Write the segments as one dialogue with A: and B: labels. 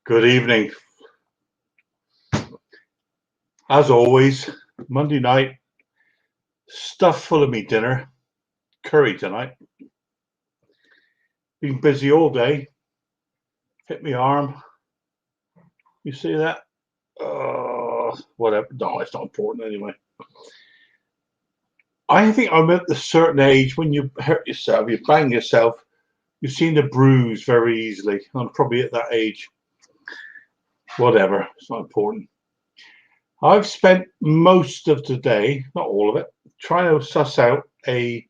A: Good evening. As always, Monday night, stuffed full of me dinner, curry tonight. Been busy all day. Hit me arm. You see that? Whatever. No, it's not important anyway. I think I'm at the certain age when you hurt yourself, you bang yourself, you seem to bruise very easily. I'm probably at that age. Whatever. It's not important. I've spent most of today, not all of it, trying to suss out a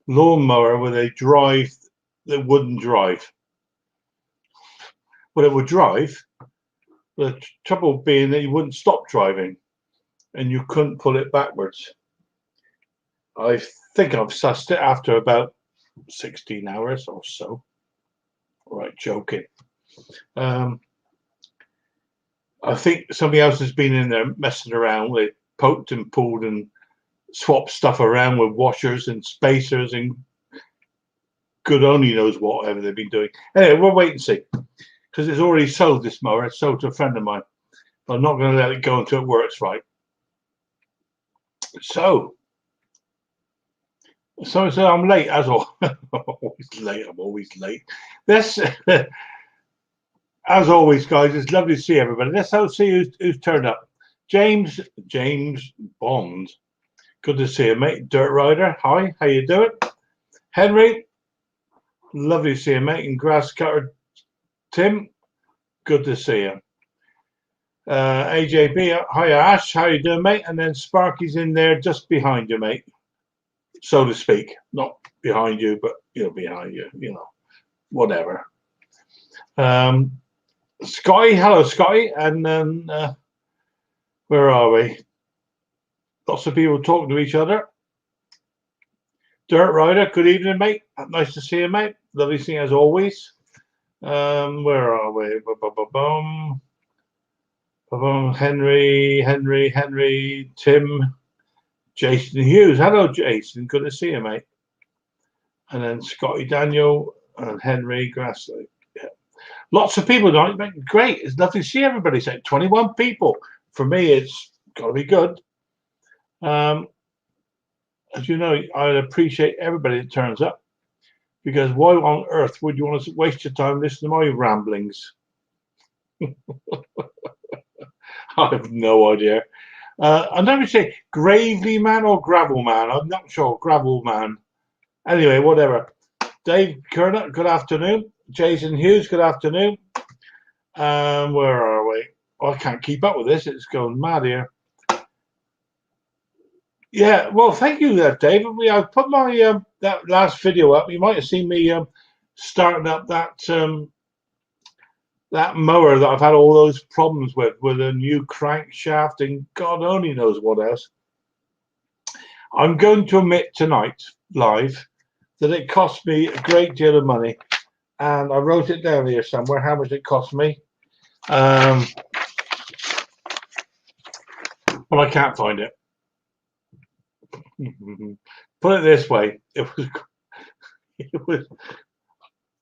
A: lawnmower with a drive that wouldn't drive. Well, it would drive. The trouble being that you wouldn't stop driving and you couldn't pull it backwards. I think I've sussed it after about 16 hours or so. Right, joking. I think somebody else has been in there messing around. They poked and pulled and swapped stuff around with washers and spacers and good only knows whatever they've been doing. Anyway, we'll wait and see. Because it's already sold, this mower. It's sold to a friend of mine. But I'm not going to let it go until it works right. So I'm late, as always. I'm always late. This, as always, guys, it's lovely to see everybody. Let's see who's turned up. James Bond. Good to see you, mate. Dirt Rider, hi. How you doing? Henry, lovely to see you, mate. And Grass Cutter Tim, good to see you. AJB, hi Ash, how you doing, mate? And then Sparky's in there just behind you, mate, so to speak. Not behind you, but behind you, whatever. Scotty, hello Scotty, and then where are we? Lots of people talking to each other. Dirt Rider, good evening, mate. Nice to see you, mate. Lovely seeing you as always. Where are we? Henry, Tim, Jason Hughes. Hello, Jason. Good to see you, mate. And then Scotty Daniel and Henry Grassley. Yeah. Lots of people tonight. Great. It's lovely to see everybody. So 21 people. For me, it's got to be good. As you know, I appreciate everybody that turns up. Because why on earth would you want to waste your time listening to my ramblings? I have no idea. I never say Gravely Man or Gravel Man. I'm not sure. Gravel Man. Anyway, whatever. Dave Kerner, good afternoon. Jason Hughes, good afternoon. Where are we? Oh, I can't keep up with this. It's going mad here. Yeah, well, thank you, Dave. I put my that last video up. You might have seen me starting up that that mower that I've had all those problems with a new crankshaft and God only knows what else. I'm going to admit tonight, live, that it cost me a great deal of money, and I wrote it down here somewhere how much it cost me. But I can't find it. Put it this way, it was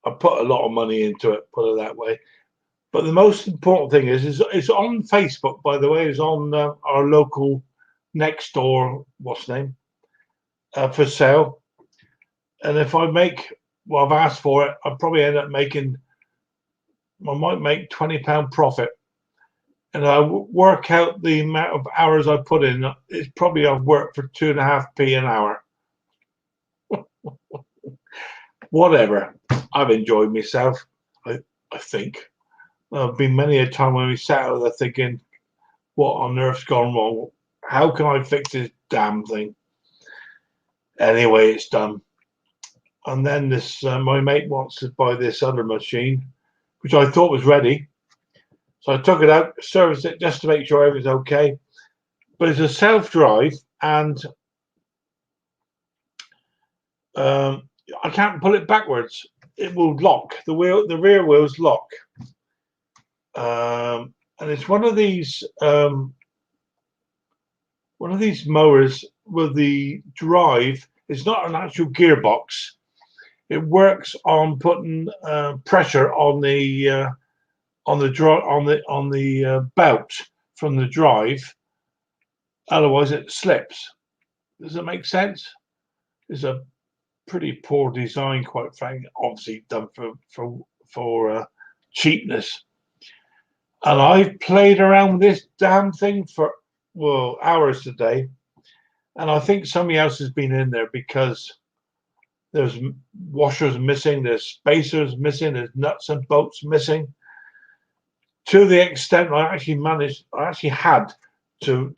A: I put a lot of money into it, put it that way. But the most important thing is it's on Facebook, by the way. It's on our local next door, what's the name, for sale. And if I make what I've asked for it, I'll probably end up making, I might make £20 profit. And I work out the amount of hours I put in. It's probably I've worked for 2.5p an hour. Whatever. I've enjoyed myself, I think. There've been many a time when we sat out there thinking, what on earth's gone wrong? How can I fix this damn thing? Anyway, it's done. And then this, my mate wants to buy this other machine, which I thought was ready. So I took it out, serviced it just to make sure everything's okay. But it's a self-drive, and I can't pull it backwards. It will lock. The rear wheels lock. And it's one of these mowers with the drive. It's not an actual gearbox. It works on putting pressure on the on the belt from the drive. Otherwise, it slips. Does it make sense? It's a pretty poor design, quite frankly. Obviously done for cheapness. And I've played around with this damn thing for hours today, and I think somebody else has been in there because there's washers missing, there's spacers missing, there's nuts and bolts missing. To the extent I actually had to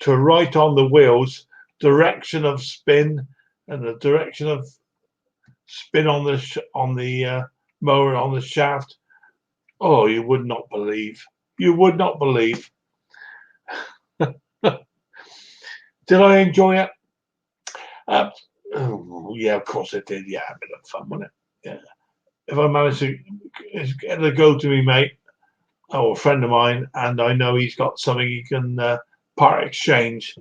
A: write on the wheels direction of spin and the direction of spin on the mower on the shaft. Oh, you would not believe. You would not believe. Did I enjoy it? Yeah, of course I did. Yeah, a bit of fun, wasn't it? Yeah. If I manage to get a go to me mate, or a friend of mine, and I know he's got something he can part exchange,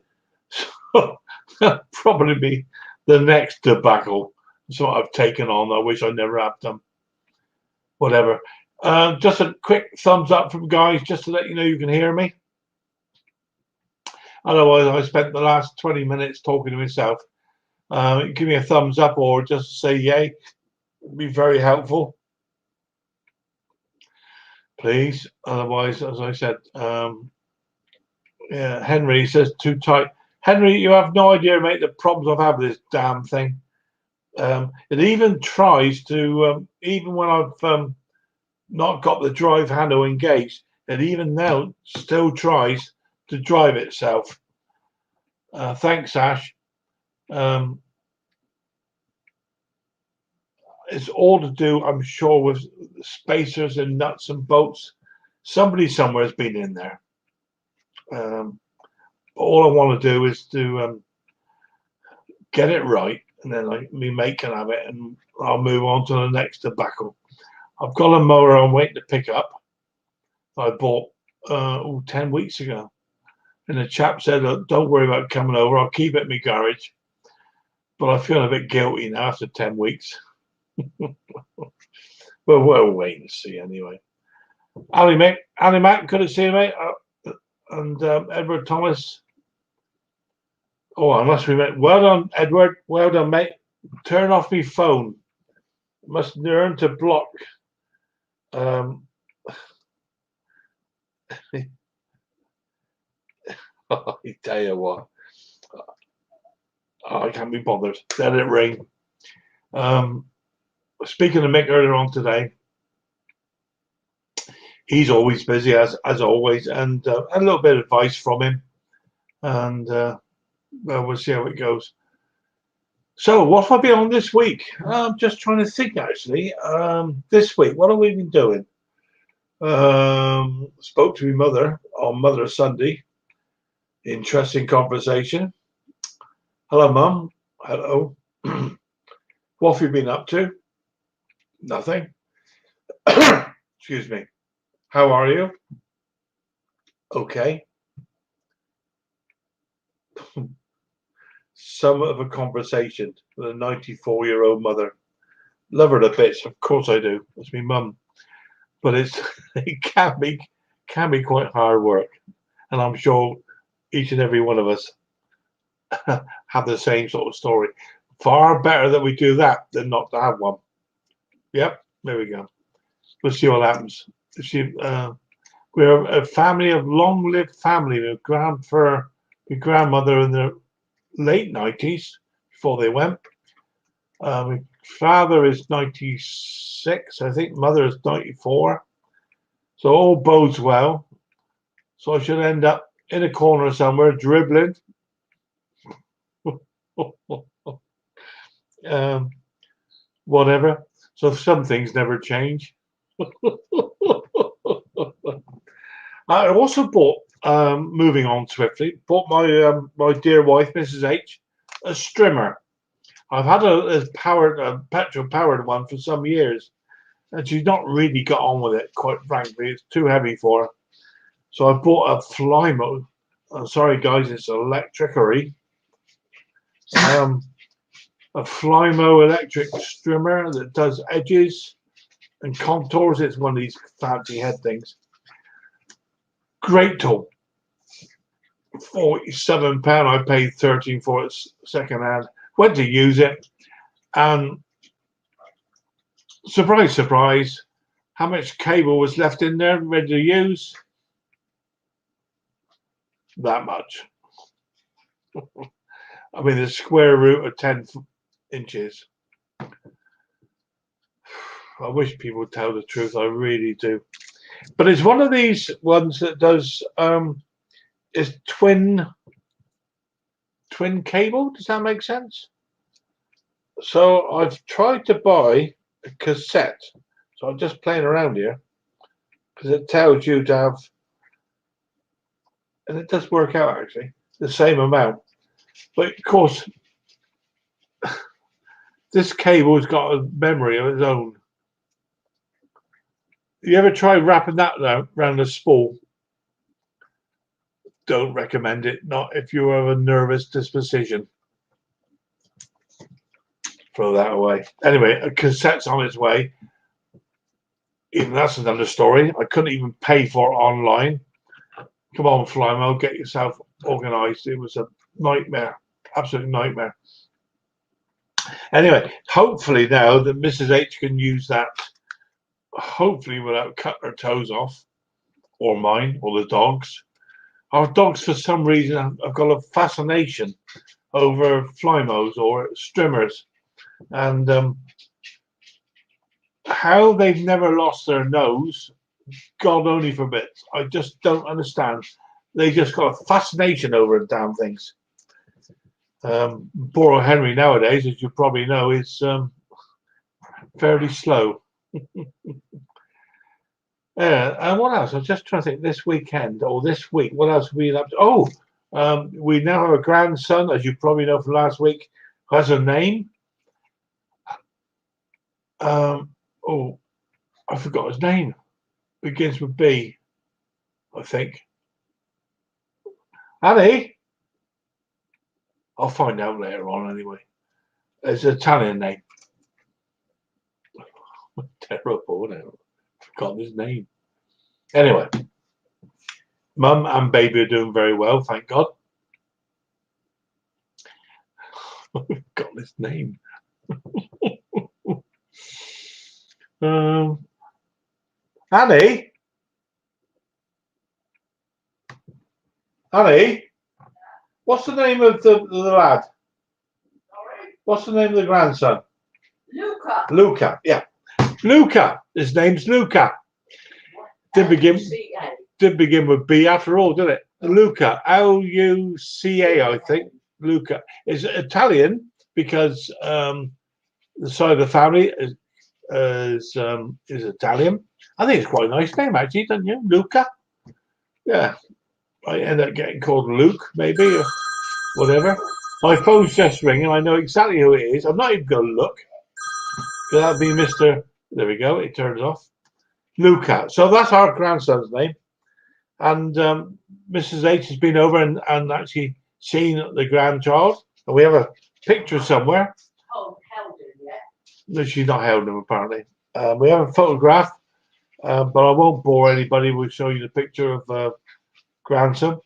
A: so that'll probably be the next debacle. That's what I've taken on. I wish I never have done. Whatever. Just a quick thumbs up from guys, just to let you know you can hear me. Otherwise, I spent the last 20 minutes talking to myself. Give me a thumbs up or just say yay. It'd be very helpful. Please. Otherwise, as I said, yeah, Henry says too tight. Henry, you have no idea, mate, the problems I've had with this damn thing. It even tries to, even when I've not got the drive handle engaged, it even now still tries to drive itself. Thanks, Ash. It's all to do, I'm sure, with spacers and nuts and bolts. Somebody somewhere has been in there. All I want to do is to get it right, and then me mate can have it, and I'll move on to the next tobacco. I've got a mower I'm waiting to pick up. I bought 10 weeks ago. And the chap said, don't worry about coming over, I'll keep it in my garage. But I feel a bit guilty now after 10 weeks. Well, we'll wait and see anyway. Ali Mac, good to see you, mate. And Edward Thomas. Oh, I must be mate. Well done, Edward. Well done, mate. Turn off my phone. Must learn to block. I tell you what, I can't be bothered. Let it ring. Speaking of Mick earlier on today, he's always busy as always, and a little bit of advice from him, and well, we'll see how it goes. So, what have I been on this week? I'm just trying to think actually. This week, what have we been doing? Spoke to my mother on Mother's Sunday. Interesting conversation. Hello, Mum. Hello. What have you been up to? Nothing. Excuse me. How are you? Okay. Some of a conversation with a 94-year-old mother. Love her to bits. Of course I do. That's my mum. But it can be quite hard work. And I'm sure each and every one of us have the same sort of story. Far better that we do that than not to have one. Yep, there we go. We'll see what happens. We're a family of long-lived family. My grandmother in the late 90s before they went. My father is 96, I think. Mother is 94. So all bodes well. So I should end up in a corner somewhere dribbling. Whatever. So some things never change. I also bought, moving on swiftly, bought my my dear wife, Mrs. H, a strimmer. I've had a petrol powered one for some years, and she's not really got on with it, quite frankly. It's too heavy for her. So I bought a Flymo. Sorry, guys, it's electricery. A Flymo electric strimmer that does edges. and contours. It's one of these fancy head things. Great tool. £47. I paid 13 for it second hand. Went to use it, and surprise, surprise, how much cable was left in there ready to use? That much. I mean, the square root of 10 inches. I wish people would tell the truth. I really do. But it's one of these ones that does is twin cable. Does that make sense? So I've tried to buy a cassette. So I'm just playing around here because it tells you to have, and it does work out actually, the same amount. But of course, this cable's got a memory of its own. You ever try wrapping that around a spool? Don't recommend it. Not if you have a nervous disposition. Throw that away. Anyway, a cassette's on its way. Even that's another story. I couldn't even pay for it online. Come on, Flymo, get yourself organised. It was a nightmare. Absolute nightmare. Anyway, hopefully now that Mrs. H can use that, hopefully without cutting her toes off, or mine, or the dogs. Our dogs, for some reason, have got a fascination over Flymos or strimmers, and how they've never lost their nose, God only forbids. I just don't understand. They just got a fascination over damn things. Poor Henry nowadays, as you probably know, is fairly slow. And what else? I was just trying to think this weekend or this week. What else have we been up to? Oh, we now have a grandson, as you probably know from last week, who has a name. Oh, I forgot his name. Begins with B, I think. Annie? I'll find out later on anyway. It's an Italian name. Terrible, isn't it? Forgotten his name. Anyway, Mum and baby are doing very well, thank God. Got his name. Annie? Annie? What's the name of the lad? Sorry? What's the name of the grandson?
B: Luca.
A: Luca, yeah. Luca. His name's Luca. Did begin with B after all, didn't it? Luca. Luca, I think. Luca. It's Italian because the side of the family is Italian. I think it's quite a nice name actually, don't you? Luca. Yeah. I end up getting called Luke, maybe, or whatever. My phone's just ringing. I know exactly who it is. I'm not even going to look. That'd be Mr. There we go. It turns off. Luca. So that's our grandson's name. And Mrs. H has been over and actually seen the grandchild. And we have a picture somewhere.
B: Oh, held him yet?
A: No, she's not held him, apparently. We have a photograph, but I won't bore anybody. We'll show you the picture of grandson.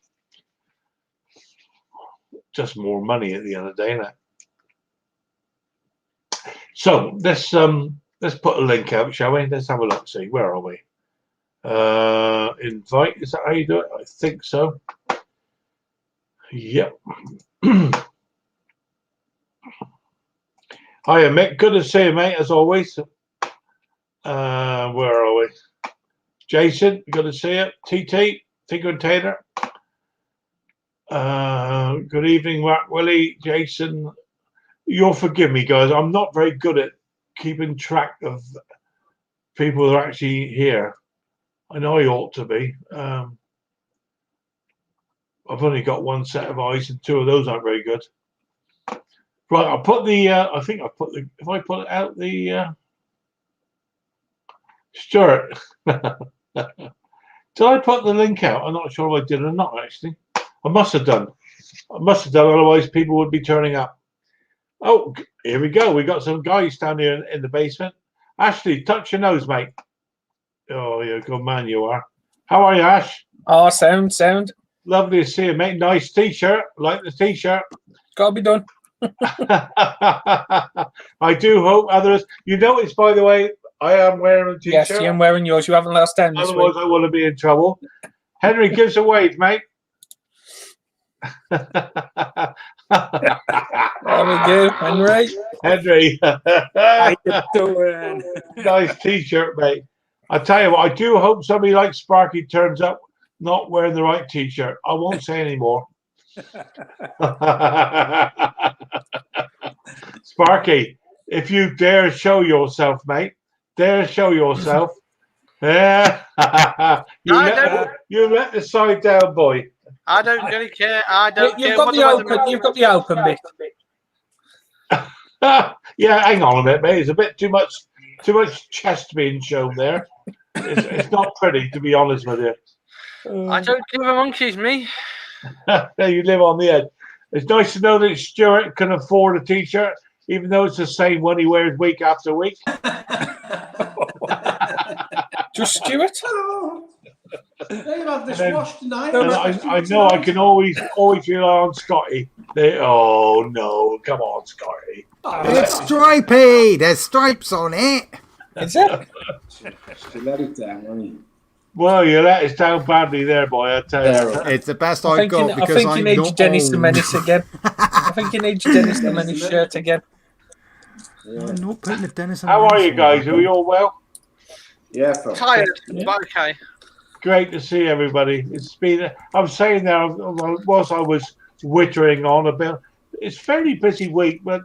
A: Just more money at the end of the day, isn't it? So let's put a link out, shall we? Let's have a look. See, where are we? Invite. Is that how you do it? I think so. Yep. Hiya, Mick. Good to see you, mate. As always. Where are we? Jason, good to see you. TT, Tinker and Taylor. Good evening, Mark Willie, Jason. You'll forgive me, guys. I'm not very good at keeping track of people that are actually here. I know I ought to be. I've only got one set of eyes, and two of those aren't very good. Right, I'll put the. I think I put the. If I put out the. Stuart. Did I put the link out? I'm not sure if I did or not, actually. I must have done. Otherwise people would be turning up. Oh, here we go. We got some guys down here in the basement. Ashley, touch your nose, mate. Oh, you're a good man, you are. How are you, Ash?
C: Oh, sound.
A: Lovely to see you, mate. Nice t-shirt. Like the t-shirt.
C: Gotta be done.
A: I do hope others. You notice, by the way, I am wearing a t-shirt.
C: Yes, I'm wearing yours. You haven't let us down this
A: Otherwise,
C: week.
A: I want to be in trouble. Henry, give us a wave, mate.
C: There we go, Henry.
A: Henry.
C: How you doing?
A: Nice t-shirt, mate. I tell you what, I do hope somebody like Sparky turns up not wearing the right t-shirt. I won't say any more. Sparky, if you dare show yourself, mate, dare show yourself. Yeah. you let the side down, boy.
D: I don't really care. I don't
C: You've
D: care.
C: got
D: what
C: the
D: weather
C: open.
D: is.
C: You've got the open bit.
A: Yeah, hang on a minute, mate. It's a bit too much chest being shown there. It's not pretty, to be honest with you.
D: I don't give a monkey's me.
A: You live on the edge. It's nice to know that Stuart can afford a t-shirt, even though it's the same one he wears week after week.
C: Just Stuart.
E: Hello. They'll have this
A: then-
E: washed tonight.
A: And I know I can always rely on Scotty. Oh no, come on, Scotty.
F: It's stripy. There's stripes on it.
C: Is it?
E: She let it down, won't you?
A: Well, you let us down badly there, boy. I tell you.
F: It's the best
C: I
F: I've
C: think,
F: got
C: I
F: because
C: think you
F: I'm
C: need
F: not
C: Dennis the
F: old.
C: Menace again. I think you need Dennis the Menace shirt again.
F: I'm not putting the Dennis.
A: How are you guys? Are we all well?
E: Yeah, Phil.
D: Tired,
C: Yeah.
D: but okay.
A: Great to see everybody. It's been. I'm saying there, whilst I was wittering on a bit, it's a fairly busy week, but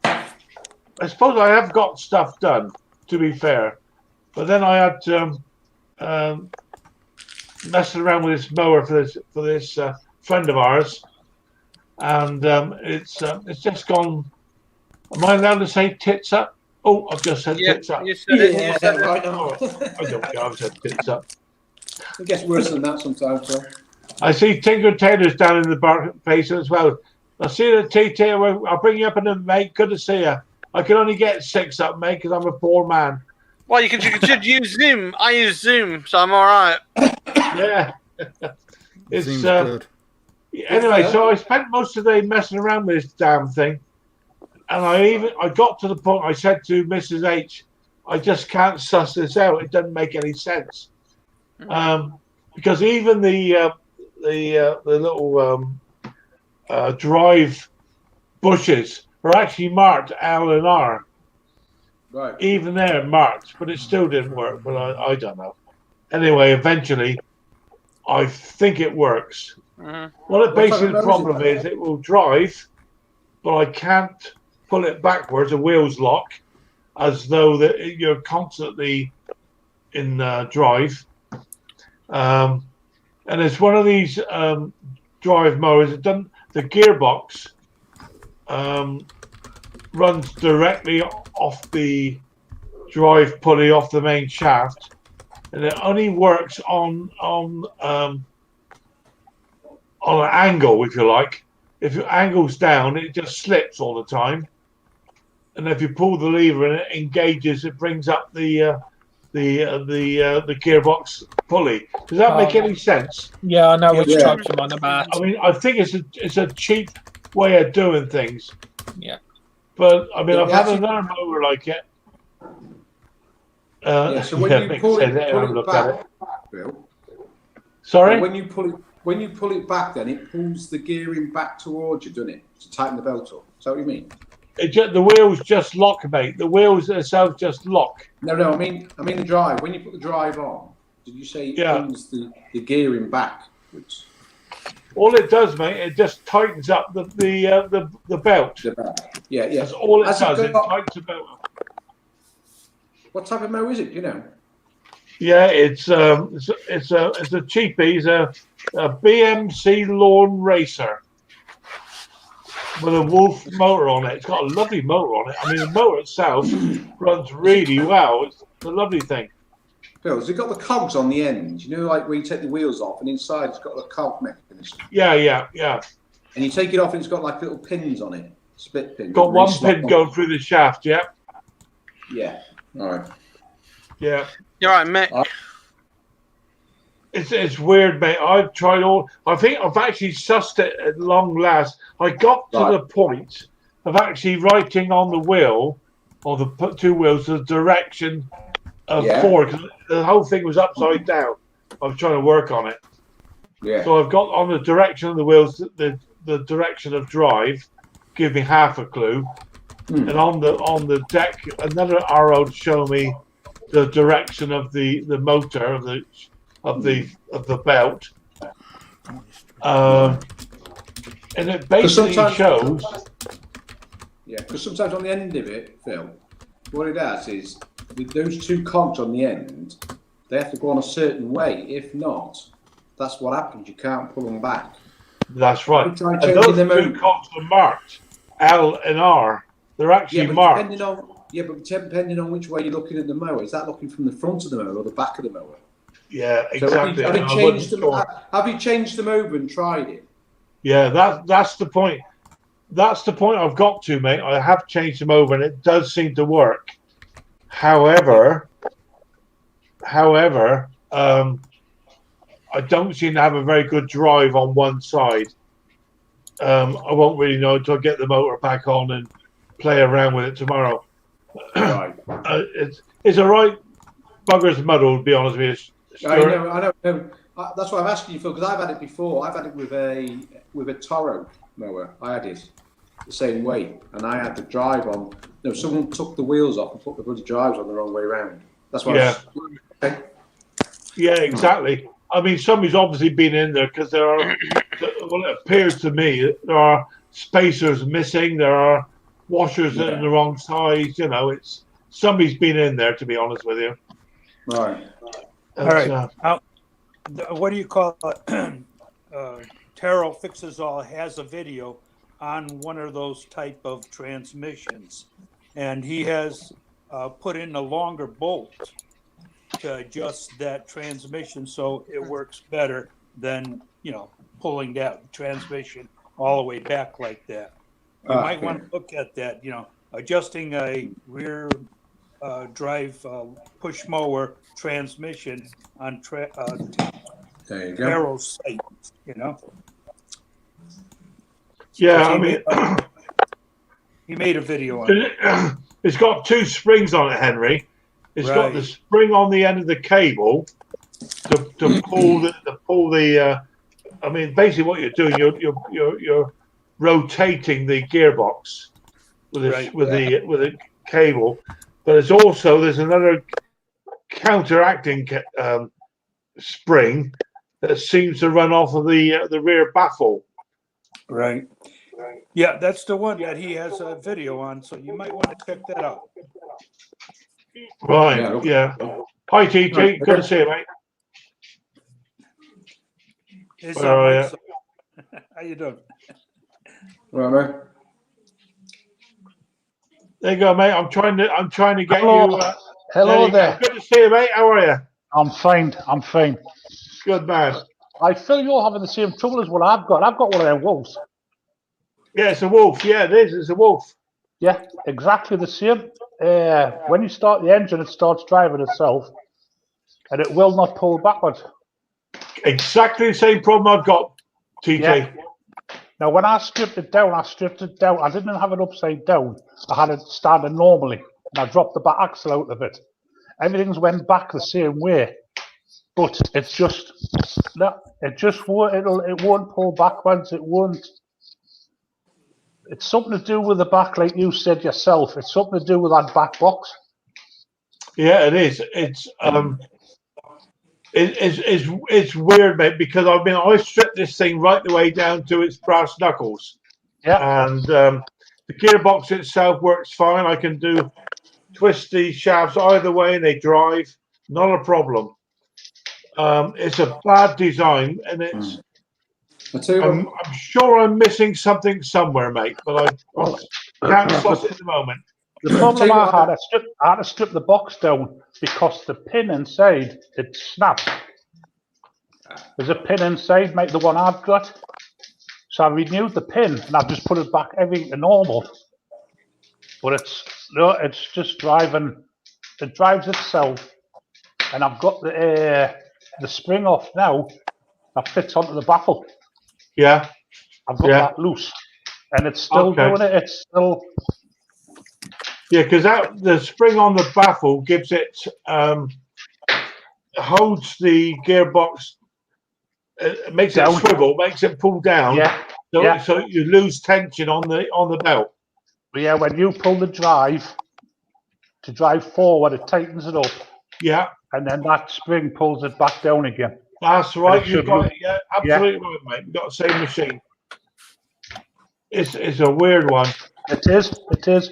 A: I suppose I have got stuff done. To be fair, but then I had messing around with this mower for this friend of ours, and it's just gone. Am I allowed to say tits up? Oh, I've just said
D: Yeah,
A: tits up.
D: you said it.
E: Yeah,
D: You said it.
E: right now.
A: I don't care. I've said tits up.
E: It gets worse than that sometimes, Phil.
A: I see Tinker Taylor's down in the bar place as well. I see the TT. I'll bring you up in a mate. Good to see you. I can only get 6 up, mate, because I'm a poor man.
D: Well, you should use Zoom. I use Zoom, so I'm all right.
A: Yeah. It's
F: Seems good.
A: anyway. So I spent most of the day messing around with this damn thing, and I got to the point. I said to Mrs. H, I just can't suss this out. It doesn't make any sense, because even the little drive bushes are actually marked L and R.
E: Right.
A: Even they're marked, but it still didn't work. But I don't know. Anyway, eventually, I think it works.
D: Mhm.
A: Well,
E: What
A: basically
E: type
A: the
E: of
A: problem
E: motor is
A: is it will drive, but I can't pull it backwards. The wheels lock, as though that you're constantly in drive. And it's one of these drive mowers. It doesn't. The gearbox runs directly off the drive pulley off the main shaft, and it only works on an angle, if you like. If your angle's down, it just slips all the time. And if you pull the lever and it engages, it brings up the gearbox pulley. Does that make any sense?
C: Yeah, I know which
E: Yeah.
C: type you're on about.
A: I mean, I think it's a cheap way of doing things.
C: Yeah.
A: But I mean,
E: Yeah,
A: I've had
E: actually-
A: another mower like it.
E: Yeah, so when you
A: Mick
E: pull
A: said
E: it,
A: have a look at it.
E: Phil,
A: Sorry.
E: when you pull it back, then it pulls the gearing back towards you, doesn't it? To tighten the belt up. Is that what you mean?
A: The wheels just lock, mate. The wheels themselves just lock.
E: No, I mean the drive. When you put the drive on, did you say it
A: Yeah.
E: pulls the gearing backwards?
A: All it does, mate, it just tightens up the belt.
E: The back. Yeah.
A: That's all it
E: Has
A: does. It
E: got-
A: tightens the belt up.
E: What type of mower is it? You know.
A: Yeah, it's a cheapie. It's a BMC Lawn Racer with a Wolf motor on it. It's got a lovely motor on it. I mean, the motor itself runs really well. It's a lovely thing.
E: Phil, has it got the cogs on the end? You know, like where you take the wheels off, and inside it's got a cog mechanism.
A: Yeah.
E: And you take it off, and it's got like little pins on it, split pins.
A: Got
E: Really
A: one
E: slot
A: pin
E: on.
A: going through the shaft. Yeah.
E: Yeah. All right.
A: Yeah.
D: You're right, Mick.
A: It's weird, mate. I've tried all. I think I've actually sussed it at long last. I got to the point of actually writing on the wheel, or the two wheels, the direction of forward. 'Cause the whole thing was upside down. I was trying to work on it.
E: Yeah.
A: So I've got on the direction of the wheels, the direction of drive, give me half a clue, and on the deck, another arrow to show me the direction of the motor of the belt, and it basically shows.
E: Yeah, because sometimes on the end of it, Phil, what it does is with those two cogs on the end, they have to go on a certain way. If not, that's what happens. You can't pull them back.
A: That's right.
E: Every time
A: And
E: changing
A: those
E: them
A: two
E: over-
A: cogs are marked L and R. They're actually marked.
E: Depending on which way you're looking at the mower, is that looking from the front of the mower or the back of the mower?
A: Yeah,
E: So
A: exactly.
E: have you
A: I
E: changed
A: wasn't
E: them?
A: sure.
E: Have you changed them over and tried it?
A: Yeah, that's the point. That's the point I've got to, mate. I have changed them over, and it does seem to work. However, I don't seem to have a very good drive on one side. I won't really know until I get the motor back on and play around with it tomorrow.
E: Right.
A: It's a right bugger's muddle, to be honest with you.
E: I know. That's why I'm asking you, Phil, because I've had it before. I've had it with a Toro mower. I had it the same way, and I had the drive on. No, someone took the wheels off and put the bloody drives on the wrong way around. That's why.
A: Yeah.
E: Okay.
A: Yeah, exactly. I mean, somebody's obviously been in there because there are, well, it appears to me there are spacers missing. There are washers in the wrong size. You know, it's somebody's been in there, to be honest with you.
E: Right.
G: All right. What do you call it? Taro Fixes All has a video on one of those type of transmissions, and he has put in a longer bolt to adjust that transmission so it works better than, pulling that transmission all the way back like that. You might want to look at that, adjusting a rear drive push mower transmission on
E: There you go.
G: Taro's site,
A: Yeah, I mean,
G: he made a video on it.
A: It's got two springs on it, Henry. It's got the spring on the end of the cable to pull the. I mean, basically, what you're doing, you're rotating the gearbox with a cable, but there's another counteracting spring that seems to run off of the rear baffle.
G: Right. Yeah, that's the one that he has a video on, so you might want to check that out.
A: Right. Yeah. Hi, TT. Good to see you, mate.
G: It's
A: Where are you?
G: How you doing?
E: Right, mate.
A: There you go, mate. I'm trying to get
H: Hello.
A: you.
H: Hello there.
A: Good to see you, mate. How are you?
H: I'm fine.
A: Good man.
H: I feel you're having the same trouble as what I've got. I've got one of them wolves.
A: Yeah, it's a wolf. Yeah, it is. It's a wolf.
H: Yeah, exactly the same. When you start the engine, it starts driving itself, and it will not pull backwards.
A: Exactly the same problem I've got, TT.
H: Yeah. Now, when I stripped it down. I didn't have it upside down. I had it standing normally, and I dropped the back axle out of it. Everything's went back the same way, but it's just no. It just won't. It won't pull backwards. It won't. It's something to do with the back, like you said yourself. It's something to do with that back box.
A: Yeah, it is. It's weird, mate, because I stripped this thing right the way down to its brass knuckles.
H: Yeah.
A: And the gearbox itself works fine. I can twist the shafts either way and they drive. Not a problem. It's a bad design, and it's. I'm sure I'm missing something somewhere, mate, but I can't suss it at the moment.
H: The problem I had to strip the box down because the pin inside it snapped. There's a pin inside, mate, the one I've got. So I renewed the pin and I've just put it back everything to normal. But it's just driving it drives itself, and I've got the spring off now. That fits onto the baffle.
A: Yeah.
H: I've got
A: Yeah.
H: that loose, and it's still
A: Okay.
H: doing it. It's still
A: Yeah, because the spring on the baffle gives it holds the gearbox, makes
H: Down.
A: it swivel, makes it pull down.
H: yeah.
A: So,
H: yeah.
A: so you lose tension on the belt.
H: But yeah, when you pull the drive to drive forward, it tightens it up,
A: Yeah,
H: and then that spring pulls it back down again.
A: that's right.
H: it
A: You
H: should
A: got
H: look-
A: it. Yeah, absolutely right, mate. You got the same machine. It's a weird one.
H: It is. It is.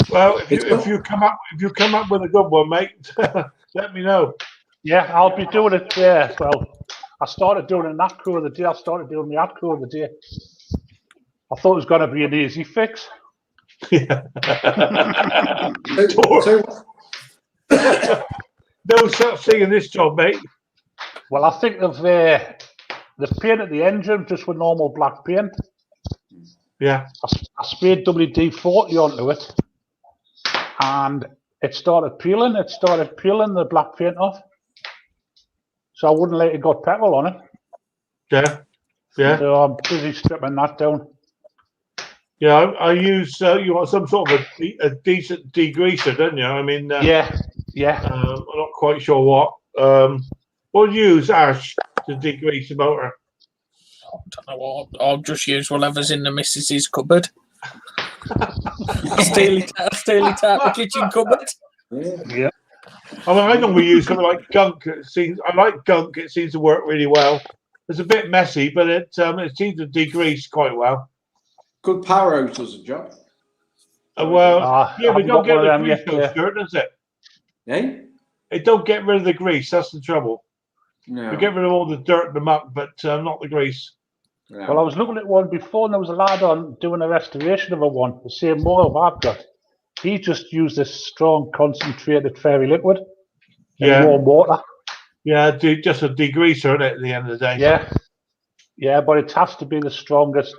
A: Well,
E: It's
A: if you come up with a good one, mate, let me know.
H: Yeah, I'll be doing it. Yeah. Well, I started doing an ATCO the day. I started doing the ATCO the day. I thought it was going to be an easy fix.
E: So,
A: No such thing in this job, mate.
H: Well, I think of the paint at the engine just with normal black paint.
A: Yeah,
H: I sprayed WD-40 onto it, and it started peeling. It started peeling the black paint off. So I wouldn't let it got petrol on it.
A: yeah, yeah,
H: So I'm busy stripping that down.
A: yeah. I use you want some sort of a decent degreaser, don't you? I mean,
H: Yeah, yeah.
A: I'm not quite sure what. We'll use Ash to degrease the motor.
C: I don't know what. I'll just use whatever's in the missus's cupboard. Steely tap the kitchen cupboard.
E: yeah.
A: I mean, I normally use something like gunk. I like gunk. It seems to work really well. It's a bit messy, but it seems to degrease quite well.
E: Good power hose does the job.
A: Well, yeah,
H: I
A: we
H: haven't
A: don't
H: got
A: get
H: one
A: the
H: of them
A: grease
H: yet,
A: goes through it, does it?
E: Eh?
A: It don't get rid of the grease. That's the trouble.
E: No.
A: We get rid of all the dirt and the muck, but not the grease.
E: no.
H: Well, I was looking at one before, and there was a lad on doing a restoration of a one, the same model I've got. He just used this strong, concentrated fairy liquid in
A: Yeah.
H: warm water.
A: Yeah, just a degreaser, isn't it, at the end of the day?
H: Yeah, yeah, but it has to be the strongest.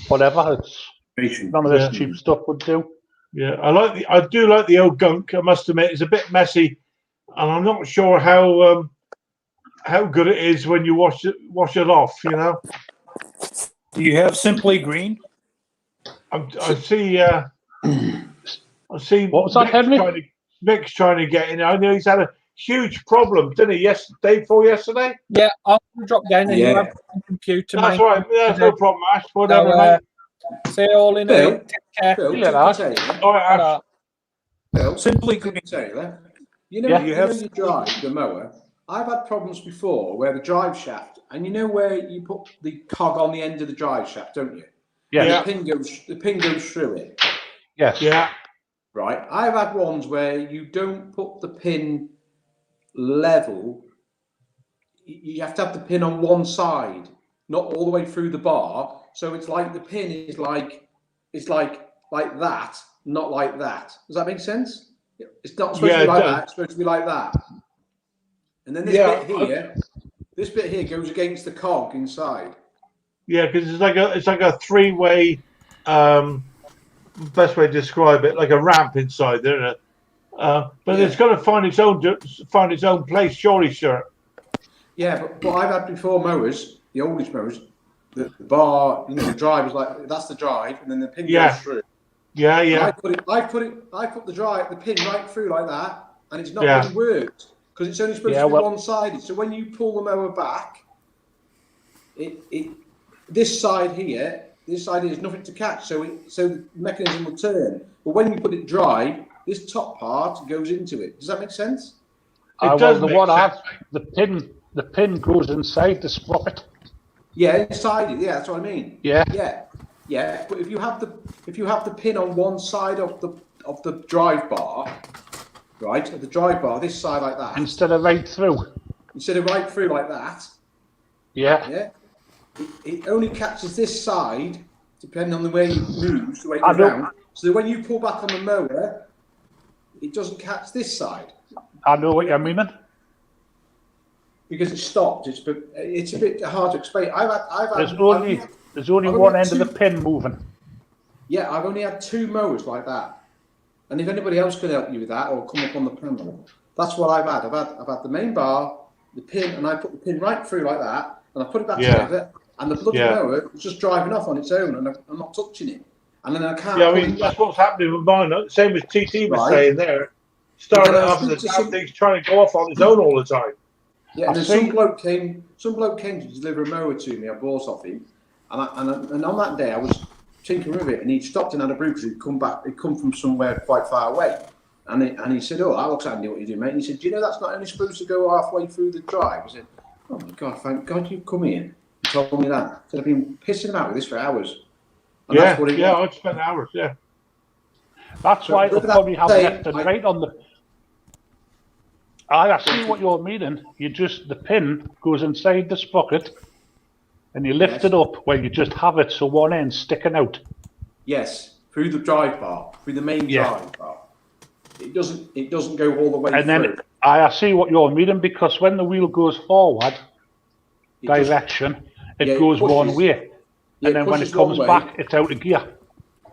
H: Whatever, it's none of this
A: Yeah.
H: cheap stuff would do.
A: Yeah, I do like the old gunk. I must admit, it's a bit messy, and I'm not sure how good it is when you wash it off. You know,
G: Do you have Simply Green?
A: I see. I see.
H: What was that, Henry?
A: Mick's trying to get in. I know he's had a huge problem, didn't he? Day before yesterday.
C: Yeah, I'll drop down and you
E: Yeah.
C: have the computer,
A: That's
C: mate.
A: right. That's no problem, Ash. Whatever,
C: So,
A: mate.
C: see you all in a
E: Bill?
C: bit. Take care.
E: Bill,
H: Yeah,
E: truth be
H: that.
E: told,
A: All right, Ash.
C: Ta-ra.
E: Bill,
G: Simply
E: truth
G: Green.
E: be told, you know,
H: Yeah.
E: you know you drive the mower. I've had problems before where the drive shaft, and you know where you put the cog on the end of the drive shaft, don't you?
H: Yes,
A: Yeah.
E: The pin goes through it.
H: yes.
A: Yeah,
E: Right. I've had ones where you don't put the pin level. You have to have the pin on one side, not all the way through the bar. So it's like the pin is like that, not like that. Does that make sense? It's not supposed
A: Yeah,
E: to be
A: it
E: like
A: does.
E: that. It's supposed to be like that. And then this
A: Yeah,
E: bit here goes against the cog inside.
A: yeah, because it's like a three-way. Best way to describe it, like a ramp inside there. Isn't it? But
E: Yeah.
A: it's got to find its own place, surely, sir.
E: Yeah, but I've had before mowers, the oldest mowers, the bar, the drive is like that's the drive, and then the pin
A: Yeah.
E: goes through.
A: Yeah,
E: And
A: yeah,
E: I put the pin right through like that, and it's not
A: Yeah.
E: really worked because it's only supposed
H: Yeah,
E: to be
H: well-
E: one-sided. So when you pull the mower back, this side here is nothing to catch, so the mechanism will turn. But when you put it dry, this top part goes into it. Does that make sense?
A: It
H: Well,
A: does
H: the
A: make
H: one
A: sense.
H: the pin goes inside the sprocket.
E: Yeah, inside it. Yeah, that's what I mean.
H: Yeah,
E: Yeah. But if you have the pin on one side of the drive bar, right, of the drive bar, this side like that,
H: instead of right through.
E: instead of right through like that,
H: Yeah,
E: yeah, it only catches this side depending on the way it moves, the way it
H: I
E: goes
H: know.
E: round. So that when you pull back on the mower, it doesn't catch this side
H: I know what you're meaning.
E: because it's stopped. It's a bit hard to explain. I've had
H: There's only
E: I've
H: one
E: had
H: end of the pin moving.
E: Yeah, I've only had 2 mowers like that. And if anybody else could help you with that or come up on the panel, that's what I've had. I've had the main bar, the pin, and I put the pin right through like that, and I put it back together, and the bloody mower was just driving off on its own, and I'm not touching it. And then I can't.
A: Yeah, I mean that's what's happening with mine. Same as TT was saying there. Starting off and the damn thing's trying to go off on its own all the time.
E: Yeah, and then some bloke came to deliver a mower to me. I bought off him, and on that day I was tinkering with it, and he'd stopped and had a brew because he'd come from somewhere quite far away, and he said, "Oh, that looks handy. What you do, mate?" And he said, "Do you know that's not only supposed to go halfway through the drive?" I said, "Oh my God, thank God you've come here and told me that." I said, "I've been pissing about with this for hours." And that's what
A: I'd spent hours. Yeah,
H: that's why it'll probably have left and right on the. I see what you're meaning. The pin goes inside the sprocket, and you lift it up where you just have it so one end's sticking out.
E: Yes, through the drive bar, through the main drive bar. It doesn't go all the way
H: and
E: through.
H: Then I see what you're meaning, because when the wheel goes forward direction, it goes one way, and then when it comes back, it's out of gear.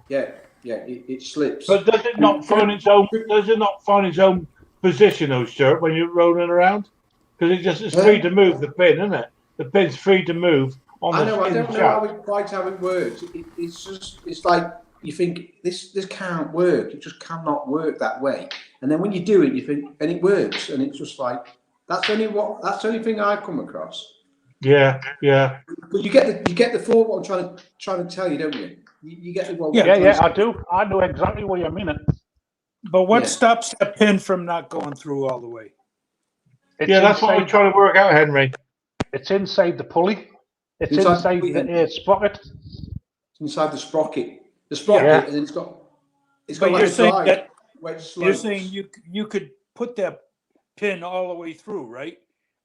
E: Yeah, it slips.
A: But does it not find its own? Does it not find its own position, though, Stuart, when you're rolling around? Because it's free to move the pin, isn't it? The pin's free to move on the
E: I don't know quite how it works. It's like you think this can't work. It just cannot work that way. And then when you do it, you think, and it works, and it's just like that's the only thing I've come across.
A: Yeah.
E: But you get the thought what I'm trying to tell you, don't you? You get the well.
H: Yeah, I do. I know exactly what you mean.
G: But what stops that pin from not going through all the way?
A: That's what I'm trying to work out, Henry.
H: It's inside the pulley. It's inside the sprocket.
E: It's inside the sprocket. The sprocket, and then it's got
G: But
E: like
G: you're saying that
E: where it
G: you're saying you could put that pin all the way through, right?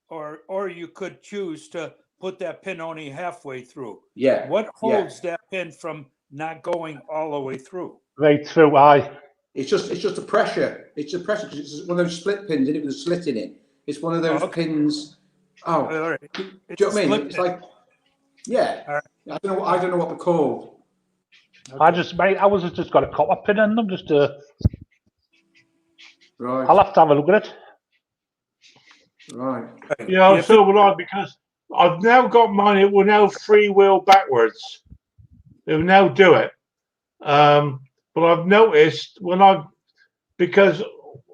G: Or you could choose to put that pin only halfway through.
E: Yeah.
G: What holds that pin from not going all the way through?
H: Right through, aye.
E: It's just the pressure. It's the pressure because it's one of those split pins in it with a slit in it. It's one of those pins. Oh,
G: all right.
E: Do you know what I mean? It's like, right. I don't know what they're called.
H: Okay. I was just got a copper pin in them just to.
E: Right.
H: I'll have to have a look at it.
E: Right.
A: Yeah, so will I, because I've now got mine. It will now freewheel backwards. It will now do it. But I've noticed because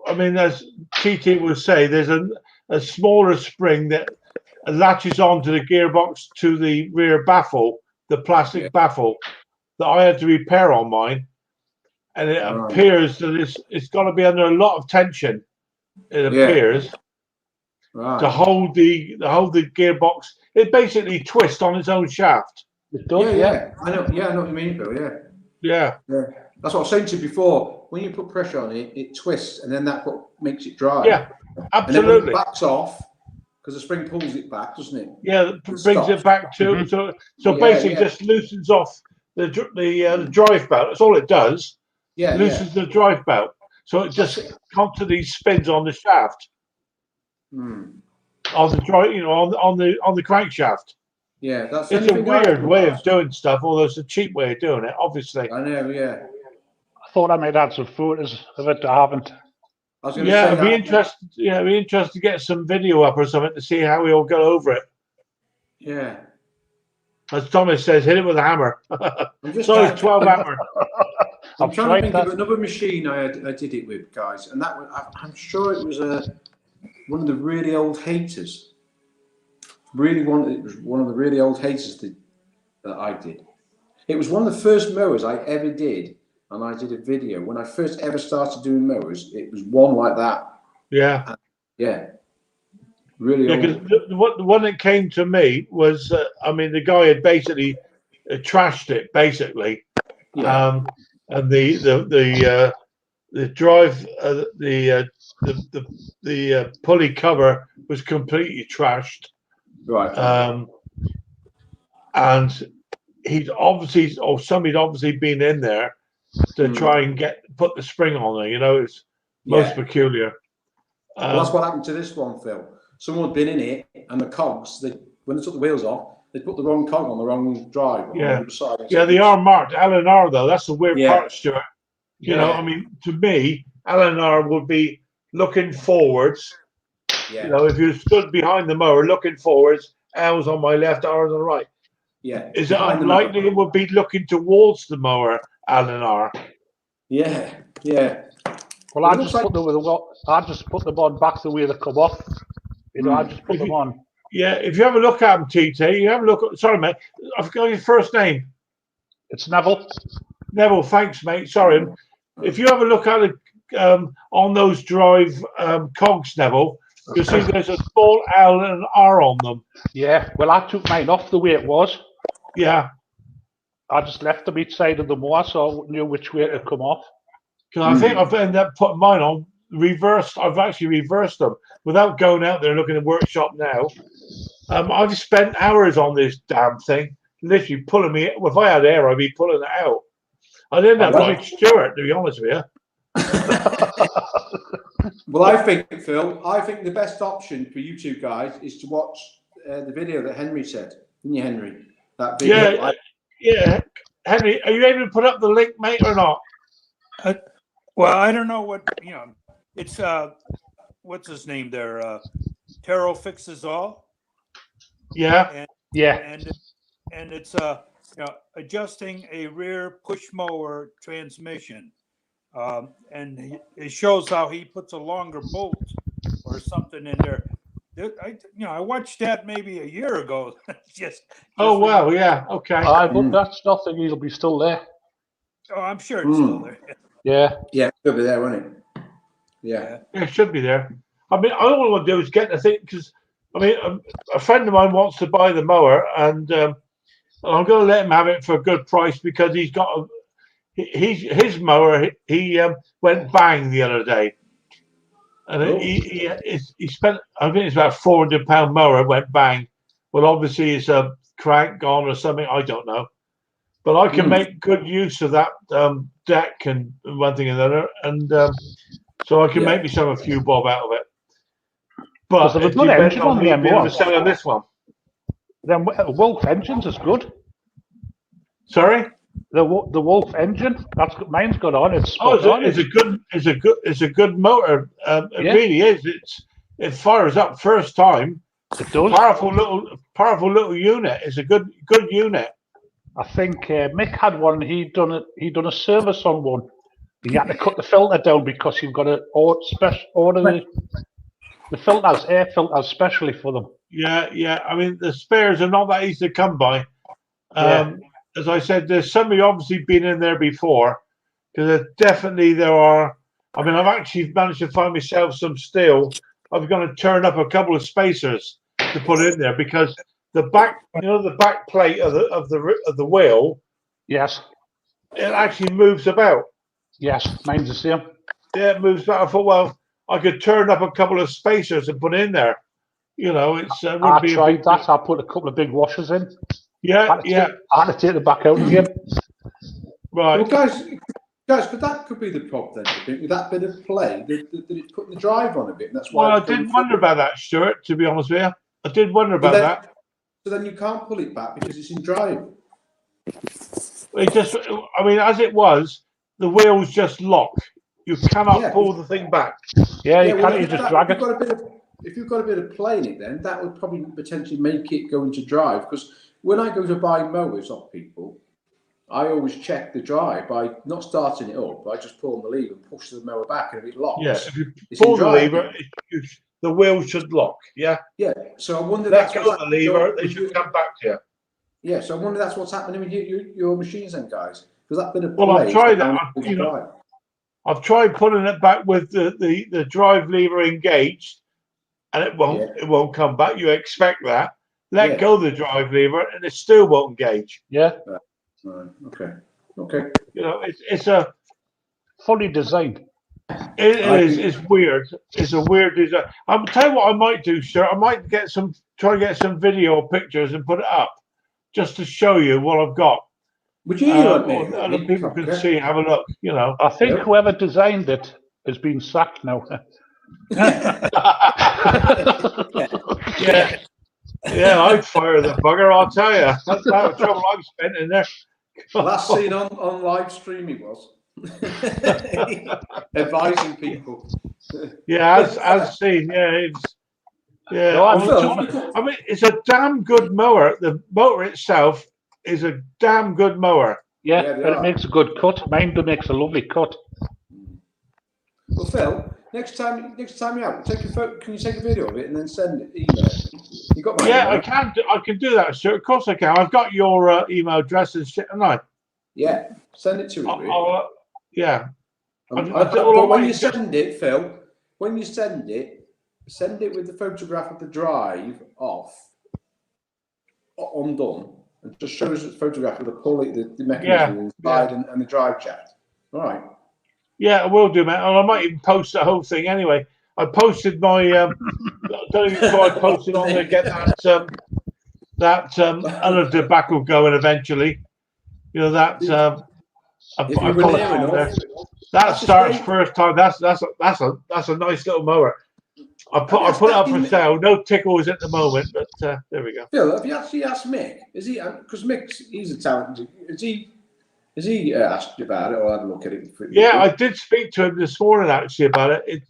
A: as TT will say, there's a smaller spring that latches onto the gearbox to the rear baffle, the plastic baffle that I had to repair on mine, and it appears that it's got to be under a lot of tension. It appears to hold the gearbox. It basically twists on its own shaft.
H: It does,
E: I know. Yeah, I know what you mean, Bill.
A: Yeah.
E: That's what I was saying to you before. When you put pressure on it, it twists, and then that's what makes it drive.
A: Yeah, absolutely.
E: And then when it backs off, because the spring pulls it back, doesn't it?
A: Yeah, it brings it back to so basically just loosens off the drive belt. That's all it does.
E: Yeah,
A: loosens the drive belt, so it just constantly spins on the shaft. On the drive, on the crankshaft.
E: Yeah, that's.
A: It's a weird way of doing stuff, although it's a cheap way of doing it. Obviously.
E: I know. Yeah.
H: I thought I might add some photos of it. I haven't.
E: I was going to say
A: it'd be interesting. Yeah, it'd be interesting to get some video up or something to see how we all got over it.
E: Yeah.
A: As Thomas says, hit it with a hammer. Sorry, 12 hammer.
E: I'm trying to think of another machine I did it with, guys, and that I'm sure it was one of the really old haters. It was one of the really old haters that I did. It was one of the first mowers I ever did, and I did a video when I first ever started doing mowers. It was one like that.
A: Yeah.
E: Yeah. Really old.
A: The one that came to me was, the guy had basically trashed it, basically.
E: Yeah.
A: And the drive, the pulley cover was completely trashed.
E: Right.
A: And somebody'd obviously been in there to try and put the spring on there. It's most peculiar.
E: Well, that's what happened to this one, Phil. Someone had been in it, and the cogs, when they took the wheels off, they put the wrong cog on the wrong drive. On
A: Yeah.
E: the other side.
A: Yeah, they are marked LNR though. That's the weird
E: Yeah.
A: part, Stuart. You know,
E: Yeah.
A: I mean, to me, LNR would be looking forwards.
E: Yeah.
A: You know, if you stood behind the mower looking forwards, L's on my left, R's on the right.
E: Yeah.
A: Is it
E: Behind the
A: unlikely
E: mower.
A: it would be looking towards the mower, LNR?
E: Yeah. Yeah.
H: Well, I
E: It
H: just
E: looks
H: put them on back the way they come off. You know, I just put them on.
A: Yeah, if you have a look at them, TT, you have a look at, sorry, mate, I forgot your first name.
H: It's Neville.
A: Neville, thanks, mate. Sorry. If you have a look at it on those drive cogs, Neville, you'll see there's a small L and R on them.
H: Yeah. Well, I took mine off the way it was.
A: Yeah,
H: I just left them each side of the mower so I knew which way to come off.
A: because I think I've ended up putting mine on reversed. I've actually reversed them without going out there looking at workshop now. I've spent hours on this damn thing, literally pulling me. If I had air, I'd be pulling it out. I'd end up like Stuart, to be honest with you.
E: Well, I think, Phil, the best option for you two guys is to watch the video that Henry said. Didn't you, Henry? That video.
A: Yeah. Henry, are you able to put up the link, mate, or not?
G: Well, I don't know what, it's, what's his name there? Terrell Fixes All.
A: Yeah.
H: Yeah.
G: And it's, adjusting a rear push mower transmission. And it shows how he puts a longer bolt or something in there. I watched that maybe a year ago.
A: Oh, wow. Yeah. Okay.
H: But that's nothing. He'll be still there.
G: Oh, I'm sure it's still there.
H: Yeah.
E: Yeah, it'll be there, won't it? Yeah.
A: Yeah, it should be there. I mean, all I want to do is get the thing because, I mean, a friend of mine wants to buy the mower, and I'm going to let him have it for a good price because he's got his mower. He went bang the other day, and he spent. I think it's about £400 mower went bang. Well, obviously it's a crank gone or something. I don't know, but I can make good use of that deck and one thing and another, and so I can make me a few bob out of it. But
H: there's a
A: it
H: good
A: depends
H: engine
A: on
H: on
A: me
H: the
A: being able to
H: M1.
A: sell on this one.
H: Then Wolf engines is good.
A: Sorry.
H: The Wolf engine, mine's got on. It's spot on.
A: It's a good motor. It really is. It fires up first time.
H: It does.
A: Powerful little unit. It's a good unit.
H: I think Mick had one. He'd done a service on one. He had to cut the filter down because you've got to order the filters, air filters, specially for them.
A: Yeah. I mean, the spares are not that easy to come by. As I said, there's somebody obviously been in there before, because there are. I mean, I've actually managed to find myself some steel. I'm going to turn up a couple of spacers to put in there because the back, the back plate of the wheel.
H: Yes.
A: It actually moves about.
H: Yes, mine's the same.
A: Yeah, it moves about. I thought, well, I could turn up a couple of spacers and put in there. It's.
H: I tried that. I put a couple of big washers in.
A: Yeah.
H: I had to take it back out again.
A: Right.
E: Well, guys, but that could be the problem then. With that bit of play, that it's putting the drive on a bit. And that's why.
A: Well, I did wonder about that, Stuart. To be honest with you, I did wonder about that.
E: So then you can't pull it back because it's in drive.
A: It just. I mean, as it was, the wheels just lock. You cannot pull the thing back.
H: Yeah, you can't. You just drag it.
E: If you've got a bit of play in it, then that would probably potentially make it go into drive. Because when I go to buy mowers off people, I always check the drive by not starting it up. I just pull on the lever and push the mower back, and if it locks,
A: if you pull the lever, the wheel should lock. Yeah.
E: Yeah. So I wonder.
A: Let go of the lever; they should come back to you.
E: Yeah. So I wonder that's what's happening with your machines, then, guys. Because that bit of
A: I've tried that. I've tried putting it back with the drive lever engaged, and it won't come back. You expect that. Let go of the drive lever, and it still won't engage.
H: Yeah.
E: Okay.
A: It's a
H: fully designed.
A: It is. It's weird. It's a weird design. I'll tell you what I might do, sir. I might try to get some video or pictures and put it up, just to show you what I've got.
E: Would you?
A: Other people can see. Have a look.
H: I think whoever designed it has been sacked now.
A: Yeah. Yeah, I'd fire the bugger. I'll tell you. That's the trouble I've spent in there.
E: Last seen on live stream he was. Advising people.
A: Yeah, as seen. Yeah, it's yeah.
H: No,
A: I mean, it's a damn good mower. The motor itself is a damn good mower.
H: Yeah,
E: Yeah, they
H: but
E: are.
H: it makes a good cut. Mine makes a lovely cut.
E: Well, Phil, next time you're out, take a photo. Can you take a video of it and then send it? Email it. You got my
A: Yeah,
E: email?
A: I can do that, sir. Of course I can. I've got your email address and shit, haven't I?
E: Yeah, send it to me.
A: Yeah.
E: But when you send it, Phil, when you send it with the photograph of the drive off, undone, and just show us a photograph of the pulley, the mechanism inside and the drive shaft. All right.
A: Yeah, I will do, mate. And I might even post the whole thing anyway. I posted my. I don't even know if I posted on to get that other tobacco going eventually. You know that. I
E: If
A: put
E: you
A: it
E: were near
A: on there.
E: enough,
A: That starts
E: great.
A: first time. That's a nice little mower. I put it up for sale. No tickles at the moment, but there we go.
E: Phil, have you actually asked Mick? Is he? Because he's a talented. Is he asked you about it or had a look at it?
A: Yeah, I did speak to him this morning actually about it.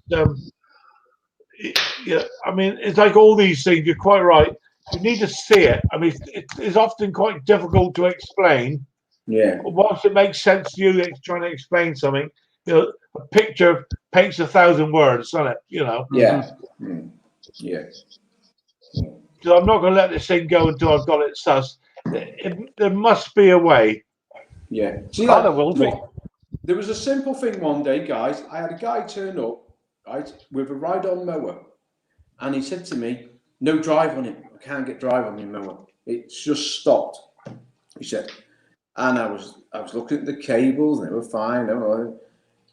A: Yeah, I mean, it's like all these things. You're quite right. You need to see it. I mean, it's often quite difficult to explain.
E: Yeah.
A: Once it makes sense to you, that it's trying to explain something. You know, a picture paints 1,000 words, doesn't it? You know.
E: Yeah. Mm. Yeah.
A: So I'm not going to let this thing go until I've got it sussed. There must be a way.
E: Yeah. See,
H: Father will be.
E: There was a simple thing one day, guys. I had a guy turn up, right, with a ride-on mower, and he said to me, "No drive on it. I can't get drive on my mower. It's just stopped." He said, and I was looking at the cables, and they were fine.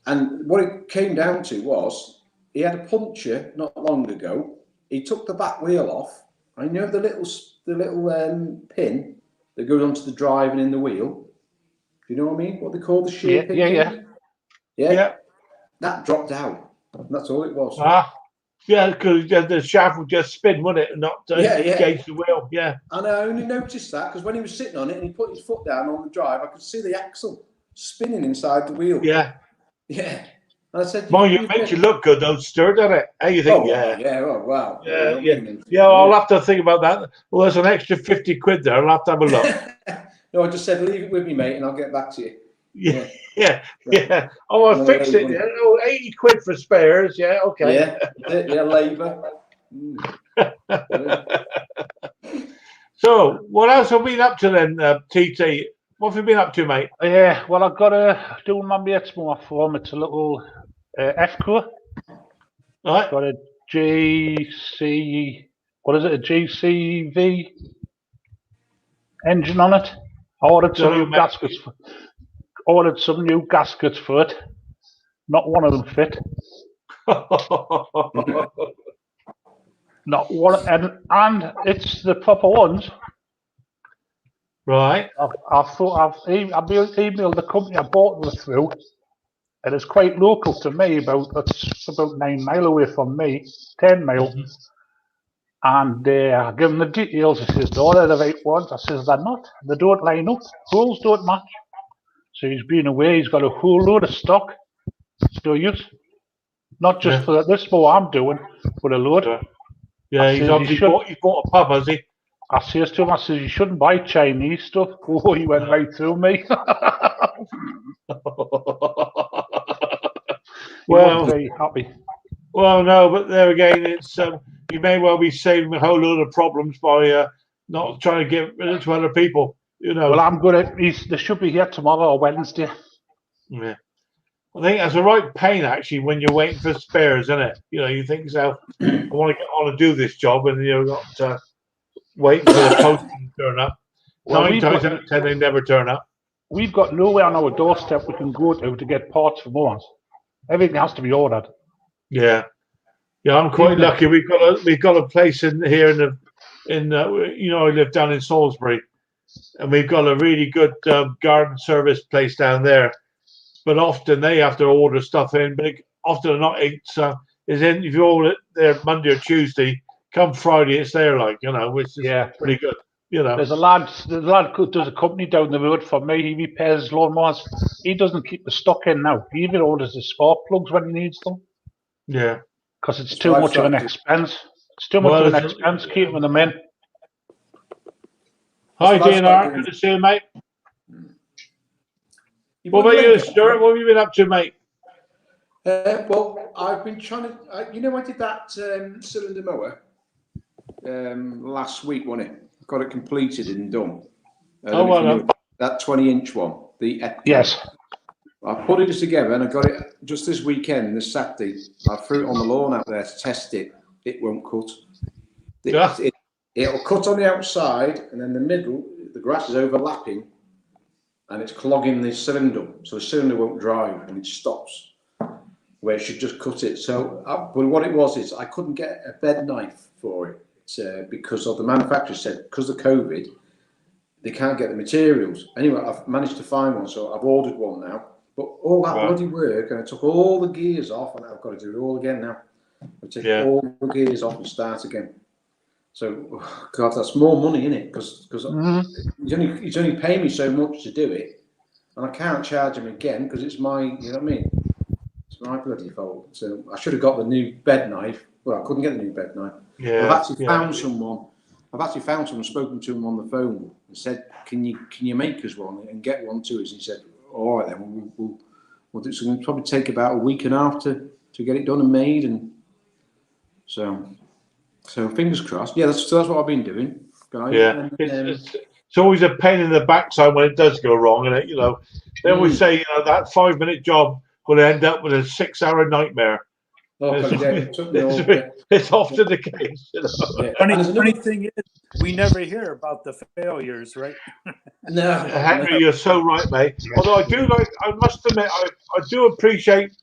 E: And what it came down to was he had a puncture not long ago. He took the back wheel off. I know the little pin that goes onto the drive and in the wheel. Do you know what I mean? What they call the shear pin? Yeah. That dropped out. That's all it was.
A: Yeah, because the shaft would just spin, wouldn't it, and not gauge the wheel. Yeah.
E: And I only noticed that because when he was sitting on it and he put his foot down on the drive, I could see the axle spinning inside the wheel.
A: Yeah.
E: Yeah. And I said,
A: "Well, you make you look good, though, Stuart, doesn't it? How you think?
E: Oh, wow.
A: Yeah, I'll have to think about that. Well, there's an extra 50 quid there. I'll have to have a look.
E: No, I just said, leave it with me, mate, and I'll get back to you.
A: Yeah. Oh, I fixed it. Yeah. Oh, 80 quid for spares. Yeah, okay.
E: Yeah, labour.
A: So, what else have we been up to then, TT? What have you been up to, mate?
H: Yeah, well, I've got a doing my mate's mower for him. It's a little F-Core.
A: Right.
H: Got a GC. What is it? A GCV engine on it. I ordered some new gaskets. Ordered some new gaskets for it. Not one of them fit. Not one, and it's the proper ones.
A: Right.
H: I've emailed the company I bought them through, and it's quite local to me. It's about 9 miles away from me, 10 miles. And I give them the details. He says, "No, they're the right ones." I says, "They're not. They don't line up. Holes don't match." So he's been away. He's got a whole load of stock. Still use. Not just for this mower I'm doing, but a load.
A: Yeah, he's obviously bought a pub, has he?
H: I says to him, I says, "You shouldn't buy Chinese stuff." Oh, he went right through me.
A: Well,
H: very happy.
A: Well, no, but there again, it's you may well be saving a whole load of problems by not trying to get rid of to other people. You know.
H: Well, I'm gonna. They should be here tomorrow or Wednesday.
A: Yeah, I think that's a right pain actually when you're waiting for spares, isn't it? You know, you think yourself, I want to get on and do this job, and you've got waiting for the post to turn up. Well, 9 times out of 10, they never turn up.
H: We've got nowhere on our doorstep we can go to get parts for mowers. Everything has to be ordered.
A: Yeah, I'm quite lucky. We've got a place in here in I live down in Salisbury, and we've got a really good garden service place down there. But often they have to order stuff in, but often not. It's in if you order it there Monday or Tuesday, come Friday, it's there, like, you know, which is
H: Yeah.
A: pretty good. You know,
H: There's a lad who does a company down the road from me. He repairs lawnmowers. He doesn't keep the stock in now. He even orders the spark plugs when he needs them
A: yeah.
H: because it's
E: That's
H: too
E: what
H: much of an
E: I've
H: expense. It's too much
A: Well,
H: of an
A: it's-
H: expense keeping them in.
A: Hi,
E: That's what
A: DNR.
E: I'm
A: Good to see you, mate.
E: You
A: What
E: would
A: about you,
E: like it.
A: Stuart? What have you been up to, mate?
E: Well, I've been trying to. You know, I did that cylinder mower last week, wasn't it? Got it completed and done. I don't know if you know that 20-inch one, the Echo.
H: Yes.
E: I put it together and I got it just this weekend, this Saturday. I threw it on the lawn out there to test it. It won't cut.
A: Yeah.
E: It'll cut on the outside, and then the middle, the grass is overlapping, and it's clogging the cylinder, so the cylinder won't drive and it stops where it should just cut it. So, but what it was is I couldn't get a bed knife for it because of the manufacturer said because of COVID they can't get the materials. Anyway, I've managed to find one, so I've ordered one now. But all that bloody work, and I took all the gears off, and I've got to do it all again now. I take all the gears off and start again. So, God, that's more money, isn't it? Because he's only paying me so much to do it, and I can't charge him again because it's my, you know what I mean? It's my bloody fault. So I should have got the new bed knife. Well, I couldn't get the new bed knife.
A: Yeah.
E: I've actually found someone. Spoken to him on the phone, and said, "Can you make us one and get one to us?" He said, "All right, then we'll do something. It'll probably take about a week and a half to get it done and made." And so fingers crossed. Yeah, that's what I've been doing, guys.
A: Yeah,
E: And,
A: it's always a pain in the backside when it does go wrong, and you know they always say, you know, that 5-minute job will end up with a 6-hour nightmare.
E: it took me all,
A: It's often the case. You know?
E: yeah.
G: Funny thing is, we never hear about the failures, right?
E: No,
A: Henry, you're so right, mate. Although I must admit, I do appreciate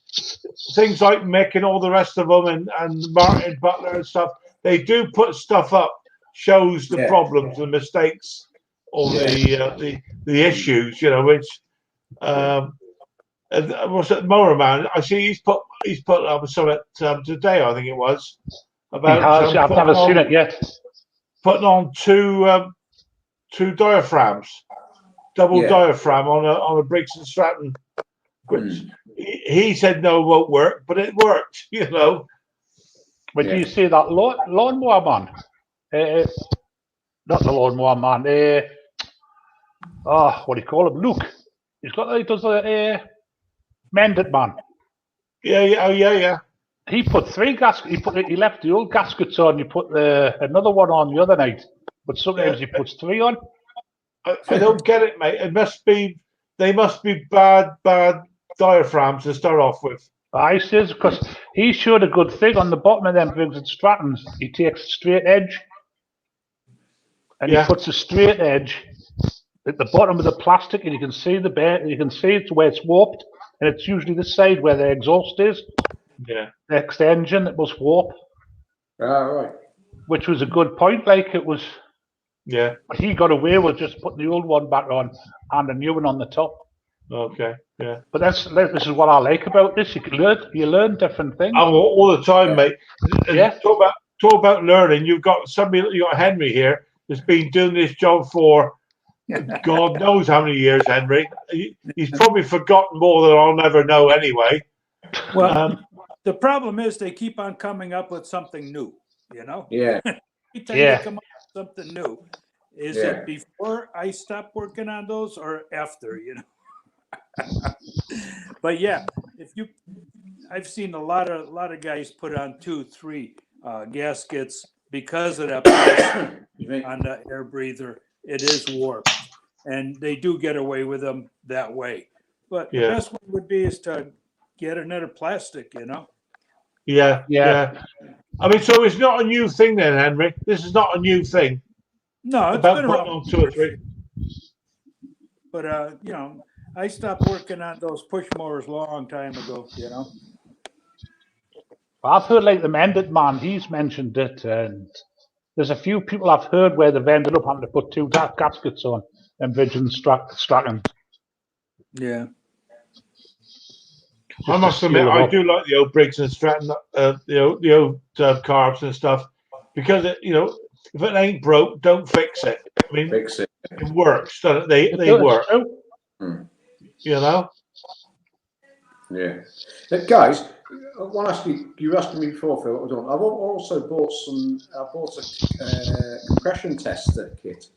A: things like Mick and all the rest of them, and Martin Butler and stuff. They do put stuff up, shows the problems, the mistakes, or the issues, you know. Which what's it, Mower Man? I see he's put up something today. I think it was about.
H: I've never seen it yet.
A: Putting on two diaphragms, double diaphragm on a Briggs and Stratton, which he said no, it won't work, but it worked, you know.
H: When you see that lawnmower man, not the lawnmower man, what do you call him? Luke. He does a Mended Man.
A: Yeah.
H: He put 3 gaskets. He left the old gaskets on. You put another one on the other night, but sometimes he puts 3 on.
A: I don't get it, mate. They must be bad diaphragms to start off with.
H: I says because he showed a good thing on the bottom of them Briggs and Strattons. He takes a straight edge, and he puts a straight edge at the bottom of the plastic, and you can see you can see it's where it's warped, and it's usually the side where the exhaust is.
A: Yeah.
H: Next engine that was warp.
E: right.
H: Which was a good point. Like it was.
A: Yeah.
H: He got away with just putting the old one back on and a new one on the top.
A: Okay. Yeah.
H: But this is what I like about this. You learn different things.
A: Oh, all the time, mate.
H: Yeah.
A: Talk about learning. You got Henry here that's been doing this job for God knows how many years, Henry. He's probably forgotten more than I'll never know anyway.
G: Well, the problem is they keep on coming up with something new, you know?
E: Yeah.
G: Every time they come up with something new. Is it before I stop working on those or after, you know? But yeah, I've seen a lot of guys put on 2, 3 gaskets because of that on the air breather. It is warped, and they do get away with them that way. But the best one would be is to get another plastic, you know.
A: Yeah. I mean, so it's not a new thing then, Henry. This is not a new thing.
G: No, it's
A: about
G: been
A: putting
G: around
A: on 2 or 3.
G: But you know, I stopped working on those push mowers a long time ago, you know.
H: I've heard like the Mended Man, he's mentioned it, and there's a few people I've heard where they've ended up having to put 2 gaskets on and Briggs and Stratton.
G: Yeah.
A: I must admit, I do like the old Briggs and Stratton, the old carbs and stuff. because if it ain't broke, don't fix it. I mean,
E: Fix it.
A: it works. Doesn't it? They
H: It's
A: work.
H: true.
E: Yeah. Guys, I want to ask you. You were asking me before, Phil. What I've also bought some. I bought a compression tester kit,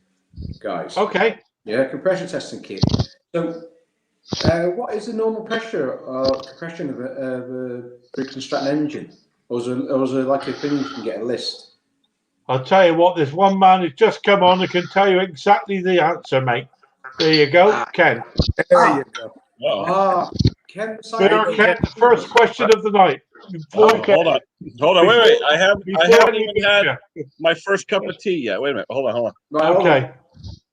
E: guys.
A: Okay.
E: Yeah, compression testing kit. So, what is the normal pressure or compression of a Briggs & Stratton engine? Or is there like a thing you can get a list?
A: I'll tell you what. There's one man who's just come on and can tell you exactly the answer, mate. There you go, Ken.
E: There you
I: go.
E: Ah, Ken.
A: Ken, the first question of the night.
I: Hold on, wait. I haven't even had my first cup of tea yet. Wait a minute. Hold on.
E: Right,
A: okay.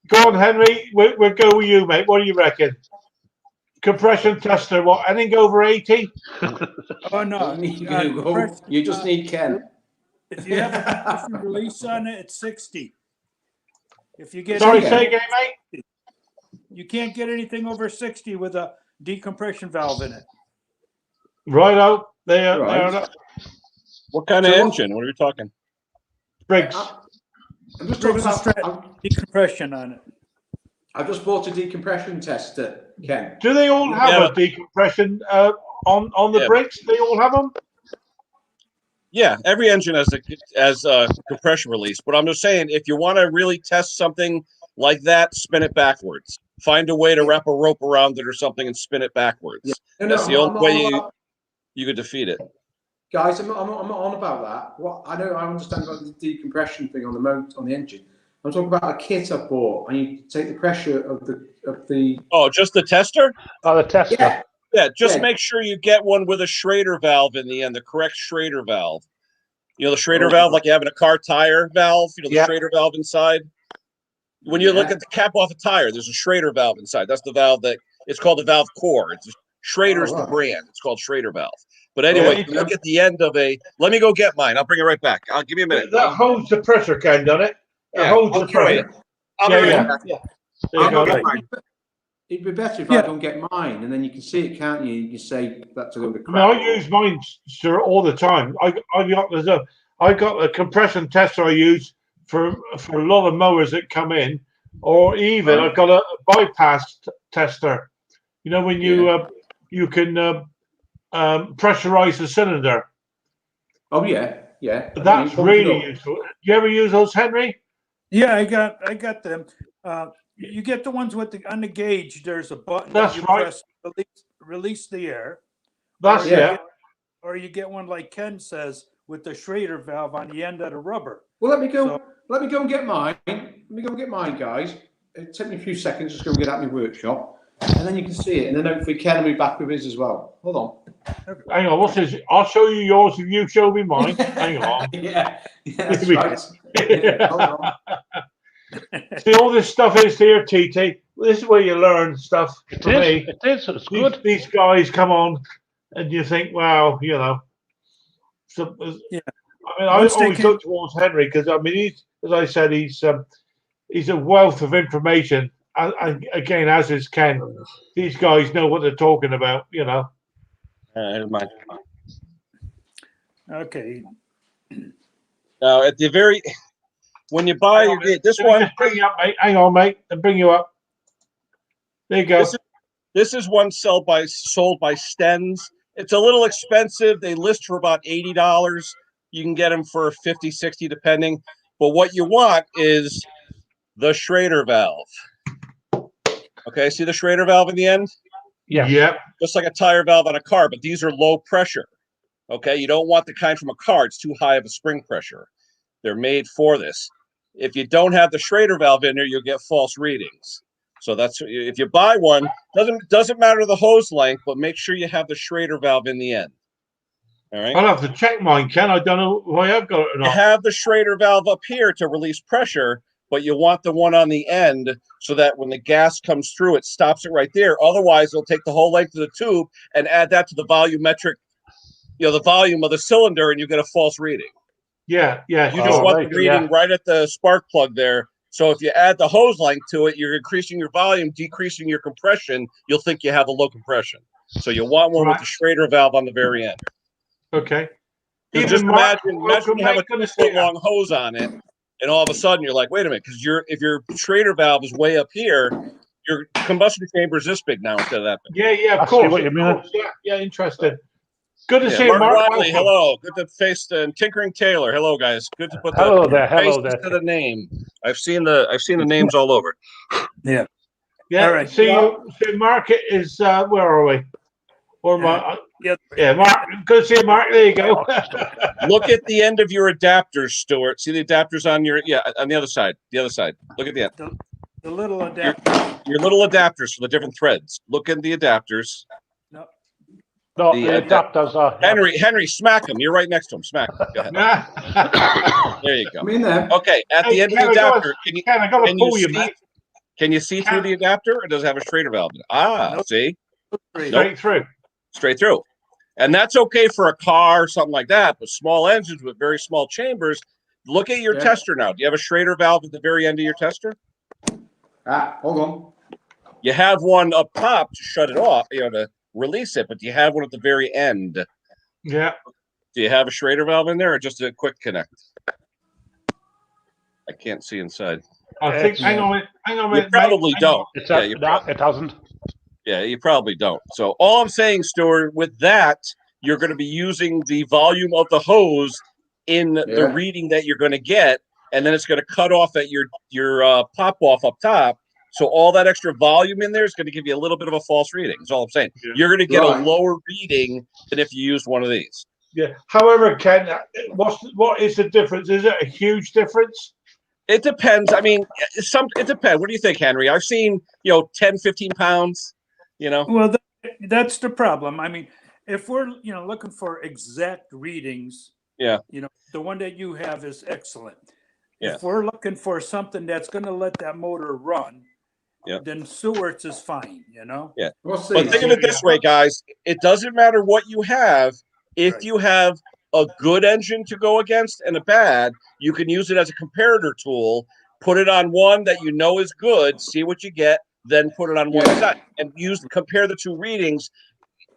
A: Go on, Henry. We'll go with you, mate. What do you reckon? Compression tester, what? Anything over 80?
G: Oh, no.
E: You just need Ken.
G: If you have a compression release on it, it's 60. If you get
A: Sorry, say again, mate.
G: You can't get anything over 60 with a decompression valve in it.
A: Right out there.
E: Right.
I: What kind of engine? What are we talking?
A: Briggs.
E: I'm just talking about
G: decompression on it.
E: I've just bought a decompression tester, Ken.
A: Do they all have a decompression on the Briggs? They all have them?
I: Yeah, every engine has a compression release. But I'm just saying, if you want to really test something like that, spin it backwards. Find a way to wrap a rope around it or something and spin it backwards.
E: Yeah.
I: That's the only way you could defeat it.
E: Guys, I'm not on about that. What I understand about the decompression thing on the engine. I'm talking about a kit I bought, and you take the pressure of the.
I: Oh, just the tester?
H: Oh, the tester.
I: Yeah. Just make sure you get one with a Schrader valve in the end, the correct Schrader valve. You know the Schrader valve, like you have in a car tire valve. You know the Schrader valve inside. When you look at the cap off a tire, there's a Schrader valve inside. That's the valve it's called the valve core. Schrader's the brand. It's called Schrader valve. But anyway, look at the end of let me go get mine. I'll bring it right back. I'll give you a minute.
A: That holds the pressure, Ken, doesn't it? It holds the pressure.
E: It'd be better if I don't get mine, and then you can see it, can't you? You can say that's a little bit.
A: No, I use mine, sir, all the time. I got a compression tester I use for a lot of mowers that come in, or even I've got a bypass tester. You know when you can pressurize the cylinder.
E: Oh yeah.
A: That's really useful. Do you ever use those, Henry?
G: Yeah, I got them. You get the ones on the gauge. There's a button.
A: That's
G: you
A: right.
G: Press, release the air.
A: Or
G: you get one like Ken says with the Schrader valve on the end of the rubber.
E: Well, let me go and get mine. Let me go and get mine, guys. It took me a few seconds. Just go and get out my workshop, and then you can see it. And then hopefully Ken will be back with his as well. Hold on.
A: Hang on. What's this? I'll show you yours if you show me mine. Hang on.
E: Yeah, that's right. Hold on.
A: See, all this stuff is here, TT. This is where you learn stuff.
H: It is. It's good.
A: These guys come on, and you think, wow, So, I mean, I always look towards Henry because I mean, as I said, he's a wealth of information. And again, as is Ken, these guys know what they're talking about.
G: Okay.
I: Now, at the very when you buy this one,
A: just bring you up, mate. Hang on, mate. I'll bring you up. There you go.
I: This is one sold by Stens. It's a little expensive. They list for about $80. You can get them for $50, $60 depending. But what you want is the Schrader valve. Okay, see the Schrader valve in the end?
A: Yeah.
I: Just like a tire valve on a car, but these are low pressure. Okay, you don't want the kind from a car. It's too high of a spring pressure. They're made for this. If you don't have the Schrader valve in there, you'll get false readings. So that's if you buy one, doesn't matter the hose length, but make sure you have the Schrader valve in the end. All right.
A: I'll have to check mine, Ken. I don't know if I have got it or not.
I: You have the Schrader valve up here to release pressure, but you want the one on the end so that when the gas comes through, it stops it right there. Otherwise, it'll take the whole length of the tube and add that to the volumetric, the volume of the cylinder, and you get a false reading.
A: Yeah.
I: You just want the reading right at the spark plug there. So if you add the hose length to it, you're increasing your volume, decreasing your compression. You'll think you have a low compression. So you want one with the Schrader valve on the very end.
A: Okay.
I: So
A: Even
I: just
A: Mark,
I: imagine you have a
A: gonna see
I: 2 foot long hose on it, and all of a sudden you're like, wait a minute, because if your Schrader valve is way up here, your combustion chamber is this big now instead of that big.
A: Yeah,
H: I
A: of
H: see
A: course.
H: what you
A: of
H: mean.
A: course, Yeah, interesting. Good to
I: Yeah,
A: see you,
I: Mark
A: Mark.
I: Wiley,
A: Welcome.
I: hello. Good to face and Tinkering Taylor. Hello, guys. Good to put the
H: Hello there. Hello
I: face
H: there.
I: to the name. I've seen the names all over.
A: Yeah.
G: All right.
A: See you. See, Mark is where are we? Or my,
G: Yeah.
A: Mark. Good to see you, Mark. There you go.
I: Look at the end of your adapters, Stuart. See the adapters on your on the other side. The other side. Look at the end.
G: The little adapter.
I: Your little adapters for the different threads. Look at the adapters.
H: No,
I: The
H: the adapters are.
I: Henry, smack him. You're right next to him. Smack him. Go ahead. There you go.
E: I'm in there.
I: Okay, at the
A: Hey,
I: end of the
A: Ken, I gotta-
I: adapter, can you
A: Ken, I gotta
I: can you
A: pull you,
I: see?
A: mate.
I: Can you see through the adapter, or does it have a Schrader valve in it? Ah,
G: Nope.
I: see,
A: Straight through.
I: straight through. And that's okay for a car or something like that, but small engines with very small chambers. Look at your
E: Yeah.
I: tester now. Do you have a Schrader valve at the very end of your tester?
E: Hold on.
I: You have one up top to shut it off, to release it, but do you have one at the very end?
A: Yeah.
I: Do you have a Schrader valve in there, or just a quick connect? I can't see inside.
A: I think. Hang on a minute.
I: You probably
A: mate.
I: don't.
H: It's
I: Yeah,
H: a,
I: you
H: no, it hasn't.
I: Yeah, you probably don't. So all I'm saying, Stuart, with that, you're going to be using the volume of the hose in the reading that you're going to get, and then it's going to cut off at your pop off up top. So all that extra volume in there is going to give you a little bit of a false reading. That's all I'm saying.
A: Yeah.
I: You're going to get
E: Right.
I: a lower reading than if you used one of these.
A: Yeah. However, Ken, what is the difference? Is it a huge difference?
I: It depends. I mean, it depends. What do you think, Henry? I've seen 10, 15 pounds.
G: Well, that's the problem. I mean, if we're looking for exact readings,
I: Yeah.
G: The one that you have is excellent.
I: Yeah.
G: If we're looking for something that's going to let that motor run,
I: Yeah.
G: then Stewart's is fine.
I: Yeah.
E: We'll see.
I: But think of it this way, guys. It doesn't matter what you have. If
G: Right.
I: you have a good engine to go against and a bad, you can use it as a comparator tool. Put it on one that you know is good, see what you get, then put it on one side and compare the two readings.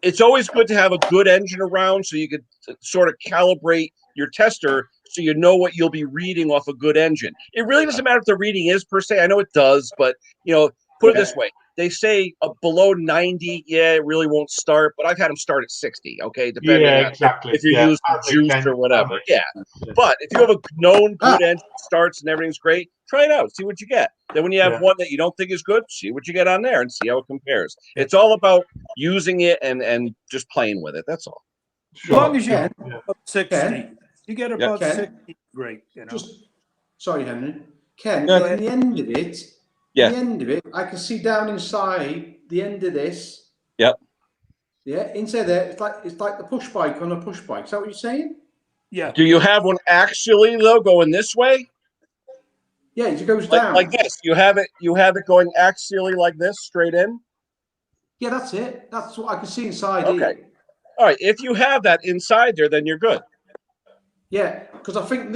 I: It's always good to have a good engine around so you could sort of calibrate your tester so you know what you'll be reading off a good engine. It really doesn't matter if the reading is per se. I know it does, but put it this way. They say below 90, it really won't start, but I've had them start at 60, okay? Depending on
A: exactly.
I: if you use the juice or whatever. Yeah. But if you have a known good engine, starts and everything's great, try it out, see what you get. Then when you have one that you don't think is good, see what you get on there and see how it compares. It's all about using it and just playing with it. That's all.
G: As long as you
E: Ken?
G: get about 60,
E: Ken?
G: you get about
E: Ken?
G: 60, great.
E: Sorry, Henry. Ken,
I: No.
E: at the end of it,
I: Yeah.
E: the end of it, I can see down inside the end of this.
I: Yep.
E: Yeah, inside there, it's like the push bike on a push bike. Is that what you're saying?
G: Yeah.
I: Do you have one actually though going this way?
E: Yeah, it goes down.
I: Like this. You have it going axially like this, straight in?
E: Yeah, that's it. That's what I can see inside
I: Okay.
E: here.
I: All right. If you have that inside there, then you're good.
E: Yeah, because I think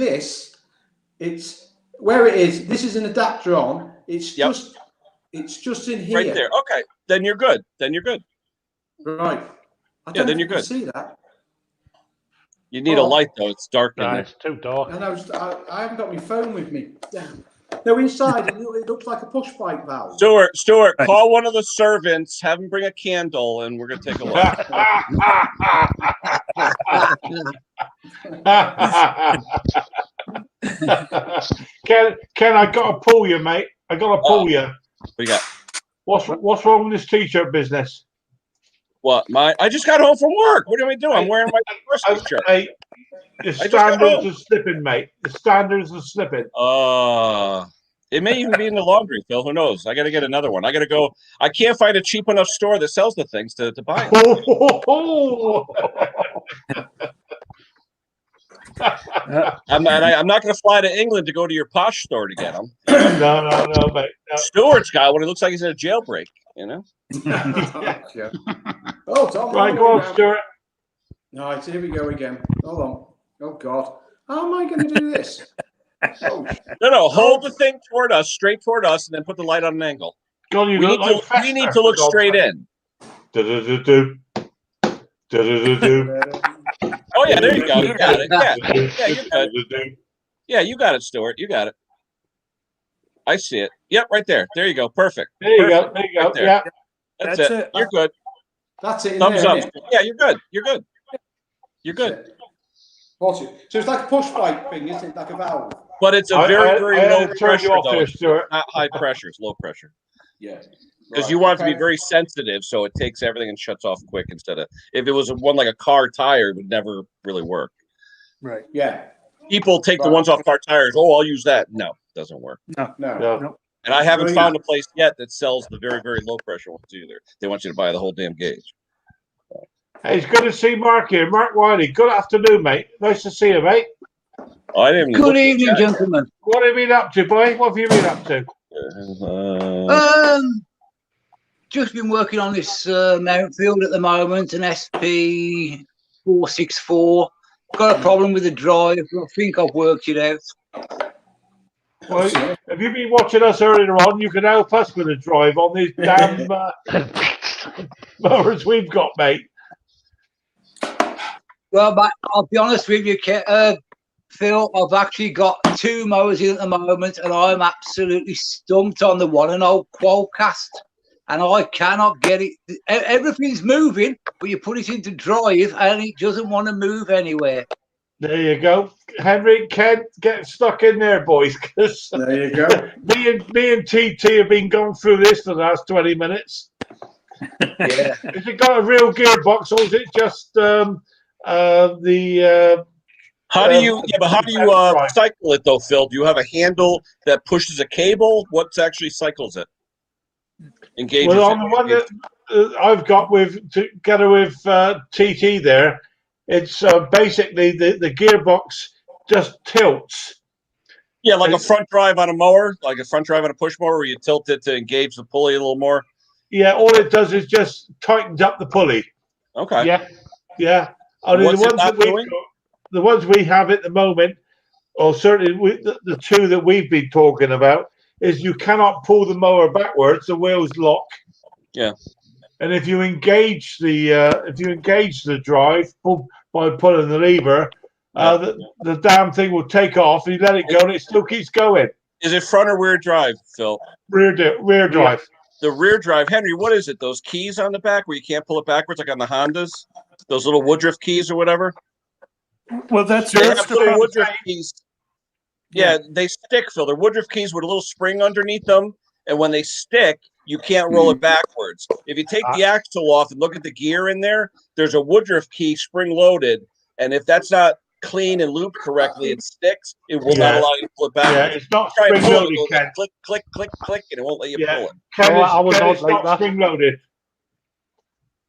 E: it's where it is. This is an adapter on. It's just in here.
I: Right there. Okay. Then you're good.
E: Right.
I: Then you're good.
E: See that?
I: You need a light though. It's dark in
H: No,
I: there.
H: it's too dark.
E: And I haven't got my phone with me. Damn. No, inside it looks like a push bike valve.
I: Stuart, call one of the servants, have them bring a candle, and we're gonna take a look.
A: Ken, I gotta pull you, mate. I gotta pull you.
I: What you got?
A: What's wrong with this t-shirt business?
I: What? I just got home from work. What do we do? I'm wearing my first t-shirt.
A: Hey, the standards are slipping, mate. The standards are slipping.
I: It may even be in the laundry, Phil. Who knows? I got to get another one. I got to go. I can't find a cheap enough store that sells the things to buy them. I'm not going to fly to England to go to your posh store to get them.
A: No, mate. No.
I: Stuart's got one. It looks like he's in a jailbreak.
E: Yeah. Oh, Tom.
A: Right, go on, Stuart.
E: All right, here we go again. Hold on. Oh, God. How am I going to do this?
I: No. Hold the thing toward us, straight toward us, and then put the light on an angle.
A: God, you
I: we
A: look like Fester,
I: need to look
A: for
I: straight
A: God's
I: in.
A: sake. Do.
I: Oh Oh yeah, there you go. You got it. Yeah, you're good. Yeah, you got it, Stuart. You got it. I see it. Yep, right there. There you go. Perfect.
A: There you
I: Perfect.
A: go. There you go.
I: Right there.
A: Yeah.
I: That's
G: That's
I: it.
G: it.
I: You're good.
E: That's it. In
I: Thumbs
E: there,
I: up.
E: innit?
I: Yeah, you're good. You're good. You're good.
E: What's it? So it's like a push bike thing, isn't it? Like a valve.
I: But it's a very, very
A: I
I: low
A: had to turn you
I: pressure
A: off
I: though.
A: there,
I: It's
A: Stuart.
I: not high pressure. It's low pressure.
E: Yeah.
I: Because
E: Right,
I: you want it to be
E: okay.
I: very sensitive, so it takes everything and shuts off quick instead of if it was one like a car tire, it would never really work.
G: Right.
E: Yeah.
I: People take the
E: Right.
I: ones off car tires. Oh, I'll use that. No, doesn't work.
E: No.
A: No.
I: And I haven't
E: Brilliant.
I: found a place yet that sells the very, very low pressure ones either. They want you to buy the whole damn gauge.
A: Hey, it's good to see Mark here. Mark Wiley. Good afternoon, mate. Nice to see you, mate.
I: Oh, I didn't even look
J: Good
I: at the
J: evening,
I: chat.
J: gentlemen.
A: What have you been up to, boy? What have you been up to?
J: Just been working on this Mountfield at the moment, an SP 464. Got a problem with the drive. I think I've worked it out.
A: Well, have you been watching us earlier on? You can help us with a drive on these damn mowers we've got, mate.
J: Well, but I'll be honest with you, Phil. I've actually got 2 mowers in at the moment, and I'm absolutely stumped on the one, an old Qualcast, and I cannot get it. Everything's moving, but you put it into drive, and it doesn't want to move anywhere.
A: There you go. Henry, Ken, get stuck in there, boys. 'Cause
E: There you go.
A: me and TT have been going through this for the last 20 minutes.
J: Yeah.
A: Has it got a real gearbox, or is it just the
I: How do you? Yeah, but how do you cycle it though, Phil? Do you have a handle that pushes a cable? What actually cycles it? Engages
A: well,
I: it?
A: on the one that I've got together with TT there, it's basically the gearbox just tilts.
I: Yeah, like a front drive on a mower, like a front drive on a push mower, where you tilt it to engage the pulley a little more.
A: Yeah, all it does is just tightens up the pulley.
I: Okay.
A: Yeah. Only
I: What's it not doing?
A: The ones we have at the moment, or certainly the 2 that we've been talking about, is you cannot pull the mower backwards; the wheels lock.
I: Yeah.
A: And if you engage the drive by pulling the lever, the damn thing will take off. And you let it go, and it still keeps going.
I: Is it front or rear drive, Phil?
A: Rear drive.
I: The rear drive, Henry. What is it? Those keys on the back where you can't pull it backwards, like on the Hondas, those little Woodruff keys or whatever.
G: Well, that's
I: They
G: that's
I: have
G: the
I: little
G: problem.
I: Woodruff keys. Yeah, they stick, Phil. They're Woodruff keys with a little spring underneath them, and when they stick, you can't roll it backwards. If you take the axle off and look at the gear in there, there's a Woodruff key spring-loaded, and if that's not clean and looped correctly, it sticks. It will not allow you to pull it backwards.
A: Yeah, it's not
I: Try and pull
A: spring-loaded,
I: it,
A: Ken.
I: click, click, click, click, and it won't let you
A: Yeah.
I: pull it.
A: Ken,
H: I
A: it's not spring-loaded.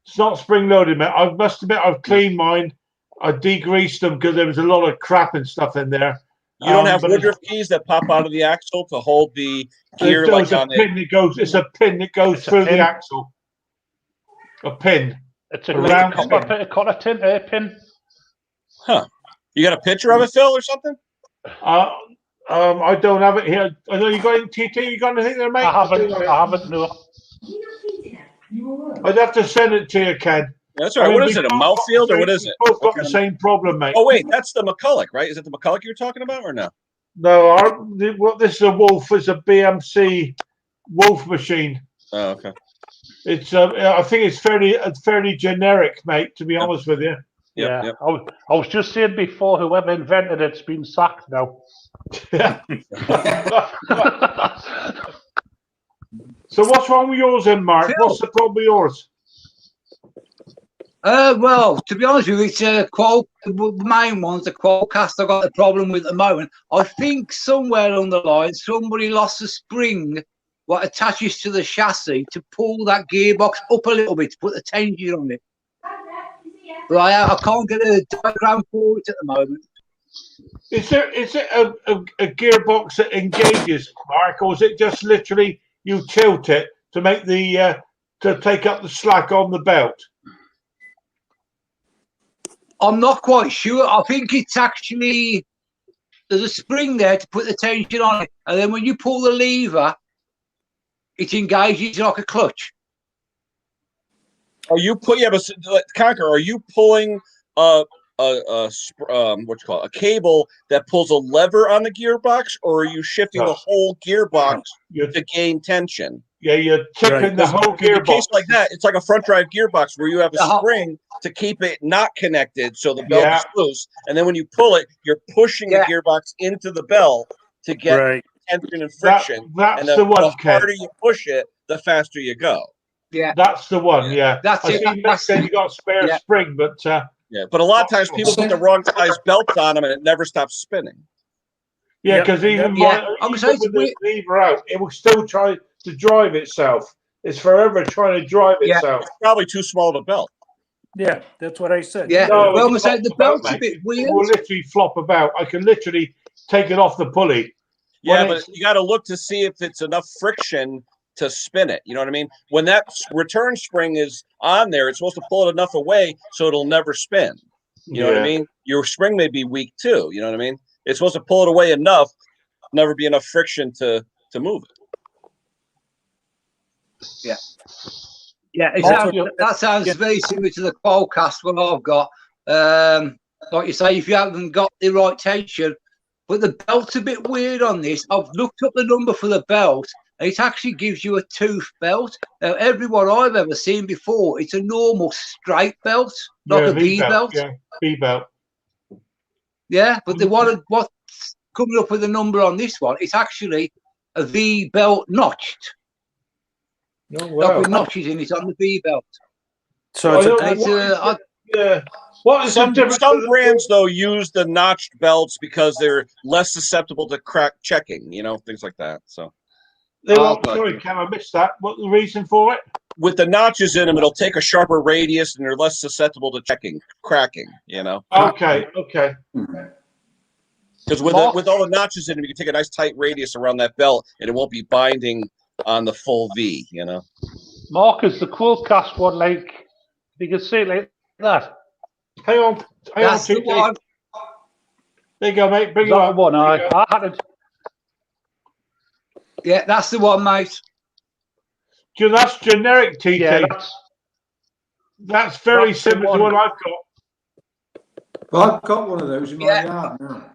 A: It's not spring-loaded, mate. I must admit, I've cleaned mine. I degreased them because there was a lot of crap and stuff in there.
I: You don't have
A: but
I: Woodruff keys that pop out of the axle to hold the gear
A: there's
I: like
A: a
I: on
A: pin that goes. It's a pin that goes through the axle. A pin.
H: It's a
A: round
H: copper tin, a pin.
I: Huh. You got a picture of it, Phil, or something?
A: I don't have it here. I know you got it, TT. You got anything there, mate?
H: I haven't. No.
A: I'd have to send it to you, Ken.
I: That's all right. What is it? A Mountfield or what is it?
A: We've both got the same problem, mate.
I: Oh wait, that's the McCulloch, right? Is it the McCulloch you're talking about, or no?
A: No, this is a Wolf. It's a BMC Wolf machine.
I: Oh, okay.
A: It's I think it's fairly generic, mate. To be honest with you.
H: Yeah. I was just saying before, whoever invented it's been sacked now.
A: Yeah. So what's wrong with yours, then, Mark? What's the problem with yours?
J: Well, to be honest with you, it's the main one's the Qualcast I've got the problem with at the moment. I think somewhere along the line, somebody lost a spring what attaches to the chassis to pull that gearbox up a little bit to put the tension on it. But I can't get a diagram for it at the moment.
A: Is it a gearbox that engages, Mark, or is it just literally you tilt it to make the to take up the slack on the belt?
J: I'm not quite sure. I think it's actually there's a spring there to put the tension on it, and then when you pull the lever, it engages like a clutch.
I: Are you but Conquer? Are you pulling what you call it, a cable that pulls a lever on the gearbox, or are you shifting the whole gearbox to gain tension?
A: Yeah, you're tipping the whole
I: In a
A: gearbox.
I: case like that, it's like a front drive gearbox where you have a spring to keep it not connected, so the belt is loose, and then when you pull it, you're pushing the gearbox into the belt to get tension and friction.
A: That's
I: and
A: the one,
I: the
A: Ken.
I: harder you push it, the faster you go.
J: Yeah,
A: that's the one. Yeah,
J: that's
A: I
J: it.
A: see you said you got a spare spring, but
I: yeah, but a lot of times people put the wrong size belts on them, and it never stops spinning.
A: yeah, because even with the lever out, it will still try to drive itself. It's forever trying to drive itself.
I: It's probably too small of a belt.
G: Yeah, that's what I said.
J: Yeah,
A: No,
J: well,
A: it
J: we said the
A: flops
J: belt's a
A: about,
J: bit
A: mate.
J: weird.
A: It will literally flop about. I can literally take it off the pulley.
I: Yeah,
A: When
I: but
A: it's-
I: you got to look to see if it's enough friction to spin it. You know what I mean? When that return spring is on there, it's supposed to pull it enough away so it'll never spin. You know what I mean? Your spring may be weak too. You know what I mean? It's supposed to pull it away enough, never be enough friction to move it.
J: Yeah. Yeah, that sounds very similar to the Qualcast one I've got. Like you say, if you haven't got the right tension, but the belt's a bit weird on this. I've looked up the number for the belt, and it actually gives you a tooth belt. Now, every one I've ever seen before, it's a normal straight belt, like a V belt.
A: Yeah, V belt.
J: Yeah, but the one what's coming up with the number on this one, it's actually a V belt notched.
A: Oh,
J: Like
A: wow.
J: with notches in it on the V belt.
G: So
A: yeah. What is
I: some
A: the difference?
I: some brands though use the notched belts because they're less susceptible to crack checking, you know, things like that. So
A: sorry, Cam, I missed that. What's the reason for it?
I: with the notches in them, it'll take a sharper radius and they're less susceptible to cracking, you know.
A: Okay.
I: Because with all the notches in them, you can take a nice tight radius around that belt and it won't be binding on the full V, you know.
H: Mark, is the Qualcast one like, you can see it like that?
A: Hang on,
J: That's the one.
A: There you go, mate. Bring
H: Is
A: it
H: that
A: on.
H: the one? I had it.
J: Yeah, that's the one, mate.
A: That's generic, TT.
H: Yeah,
A: that's very
H: that's the
A: similar to
H: one.
A: what I've got.
E: Well, I've got one of those in my yard now.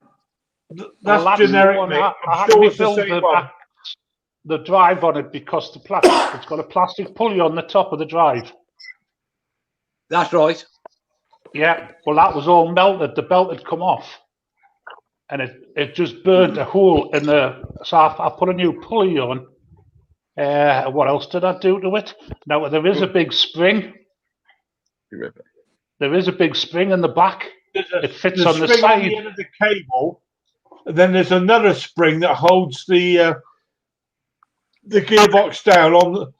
A: That's
H: the
A: generic,
H: one.
A: mate.
H: I
A: I'm
H: had
A: sure
H: to
A: it's the
H: rebuild
A: same one.
H: the drive on it because the plastic, it's got a plastic pulley on the top of the drive.
J: That's right.
H: Yeah, well, that was all melted. The belt had come off, and it just burnt a hole in the. So I put a new pulley on. What else did I do to it? Now there is a big spring. There is a big spring in the back. It fits on the
A: spring
H: side.
A: on the end of the cable. And then there's another spring that holds the gearbox down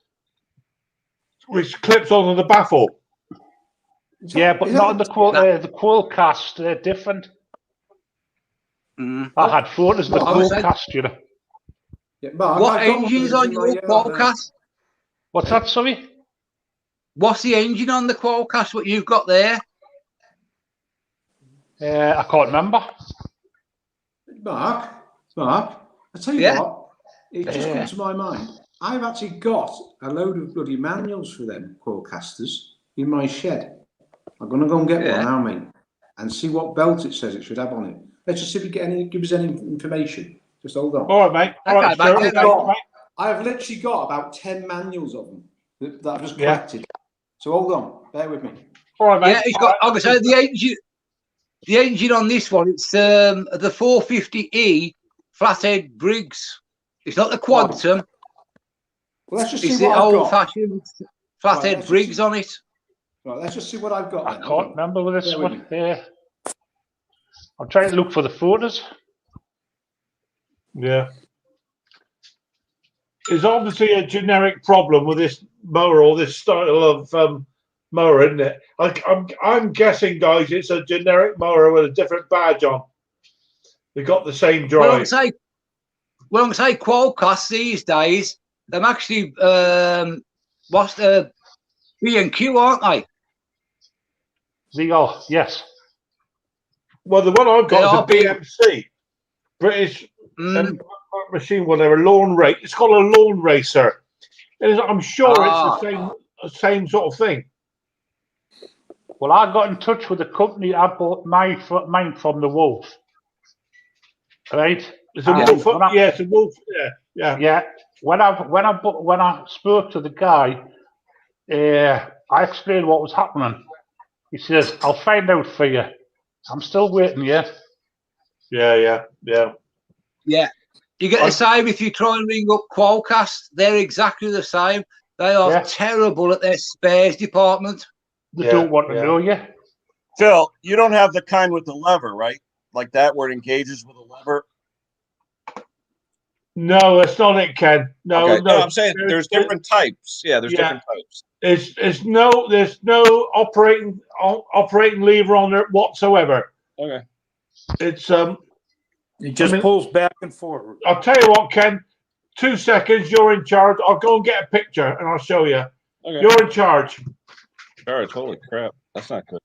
A: which clips onto the baffle.
H: Yeah, but not in the Qualcast. They're different. I had photos of the Qualcast, you know.
E: Yeah, Mark,
J: What
E: I've got one of
J: engine's
E: those
J: on
E: in my
J: your
E: yard now.
J: Qualcast?
H: What's that, sorry?
J: What's the engine on the Qualcast? What you've got there?
H: I can't remember.
E: Mark, I tell you what, it just come to my mind. I've actually got a load of bloody manuals for them Qualcasters in my shed. I'm gonna go and get one now, mate, and see what belt it says it should have on it. Let's just see if you give us any information. Just hold on.
A: All right, mate. All right,
J: Okay,
E: I've literally got about 10 manuals of them that I've just collected. So hold on, bear with me.
A: All right, mate.
J: Yeah, it's got. I'm say the engine. The engine on this one, it's the 450E Flathead Briggs. It's not the Quantum.
E: Well, let's just
J: It's
E: see
J: the
E: what I've got.
J: old-fashioned Flathead
E: let's
J: Briggs on it.
E: Right, let's just see what I've got.
H: I
E: then.
H: can't remember with this
E: Bear with
H: one. I'm trying to look for the photos.
A: Yeah. There's obviously a generic problem with this mower or this style of mower, isn't it? I'm guessing, guys, it's a generic mower with a different badge on. They got the same drive.
J: Well, I'm saying Qualcast these days, they're actually what's the B&Q, aren't they?
H: ZR, yes.
A: Well, the one I've got
J: They
A: is a BMC, British machine, whatever, lawn race. It's called a lawn racer. I'm sure it's the same sort of thing.
H: Well, I got in touch with the company I bought mine from, the Wolf. Right?
A: It's a
H: And
A: wolf.
H: when I-
A: Yeah, it's a wolf. Yeah.
H: Yeah. When I spoke to the guy, I explained what was happening. He says, "I'll find out for you." I'm still waiting. Yeah.
A: Yeah.
J: Yeah. You get the same if you try and ring up Qualcast. They're exactly the same. They are
H: Yeah.
J: terrible at their spares department.
H: They don't want to know you.
I: Phil, you don't have the kind with the lever, right? Like that where it engages with a lever.
A: No, that's not it, Ken. No,
I: Okay.
A: no.
I: I'm saying there's different types. Yeah, there's different types.
A: There's no operating lever on there whatsoever.
I: Okay.
A: It's
G: It just pulls back and forward.
A: I'll tell you what, Ken. 2 seconds, you're in charge. I'll go and get a picture and I'll show you.
I: Okay.
A: You're in charge.
I: All right. Holy crap. That's not good.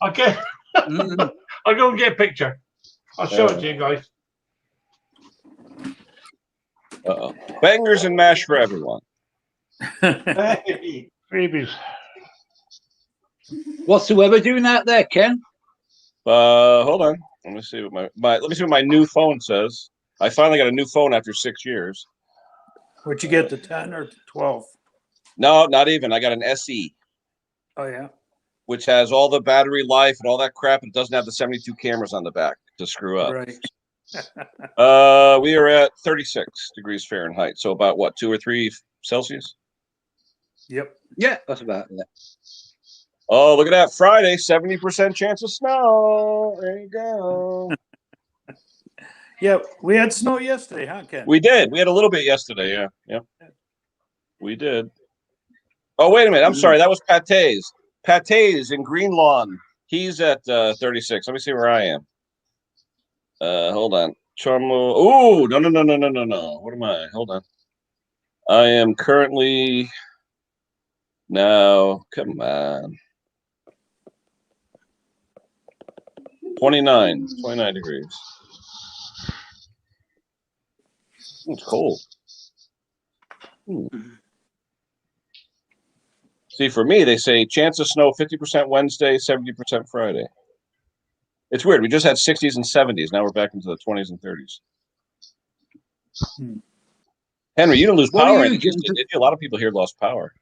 A: Okay. I'll go and get a picture. I'll show it to you guys.
I: Uh-oh. Bangers and mash for everyone.
H: Freebies.
J: What's the weather doing out there, Ken?
I: Hold on. Let me see what my new phone says. I finally got a new phone after 6 years.
G: What'd you get, the 10 or the 12?
I: No, not even. I got an SE,
G: Oh, yeah.
I: which has all the battery life and all that crap. It doesn't have the 72 cameras on the back to screw up.
G: Right.
I: We are at 36 degrees Fahrenheit. So about what, 2 or 3 Celsius?
G: Yep.
J: Yeah, that's about it.
I: Oh, look at that. Friday, 70% chance of snow. There you go.
G: Yeah, we had snow yesterday, huh, Ken?
I: We did. We had a little bit yesterday. Yeah. Yep. We did. Oh, wait a minute. I'm sorry. That was Pate's. Pate's in Green Lawn. He's at 36. Let me see where I am. Hold on. Charmo. Oh, no. What am I? Hold on. I am currently now. Come on. 29 degrees. It's cold. See, for me, they say chance of snow 50% Wednesday, 70% Friday. It's weird. We just had 60s and 70s. Now we're back into the 20s and 30s. Henry, you didn't lose power in Houston, did you? A lot of people here lost power.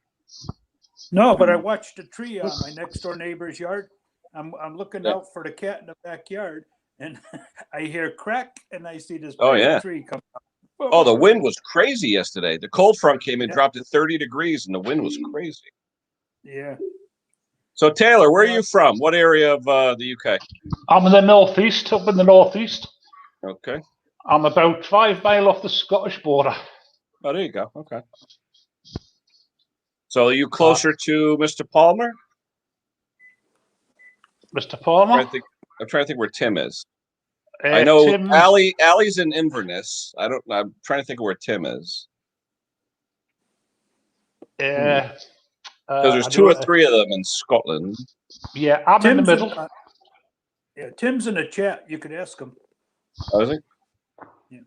G: No, but I watched a tree on my next door neighbor's yard. I'm looking out for the cat in the backyard, and I hear crack, and I see this tree come up.
I: Oh, the wind was crazy yesterday. The cold front came in, dropped to 30 degrees, and the wind was crazy.
G: Yeah.
I: So, Taylor, where are you from? What area of the UK?
H: I'm in the northeast, up in the northeast.
I: Okay.
H: I'm about 5 miles off the Scottish border.
I: Oh, there you go. Okay. So, are you closer to Mr. Palmer?
H: Mr. Palmer?
I: I'm trying to think where Tim is.
H: I
I: I know Allie's in Inverness. I'm trying to think of where Tim is. Because there's 2 or 3 of them in Scotland.
H: Yeah, I'm in the middle.
G: Yeah, Tim's in the chat. You could ask him.
I: Oh, is he?
G: Yeah.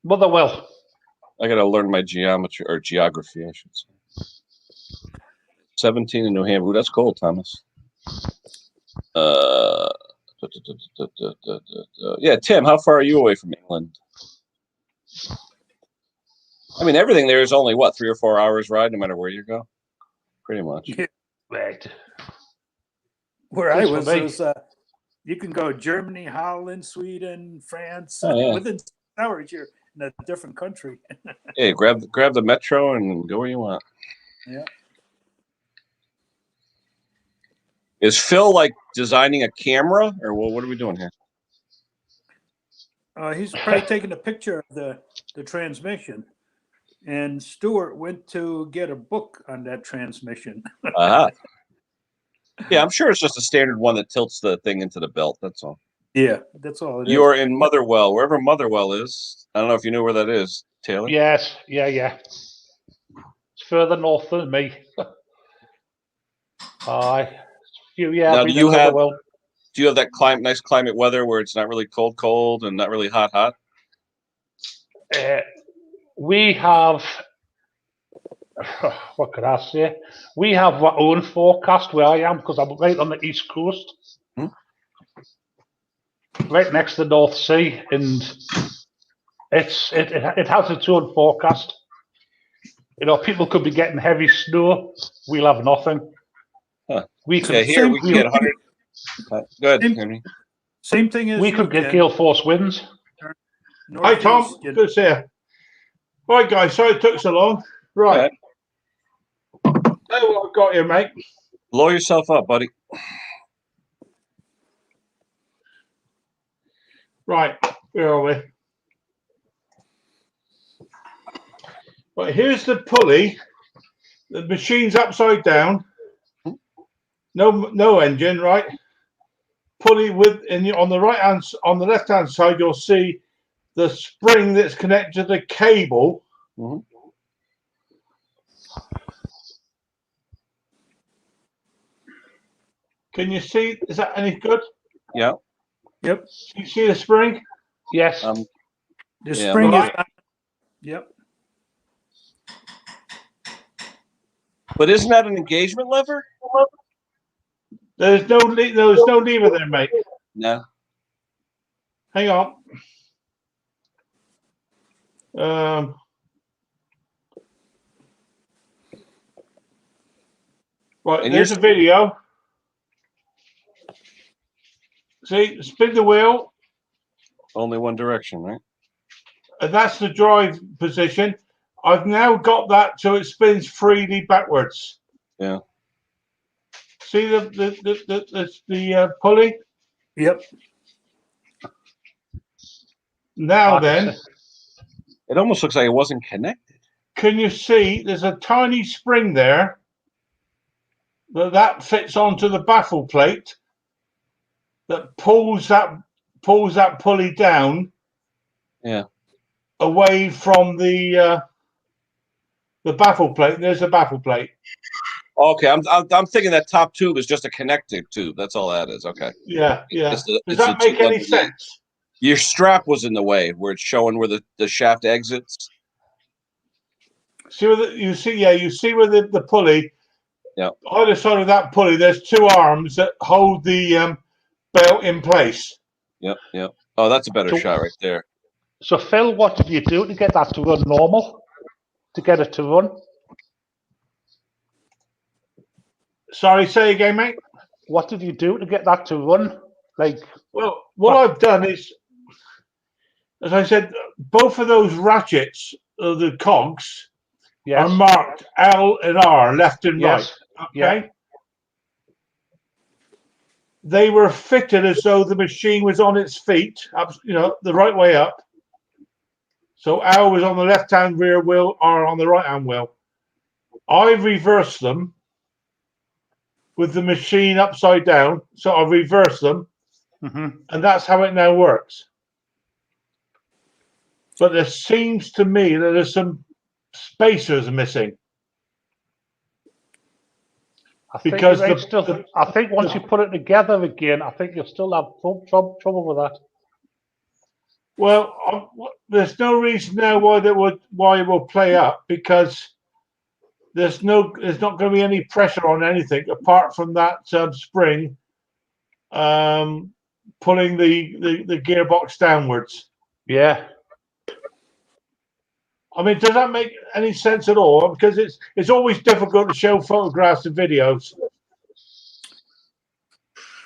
H: Motherwell.
I: I got to learn my geometry or geography, I should say. 17 in New Hampshire. Ooh, that's cold, Thomas. Yeah, Tim, how far are you away from England? I mean, everything there is only, what, 3 or 4 hours ride, no matter where you go? Pretty much.
H: Right.
G: Where I was you can go Germany, Holland, Sweden, France.
I: Oh, yeah.
G: Within 6 hours, you're in a different country.
I: Hey, grab the metro and go where you want.
G: Yeah.
I: Is Phil like designing a camera, or what are we doing here?
G: He's probably taking a picture of the transmission. And Stuart went to get a book on that transmission.
I: Uh-huh. Yeah, I'm sure it's just a standard one that tilts the thing into the belt. That's all.
G: Yeah, that's all it is.
I: You're in Motherwell, wherever Motherwell is. I don't know if you know where that is, Taylor.
H: Yes, yeah. It's further north than me. Aye.
I: Now, do you have that nice climate weather where it's not really cold, and not really hot?
H: We have What could I say? We have our own forecast where I am because I'm right on the east coast, right next to the North Sea, and it has its own forecast. You know, people could be getting heavy snow. We'll have nothing.
I: Huh.
H: We could,
I: Yeah, here we can get 100. Go ahead,
G: Same-
I: Henry.
G: Same thing as
H: we
G: you,
H: could get
G: Ken.
H: gale force winds.
A: Hi, Tom.
G: Northeast,
A: Good to see you. Right, guys. Sorry it took so long. Right. Tell you what I've got here, mate.
I: Blow yourself up, buddy.
A: Right. Where are we? Right. Here's the pulley. The machine's upside down. No engine. Right. Pulley on the right hand, on the left hand side, you'll see the spring that's connected to the cable. Can you see? Is that any good?
I: Yeah.
G: Yep.
A: You see the spring?
H: Yes.
G: The
I: Yeah,
G: spring
A: right.
G: is. Yep.
I: But isn't that an engagement lever?
A: There's no lever there, mate.
I: No.
A: Hang on. Right,
I: And
A: there's a video. See, spin the wheel,
I: Only one direction, right?
A: and that's the drive position. I've now got that so it spins freely backwards.
I: Yeah.
A: See the pulley?
G: Yep.
A: Now then,
I: It almost looks like it wasn't connected.
A: can you see there's a tiny spring there that fits onto the baffle plate that pulls that pulley down away from the baffle plate. There's a baffle plate.
I: Okay, I'm thinking that top tube is just a connecting tube. That's all that is. Okay.
A: Yeah.
I: Does
A: Does that make any sense?
I: Your strap was in the way where it's showing where the shaft exits.
A: See where you see where the pulley.
I: Yeah.
A: Either side of that pulley, there's two arms that hold the belt in place.
I: Yep. Oh, that's a better shot right there.
H: So, Phil, what did you do to get that to run normal? To get it to run?
A: Sorry, say again, mate.
H: What did you do to get that to run?
A: Well, what I've done is, as I said, both of those ratchets, the cogs, are marked L and R, left and right. Okay. They were fitted as though the machine was on its feet, up, the right way up. So L was on the left-hand rear wheel, R on the right-hand wheel. I reversed them with the machine upside down, so I reversed them, and that's how it now works. But there seems to me that there's some spacers missing.
H: I think once you put it together again, I think you'll still have trouble with that.
A: Well, there's no reason now why it will play up, because there's not going to be any pressure on anything apart from that spring pulling the gearbox downwards.
H: Yeah.
A: I mean, does that make any sense at all? Because it's always difficult to show photographs and videos.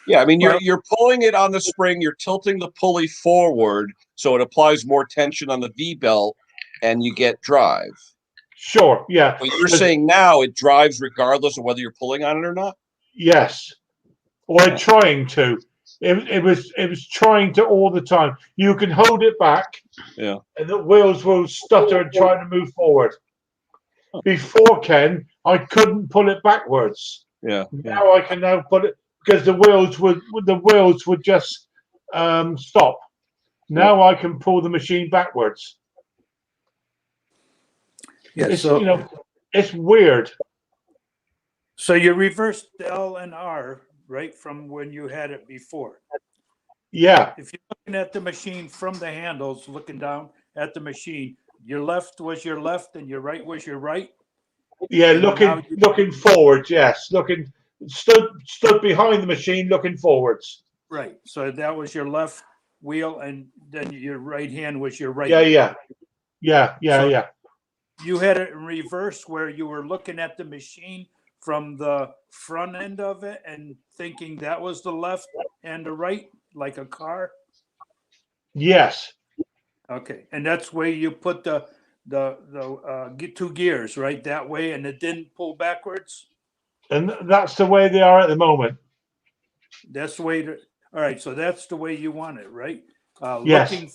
I: Yeah, I mean, you're pulling it on the spring, you're tilting the pulley forward, so it applies more tension on the V-belt, and you get drive.
A: Sure, yeah.
I: But you're saying now it drives regardless of whether you're pulling on it or not?
A: Yes, or trying to. It was trying to all the time. You can hold it back, and the wheels will stutter and try to move forward. Before, Ken, I couldn't pull it backwards.
I: Yeah.
A: Now I can pull it because the wheels would just stop. Now I can pull the machine backwards.
G: Yeah,
A: it's weird.
G: So you reversed L and R right from when you had it before.
A: Yeah.
G: If you're looking at the machine from the handles, looking down at the machine, your left was your left and your right was your right.
A: Yeah,
G: And
A: looking
G: now you-
A: looking forwards. Yes, looking stood behind the machine, looking forwards.
G: Right. So that was your left wheel, and then your right hand was your right.
A: Yeah,
G: wheel.
A: yeah.
G: So- You had it in reverse where you were looking at the machine from the front end of it and thinking that was the left and the right, like a car.
A: Yes,
G: Okay, and that's where you put the two gears right that way, and it didn't pull backwards.
A: and that's the way they are at the moment.
G: That's the way to. All right, so that's the way you want it, right?
A: Yes.
G: Looking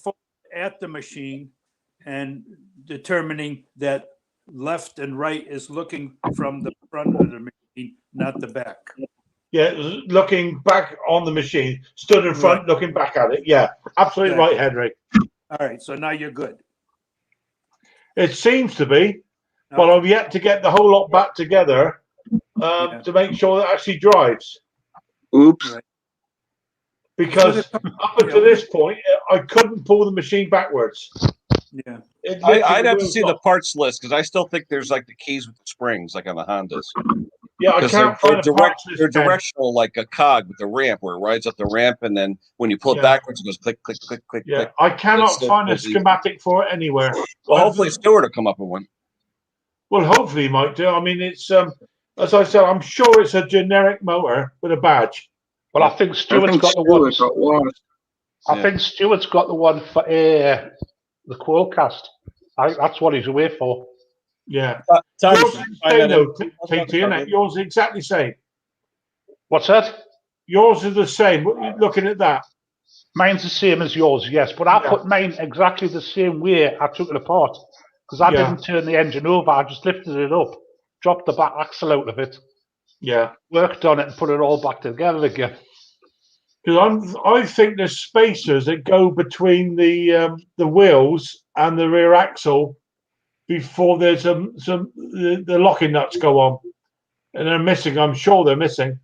G: at the machine and determining that left and right is looking from the front of the machine, not the back.
A: Yeah, looking back on the machine, stood in front,
G: Right.
A: looking back at it. Yeah, absolutely
G: Yeah.
A: right, Henry.
G: All right, so now you're good.
A: It seems to be, but I've yet to get the whole lot back together
G: Yeah.
A: to make sure that it actually drives.
J: Oops.
G: Right.
A: Because up until this point, I couldn't pull the machine backwards.
G: Yeah.
A: It literally
I: I'd have to
A: wheels
I: see the
A: off.
I: parts list because I still think there's like the keys with the springs, like on the Hondas.
A: Yeah, I
I: Because
A: can't find a parts list.
I: they're
A: Ken.
I: directional, like a cog with the ramp where it rides up the ramp, and then when you pull it
A: Yeah.
I: backwards, it goes click, click, click, click,
A: Yeah,
I: click.
A: I cannot
I: It's so
A: find a
I: easy.
A: schematic for it anywhere.
I: Well, hopefully Stewart will come up with one.
A: Well, hopefully he might do. I mean, it's as I said, I'm sure it's a generic motor with a badge.
H: Well, I think Stuart's got the one. I
I: Yeah.
H: think Stuart's got the one for the Quolecast. That's what he's away for.
A: Yeah.
I: Tom,
A: Yours
I: you
A: is
I: can
A: the
I: find
A: same
I: that
A: though,
I: in-
A: TT, isn't it? Yours is exactly the same.
H: What's that?
A: Yours is the same. Looking at that.
H: Mine's the same as yours, yes, but I
A: Yeah.
H: put mine exactly the same way I took it apart because I
A: Yeah.
H: didn't turn the engine over. I just lifted it up, dropped the back axle out of it,
A: Yeah.
H: worked on it, and put it all back together again.
A: Because I think there's spacers that go between the wheels and the rear axle before there's the locking nuts go on, and they're missing. I'm sure they're missing.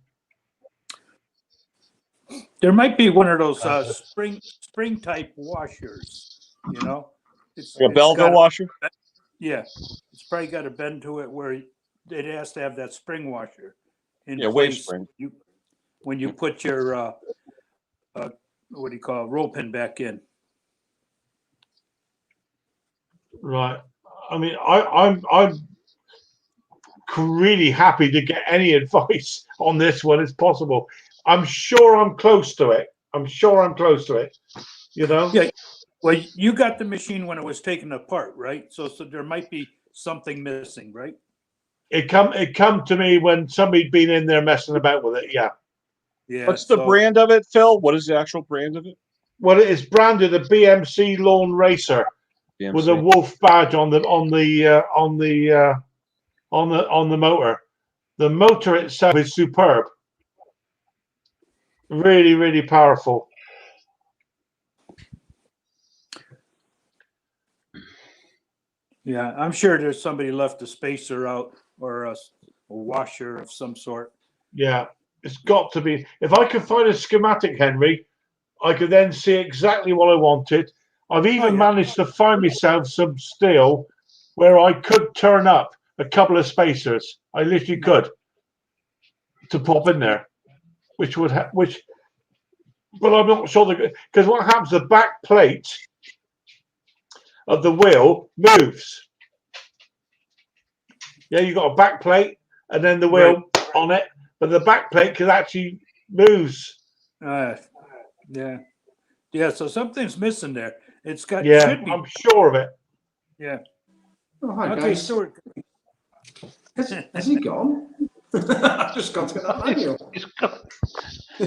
G: There might be one of those spring type washers, you know? It's,
I: Like a
G: it's
I: Belleville
G: got
I: washer.
G: Yeah, it's probably got a bend to it where it has to have that spring washer in
I: Yeah, wave
G: place.
I: spring.
G: When you put your what do you call it, roll pin back in.
A: Right. I mean, I'm really happy to get any advice on this one as possible. I'm sure I'm close to it. You know.
G: Yeah. Well, you got the machine when it was taken apart, right? So there might be something missing, right?
A: It come to me when somebody'd been in there messing about with it. Yeah.
G: Yeah.
I: What's the brand of it, Phil? What is the actual brand of it?
A: Well, it is branded a BMC Lawn Racer with a wolf badge on the motor. The motor itself is superb. Really, really powerful.
G: Yeah, I'm sure there's somebody left a spacer out or a washer of some sort.
A: Yeah, it's got to be. If I could find a schematic, Henry, I could then see exactly what I wanted. I've even managed to find myself some steel where I could turn up a couple of spacers. I literally could to pop in there, which would but I'm not sure because what happens, the back plate of the wheel moves. Yeah, you got a back plate and then the wheel on it, but the back plate can actually moves.
G: Yeah. So something's missing there. It's got.
A: Yeah,
G: Should be.
A: I'm sure of it.
G: Yeah.
E: Oh, hi,
G: Okay,
E: guys.
G: Stuart.
E: Has he gone? I've just got to get that manual.
H: He'll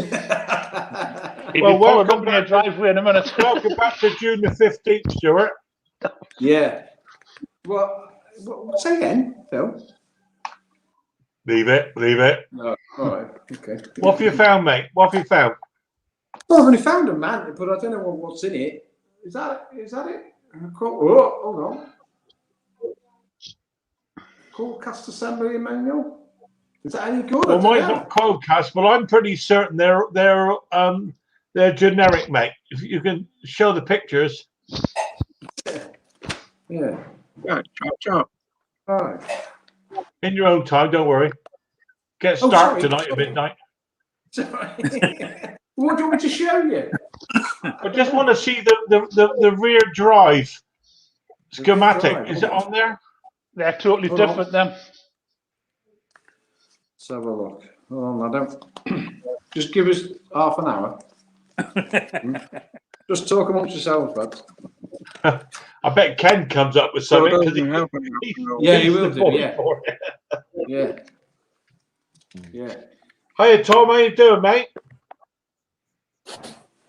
A: Well,
H: be pulling
A: welcome
H: up in your
A: back.
H: driveway in a minute.
A: Welcome back to June the 15th, Stuart.
E: Yeah. Well, say again, Phil.
A: Leave it.
E: No. All right. Okay.
A: What have you found, mate? What have you found?
E: Well, I've only found a man, but I don't know what's in it. Is that it? Oh, hold on. Call cast assembly manual. Is that any good?
A: Well, mine's not Quolecast, but I'm pretty certain they're generic, mate. If you can show the pictures.
E: Yeah.
J: Chop, chop.
E: All right.
A: In your own time, don't worry. Get
E: Oh,
A: started
E: sorry.
A: tonight at midnight.
E: Sorry. What do you want me to show you?
A: I just want to see the rear drive schematic.
E: drive.
A: Is it on there?
H: They're totally
E: Hold on.
H: different then.
E: Let's have a look. Hold on, I don't. Just give us half an hour. Just talk amongst yourselves, bud.
A: I bet Ken comes up with
K: So it
A: something.
K: doesn't happen.
E: Yeah, he
A: he's
E: will
A: the
E: do,
A: boy
E: yeah.
A: for it.
E: Yeah. Yeah.
A: Hiya, Tom. How you doing, mate?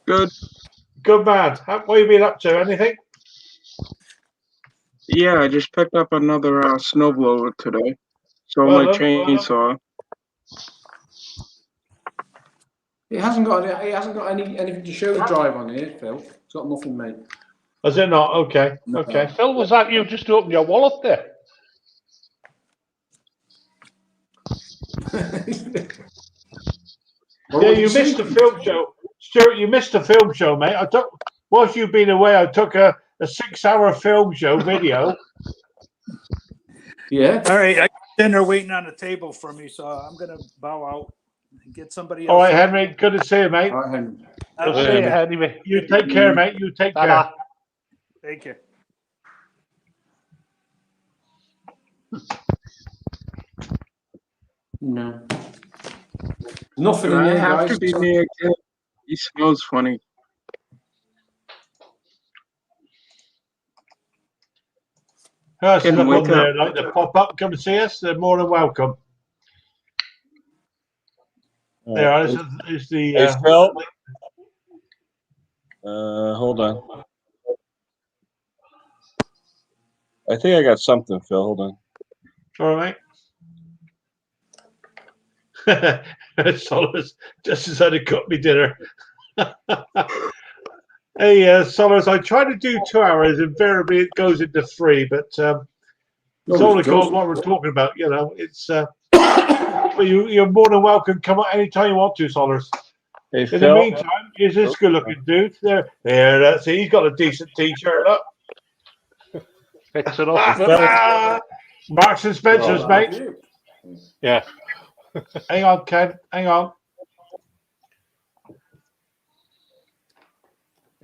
K: Good.
A: Good man. What have you been up to? Anything?
K: Yeah, I just picked up another snowblower today. So
A: Well
K: my
A: done, well done.
K: chainsaw.
E: It hasn't got anything to show the drive on here, Phil. It's got nothing, mate.
A: Is it not? Okay.
E: No.
A: Okay.
H: Phil, was that you just opened your wallet there?
A: Yeah, you missed the film show. Stuart, you missed the film show, mate. Whilst you've been away, I took a 6-hour film show video.
E: Yeah.
G: All right, I got dinner waiting on the table for me, so I'm gonna bow out and get somebody else.
A: All right, Henry. Good to see you, mate.
E: All right, Henry.
H: I'll see you anyway.
A: You take care, mate. You take care.
H: Ta-da.
G: Thank you.
E: No. Nothing in
K: I
E: there,
K: have
E: guys.
K: to be near Ken. He smells funny.
A: There's
K: Ken,
A: stuff on
K: wake
A: there,
K: up.
A: like the pop up. Come and see us. They're more than welcome. There are. This is the.
I: Hey, Phil. Hold on. I think I got something, Phil. Hold on.
A: All right. Solars just as I cooked me dinner. Hey, Solars, I try to do 2 hours. Invariably, it goes into 3, but it's all because what we're talking about. You know, it's. But you're more than welcome. Come on anytime you want to, Solars.
I: Hey,
A: In
I: Phil.
A: the meantime, here's this good-looking dude. There, that's it. He's got a decent T-shirt up.
H: Fix it up.
A: Marks and Spencer's, mate.
H: Yeah.
A: Hang on, Ken. Hang on.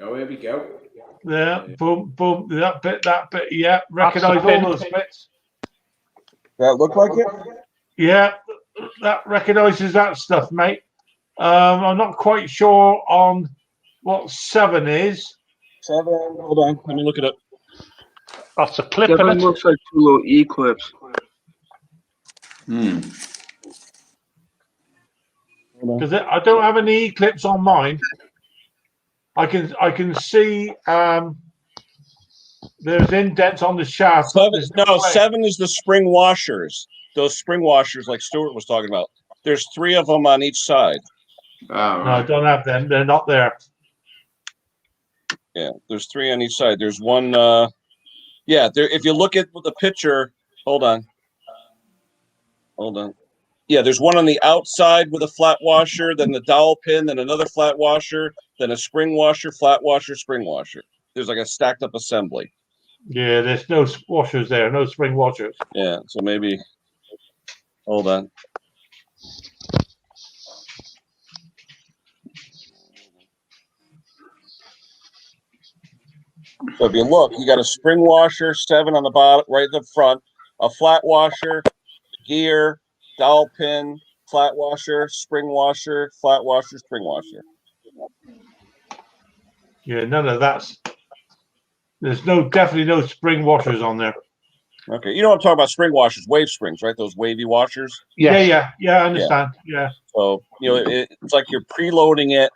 E: Oh, here we go.
A: Yeah, boom, boom. That bit. Yeah, recognise all those bits.
I: That look like it?
A: Yeah, that recognises that stuff, mate. I'm not quite sure on what 7 is.
I: 7. Hold on. Let me look it up.
H: That's a clip in
K: That
H: it.
K: looks like 2 little E-clips.
A: Because I don't have any E-clips on mine. I can see there's indents on the shaft.
I: 7,
A: There's
I: no,
A: way.
I: 7 is the spring washers. Those spring washers, like Stuart was talking about. There's 3 of them on each side.
E: Oh,
A: No, I don't have them. They're not there.
I: Yeah, there's 3 on each side. There's one. Yeah, there. If you look at the picture, hold on. Yeah, there's one on the outside with a flat washer, then the dowel pin, then another flat washer, then a spring washer, flat washer, spring washer. There's like a stacked up assembly.
A: Yeah, there's no washers there. No spring washers.
I: Yeah, so maybe. Hold on. So if you look, you got a spring washer, 7 on the bottom, right at the front, a flat washer, gear, dowel pin, flat washer, spring washer, flat washer, spring washer.
A: Yeah, none of that's. There's definitely no spring washers on there.
I: Okay, you know what I'm talking about? Spring washers, wave springs, right? Those wavy washers.
A: Yeah, I understand. Yeah.
I: So it's like you're preloading it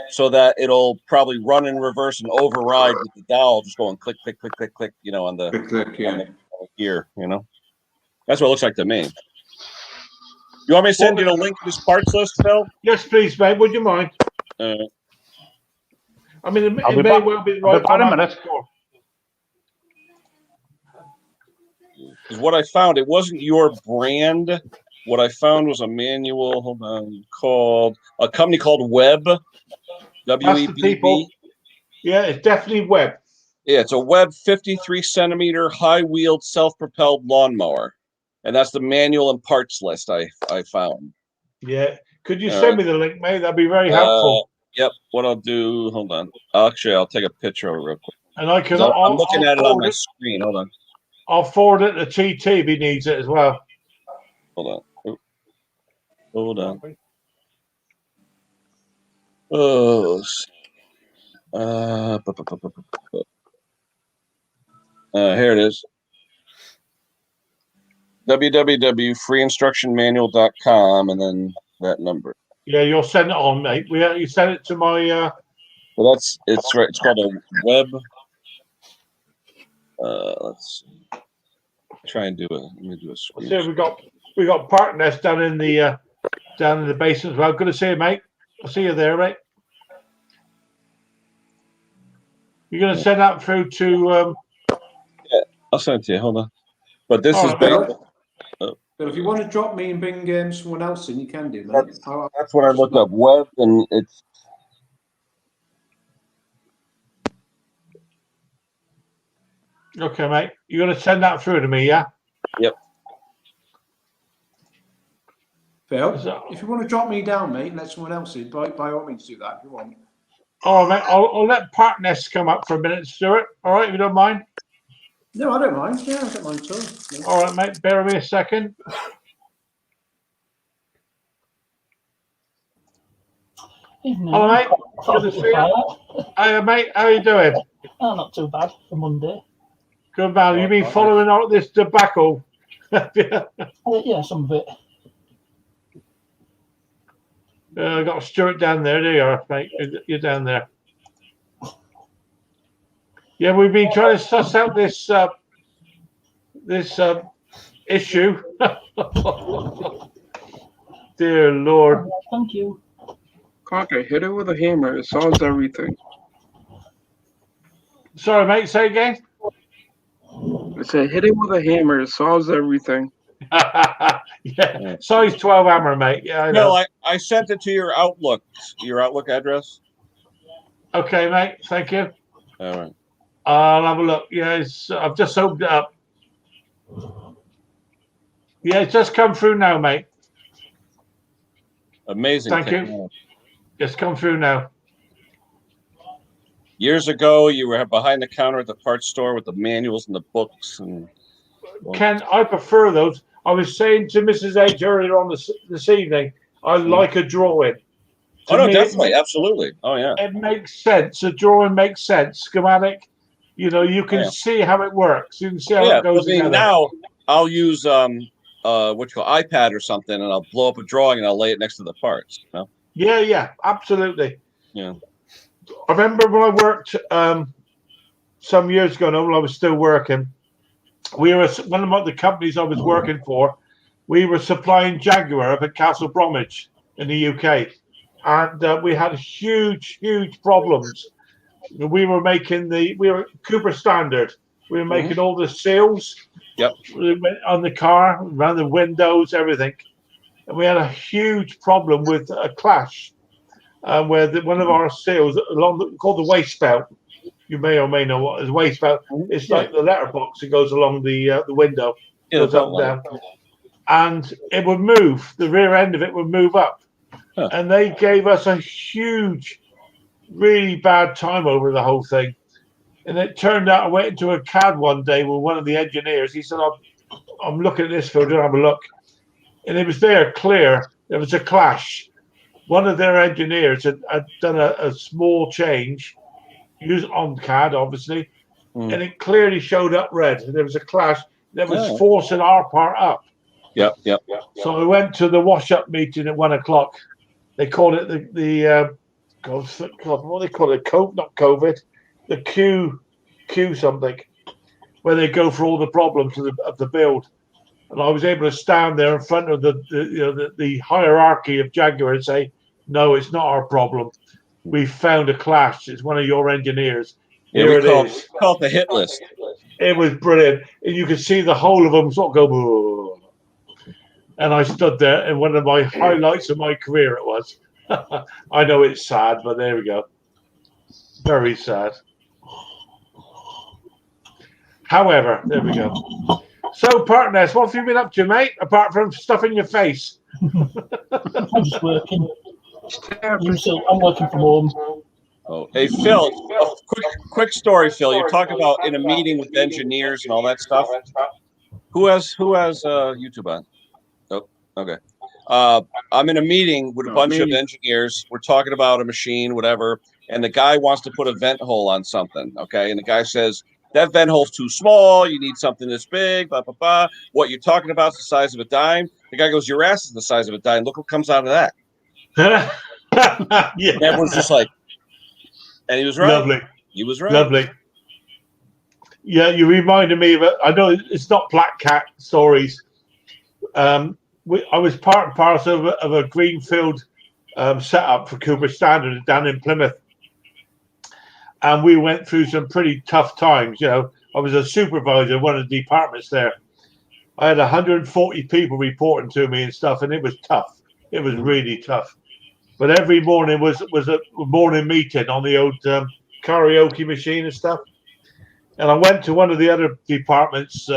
I: so that it'll probably run in reverse and override with the dowel, just going click, click, click, click, click. You know, on the,
E: Click, yeah.
I: on the gear. You know, that's what it looks like to me. You want me to send you the link to this parts list, Phil?
A: Yes, please, mate. Would you mind? I mean, it may well be the right
H: I'll be back in a
A: one.
H: minute.
I: Because what I found, it wasn't your brand. What I found was a manual. Hold on, called a company called Webb.
A: That's the people.
I: WEBB.
A: Yeah, it's definitely Webb.
I: Yeah, it's a Webb 53 centimeter high wheeled self propelled lawnmower. and that's the manual and parts list I found.
A: Yeah. Could you
I: All
A: send
I: right.
A: me the link, mate? That'd be very helpful.
I: Yep. What I'll do, hold on. Actually, I'll take a picture of it real quick.
A: And I can.
I: 'Cause I'm looking
A: I'll
I: at it on
A: forward
I: my
A: it.
I: screen. Hold on.
A: I'll forward it to TT if he needs it as well.
I: Hold on. Oh, hold on. Oh, let's see. Here it is. www.freeinstructionmanual.com and then that number.
A: Yeah, you'll send it on, mate. You send it to my.
I: Well, it's right. It's called a web. Let's try and do it. Let me do a screen.
A: See, we got Park Nest down in the basement as well. Good to see you, mate. I'll see you there, mate. You're gonna send that through to.
I: Yeah, I'll send it to you. Hold on. But this
A: All
I: is
A: right,
I: based.
E: But if you want to drop me and bring someone else in, you can do, mate.
I: That's what I looked up. Web, and it's.
A: Okay, mate. You're gonna send that through to me, yeah?
I: Yep.
E: Phil, if you want to drop me down, mate, and let someone else in, by all means do that if you want.
A: All right, mate. I'll let Park Nest come up for a minute, Stuart. All right, if you don't mind.
E: No, I don't mind. Yeah, I don't mind at all. Yeah.
A: All right, mate. Bear with me a second. Hello, mate. Good to see you. Hiya, mate. How you doing?
L: Oh, not too bad for Monday.
A: Good man. You've been following all this tobacco.
L: Yeah, some of it.
A: I got Stuart down there. There you are, mate. You're down there. Yeah, we've been trying to suss out this issue. Dear Lord.
L: Thank you.
K: Conker, hit it with a hammer. It solves everything.
A: Sorry, mate. Say again.
K: I said, hit it with a hammer. It solves everything.
A: Yeah, size 12 hammer, mate. Yeah, I know.
I: No, I sent it to your Outlook address.
A: Okay, mate. Thank you.
I: All right.
A: I'll have a look. Yeah, I've just opened it up. Yeah, it's just come through now, mate.
I: Amazing.
A: Thank you.
I: technology.
A: It's come through now.
I: Years ago, you were behind the counter at the parts store with the manuals and the books. And
A: Ken, I prefer those. I was saying to Mrs. H earlier on this evening, I like a drawing.
I: Oh
A: To
I: no,
A: me,
I: definitely, absolutely. Oh yeah.
A: It makes sense. A drawing makes sense. Schematic. You know, you can
I: Yeah.
A: see how it works. You can see how
I: Yeah.
A: it goes
I: I mean,
A: together.
I: now I'll use what you call iPad or something, and I'll blow up a drawing and I'll lay it next to the parts. You know?
A: Yeah, absolutely.
I: Yeah.
A: I remember when I worked some years ago, when I was still working, we were one of the companies I was working for. We were supplying Jaguar up at Castle Bromwich in the UK, and we had huge problems. We were making we were Cooper Standard. We were making all the seals.
I: Yep.
A: On the car, around the windows, everything, and we had a huge problem with a clash. Where one of our seals called the waist belt. You may or may know what is waist belt. It's like the letterbox. It goes along the window, goes up and down, and it would move. The rear end of it would move up, and they gave us a huge, really bad time over the whole thing. And it turned out I went into a CAD one day with one of the engineers. He said, "I'm looking at this field. Have a look," and it was there clear. There was a clash. One of their engineers had done a small change, used on CAD, obviously, and it clearly showed up red. There was a clash that was forcing our part up.
I: Yep.
A: So we went to the wash-up meeting at 1 o'clock. They called it the God, what do they call it? Not COVID, the Q something, where they go for all the problems of the build. And I was able to stand there in front of the hierarchy of Jaguar and say, "No, it's not our problem. We found a clash. It's one of your engineers.
I: Yeah,
A: Here
I: we call it the hit list.
A: It was brilliant, and you could see the whole of them sort of go. "Whoa." And I stood there, and one of my highlights of my career it was. I know it's sad, but there we go. Very sad. However, there we go. So, partners, what have you been up to, mate? Apart from stuffing your face.
L: I'm just working. I'm working from home.
I: Oh, hey Phil, quick story, Phil. You're talking about in a meeting with engineers and all that stuff. Who has YouTube on? Oh, okay. I'm in a meeting with a bunch of engineers. We're talking about a machine, whatever, and the guy wants to put a vent hole on something. Okay, and the guy says that vent hole's too small. You need something this big. Blah blah blah. What you're talking about is the size of a dime. The guy goes, "Your ass is the size of a dime. Look what comes out of that."
A: Yeah.
I: Everyone's just like, and he was right.
A: Lovely.
I: He was right.
A: Lovely. Yeah, you reminded me of it. I know it's not Black Cat stories. I was part and parcel of a greenfield setup for Cooper Standard down in Plymouth. And we went through some pretty tough times. You know, I was a supervisor of one of the departments there. I had 140 people reporting to me and stuff, and it was tough. It was really tough. But every morning was a morning meeting on the old karaoke machine and stuff. And I went to one of the other departments'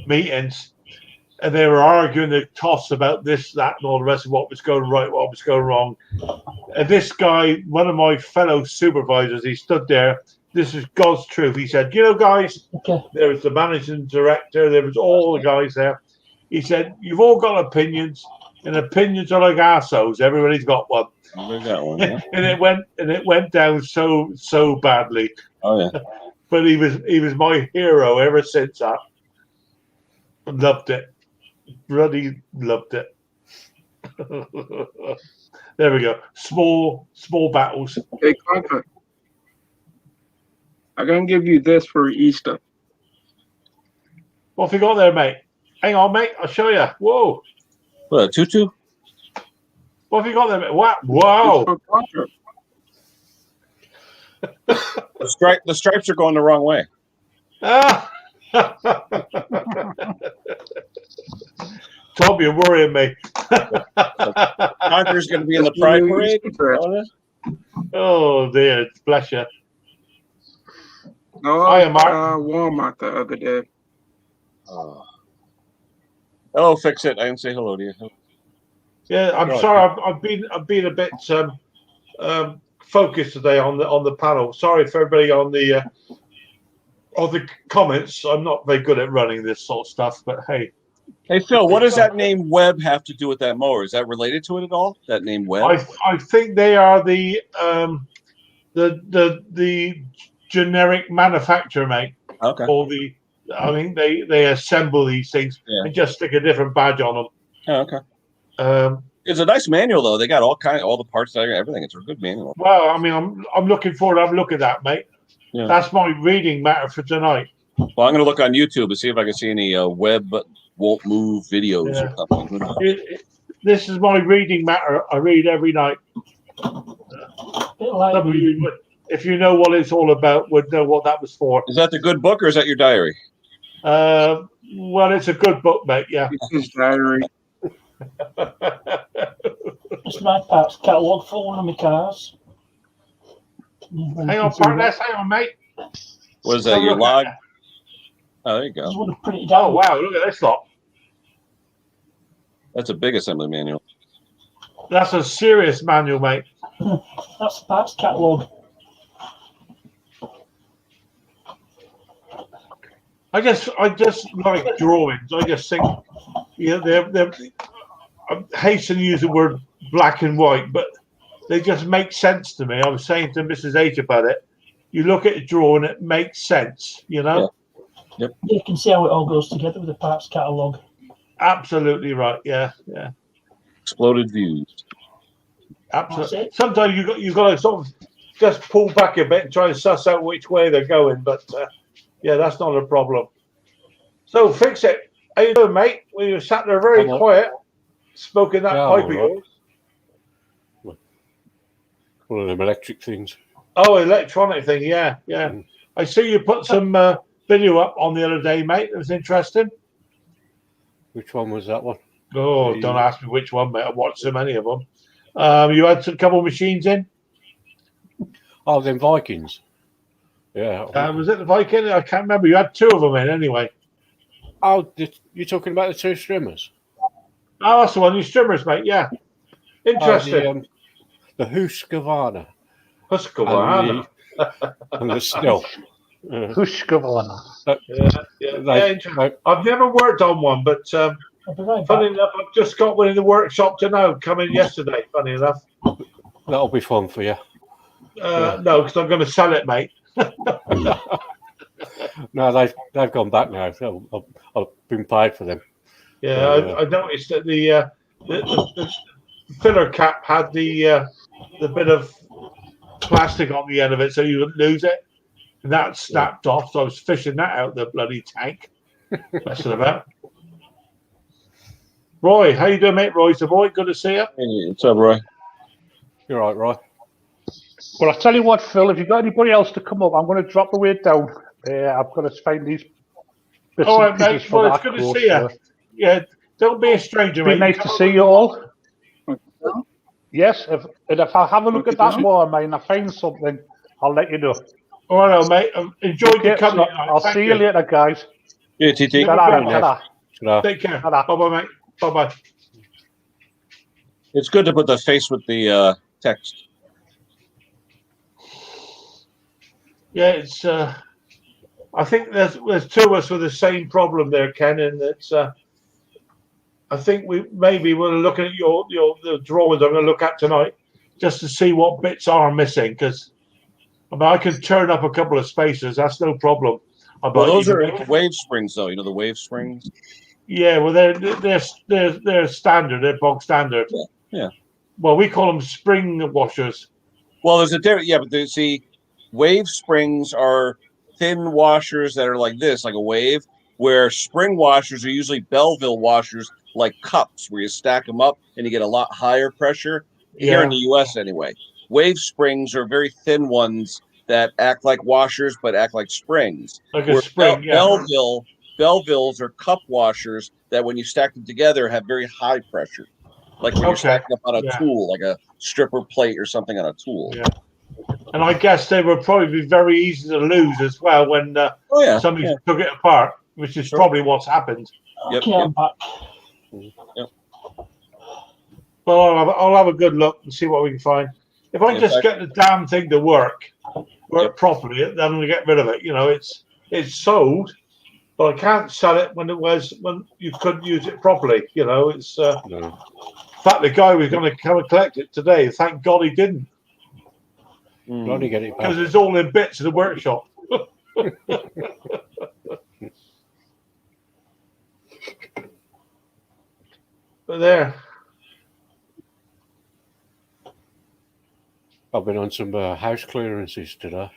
A: meetings, and they were arguing the toss about this, that, and all the rest of what was going right, what was going wrong. And this guy, one of my fellow supervisors, he stood there. This is God's truth. He said, "You know, guys, there was the managing director. There was all the guys there." He said, "You've all got opinions, and opinions are like assholes. Everybody's got one."
I: We got one, yeah.
A: and it went down so badly.
I: Oh yeah.
A: But he was my hero ever since that. Loved it. Bloody loved it. There we go. Small battles.
K: Hey, Conta, I'm gonna give you this for Easter.
A: What have you got there, mate? Hang on, mate. I'll show you. Whoa.
I: What, a tutu?
A: What have you got there, mate? Wow.
I: The stripes are going the wrong way.
A: Ah. Tom, you're worrying me.
I: Conqueror's going to be in the Pride Parade.
A: Oh dear, bless you.
K: No,
A: I am
K: Walmart the other day.
I: Hello, fix it. I didn't say hello to you.
A: Yeah, I'm sorry. I've been a bit focused today on the panel. Sorry for everybody on the comments. I'm not very good at running this sort of stuff, but hey.
I: Hey Phil, what does that name Webb have to do with that mower? Is that related to it at all? That name Webb?
A: I think they are the generic manufacturer, mate.
I: Okay.
A: I mean they assemble these things and just stick a different badge on them.
I: Oh, okay. It's a nice manual though. They got all the parts there, everything. It's a good manual.
A: Well, I mean, I'm looking forward to have a look at that, mate.
I: Yeah.
A: That's my reading matter for tonight.
I: Well, I'm going to look on YouTube and see if I can see any Webb won't move videos or something.
A: This is my reading matter. I read every night. If you know what it's all about, would know what that was for.
I: Is that the good book or is that your diary?
A: Well, it's a good book, mate. Yeah.
K: It's his diary.
L: It's my parts catalogue for one of my cars.
A: Hang on, partner. Hang on, mate.
I: What is that? Your log? Oh, there you go.
A: Oh, wow. Look at this lot.
I: That's a big assembly manual.
A: That's a serious manual, mate.
L: That's the parts catalogue.
A: I just like drawings. I just think, they're I hasten to use the word black and white, but they just make sense to me. I was saying to Mrs. H about it. You look at a drawing, it makes sense, you know?
I: Yeah. Yep.
L: You can see how it all goes together with the parts catalogue.
A: Absolutely right. Yeah.
I: Exploded views.
A: Absolutely. Sometimes you got to sort of just pull back a bit and try to suss out which way they're going, but yeah, that's not a problem. So fix it. How you doing, mate? Well, you sat there very quiet, smoking that pipe of yours.
M: One of them electric things.
A: Oh, electronic thing, yeah. I see you put some video up on the other day, mate. It was interesting.
M: Which one was that one?
A: Oh, don't ask me which one, mate. I watched so many of them. You had a couple of machines in?
M: Oh, them Vikings. Yeah.
A: Was it the Viking? I can't remember. You had two of them in anyway.
M: Oh, you're talking about the two strimmers?
A: Oh, that's the one. You strimmers, mate. Yeah. Interesting.
M: The Husqvarna.
A: Husqvarna.
M: And the still.
H: Husqvarna.
A: Interesting. I've never worked on one, but funny enough, I've just got one in the workshop to know, coming yesterday, funny enough.
M: That'll be fun for you.
A: No, because I'm going to sell it, mate.
M: No, they've gone back now. So I've been paid for them.
A: Yeah, I noticed that the filler cap had the bit of plastic on the end of it, so you wouldn't lose it. And that snapped off, so I was fishing that out of the bloody tank. Messing about. Roy, how you doing, mate? Roy's the boy. Good to see you.
I: Hey, what's up, Roy?
M: You're right, Roy.
H: Well, I'll tell you what, Phil, if you've got anybody else to come up, I'm going to drop the weight down. I've got to find these bits
A: All
H: and
A: right,
H: pieces
A: mate.
H: for
A: Well,
H: that
A: it's good to
H: course,
A: see you. Yeah, don't be a stranger,
H: Be
A: mate.
H: nice to see you all. Yes, if I have a look at that more, mate, and I find something, I'll let you know.
A: All right, mate. Enjoy the company.
H: So I'll see you later, guys.
I: Yeah, TT.
H: Ta-ra.
A: Take care. Bye-bye, mate. Bye-bye.
I: It's good to put the face with the text.
A: Yeah, it's. I think there's two of us with the same problem there, Ken, and it's. I think we're looking at the drawings I'm going to look at tonight, just to see what bits are missing. Because I mean, I can turn up a couple of spacers. That's no problem.
I: Well, those are wave springs, though. You know the wave springs.
A: Yeah, well, they're standard. They're bog standard.
I: Yeah.
A: Well, we call them spring washers.
I: Well, there's a different. Yeah, but see, wave springs are thin washers that are like this, like a wave. Where spring washers are usually Belleville washers, like cups, where you stack them up and you get a lot higher pressure. Here in the U.S., anyway. Wave springs are very thin ones that act like washers but act like springs.
A: Like a spring, yeah.
I: Bellevilles are cup washers that, when you stack them together, have very high pressure, like when you're stacking up on a tool, like a stripper plate or something on a tool.
A: Yeah. And I guess they would probably be very easy to lose as well when somebody took it apart, which is probably what's happened.
I: Yep.
A: Well, I'll have a good look and see what we can find. If I just get the damn thing to work properly, then I'm going to get rid of it. You know, it's sold, but I can't sell it when you couldn't use it properly. You know, it's. In fact, the guy was going to come and collect it today. Thank God he didn't.
M: Bloody get it back.
A: Because it's all in bits in the workshop. But there.
M: I've been on some house clearances today.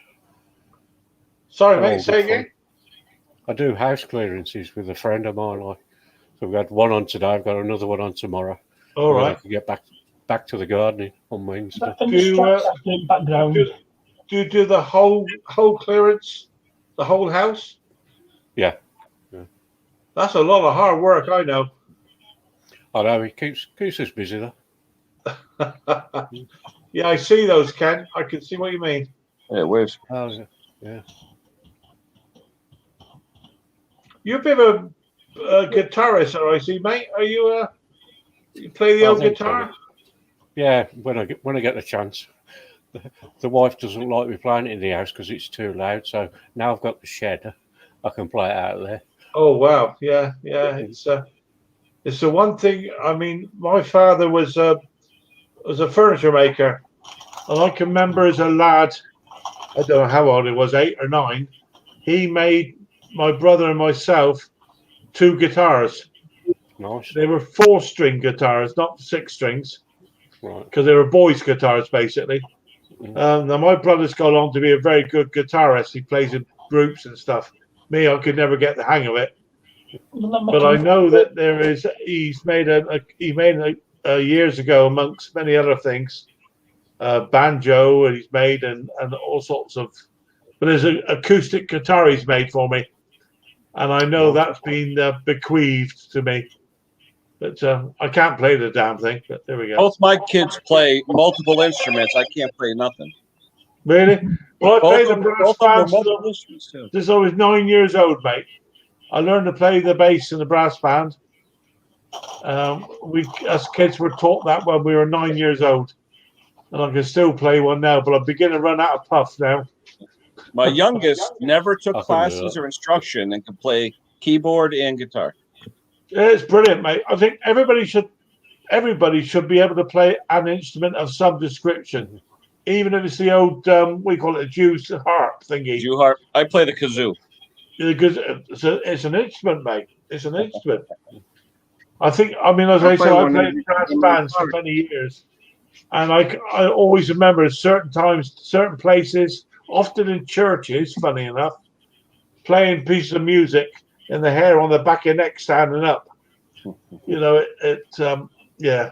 A: Sorry, mate, say again?
M: I do house clearances with a friend of mine. So we've got one on today, I've got another one on tomorrow.
A: All right.
M: I can get back to the gardening on Wednesday.
A: Do you do the whole clearance, the whole house?
M: Yeah.
A: That's a lot of hard work, I know.
M: I know, it keeps us busy though.
A: Yeah, I see those, Ken. I can see what you mean.
I: Yeah, waves.
M: Oh, yeah.
A: You're a bit of a guitarist, I see, mate. Are you? You play the old guitar?
M: So. Yeah, when I get the chance. The wife doesn't like me playing it in the house because it's too loud. So now I've got the shed, I can play it out there.
A: Oh wow, yeah. It's the one thing. I mean, my father was a furniture maker, and I can remember as a lad, I don't know how old he was, 8 or 9. He made my brother and myself 2 guitars.
M: Nice.
A: They were 4-string guitars, not 6 strings,
M: right?
A: Because they were boys' guitars basically. Now my brother's gone on to be a very good guitarist. He plays in groups and stuff. Me, I could never get the hang of it. But I know that he's made years ago, amongst many other things, banjo, and he's made and all sorts of. But there's an acoustic guitar he's made for me, and I know that's been bequeathed to me. But I can't play the damn thing. But there we go.
I: Both my kids play multiple instruments. I can't play nothing.
A: Really? Well, I played the brass
I: both of them are
A: band
I: multiple instruments too.
A: since I was 9 years old, mate. I learned to play the bass in the brass band. We, as kids, were taught that when we were 9 years old, and I can still play one now. But I'm beginning to run out of puff now.
I: My youngest never took
M: I can do
I: classes
M: that.
I: or instruction and could play keyboard and guitar.
A: It's brilliant, mate. I think everybody should be able to play an instrument of some description, even if it's the old we call it a Jew's harp thingy.
I: Jew harp. I play the kazoo.
A: Because it's an instrument, mate. It's an instrument. I think. I mean, as
K: I
A: I
K: play
A: said, I
K: one
A: played
K: in-
A: brass
K: in
A: bands
K: my
A: for many years, and I always remember certain times, certain places, often in churches. Funny enough, playing pieces of music and the hair on the back of your neck standing up. You know, yeah,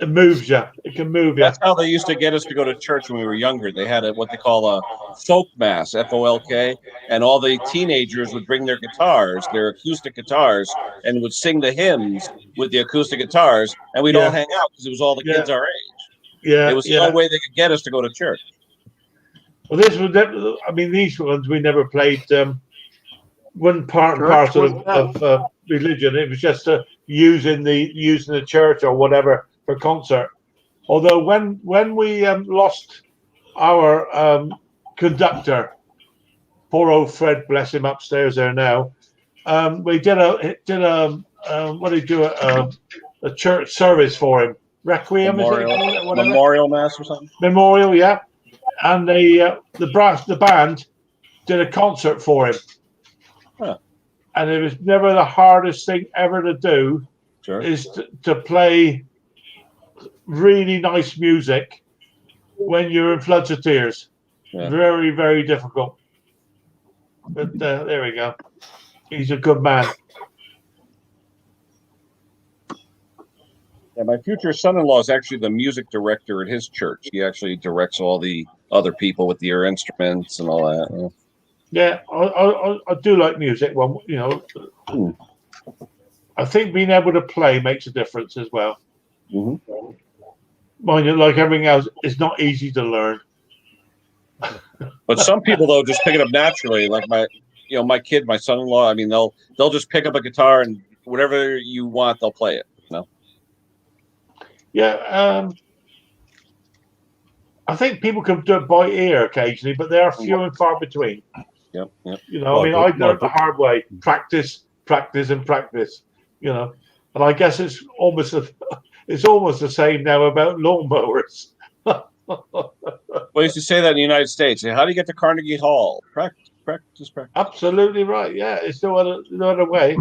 A: it moves you. It can move you.
I: That's how they used to get us to go to church when we were younger. They had what they call a folk mass, FOLK, and all the teenagers would bring their guitars, their acoustic guitars, and would sing the hymns with the acoustic guitars, and we'd all hang out because it was all the kids our age.
A: Yeah,
I: It was the only way they could get us to go to church.
A: Well, this was. I mean, these ones we never played. One part and
K: Church
A: parcel of religion. It was just using the church or whatever for concert. Although when we lost our conductor, poor old Fred, bless him, upstairs there now, we did a church service for him. Requiem,
I: Memorial, memorial mass or something.
A: Memorial, yeah. And the band did a concert for him.
I: Huh.
A: And it was never the hardest thing ever to do.
I: Sure.
A: Is to play really nice music when you're in floods of tears.
I: Yeah.
A: Very, very difficult. But there we go. He's a good man.
I: Yeah, my future son-in-law is actually the music director at his church. He actually directs all the other people with their instruments and all that.
A: Yeah, I do like music. Well, you know, I think being able to play makes a difference as well.
I: Mm-hmm.
A: Mind you, like everything else, it's not easy to learn.
I: But some people though just pick it up naturally. Like my kid, my son-in-law. I mean, they'll just pick up a guitar and whatever you want, they'll play it. You know?
A: Yeah, I think people can do it by ear occasionally, but they are few and far between.
I: Yep.
A: You know, I mean, I learned the hard way: practice, and practice. You know, and I guess it's almost the same now about lawnmowers.
I: Well, I used to say that in the United States. How do you get to Carnegie Hall? Practice.
A: Absolutely right. Yeah, it's no other way.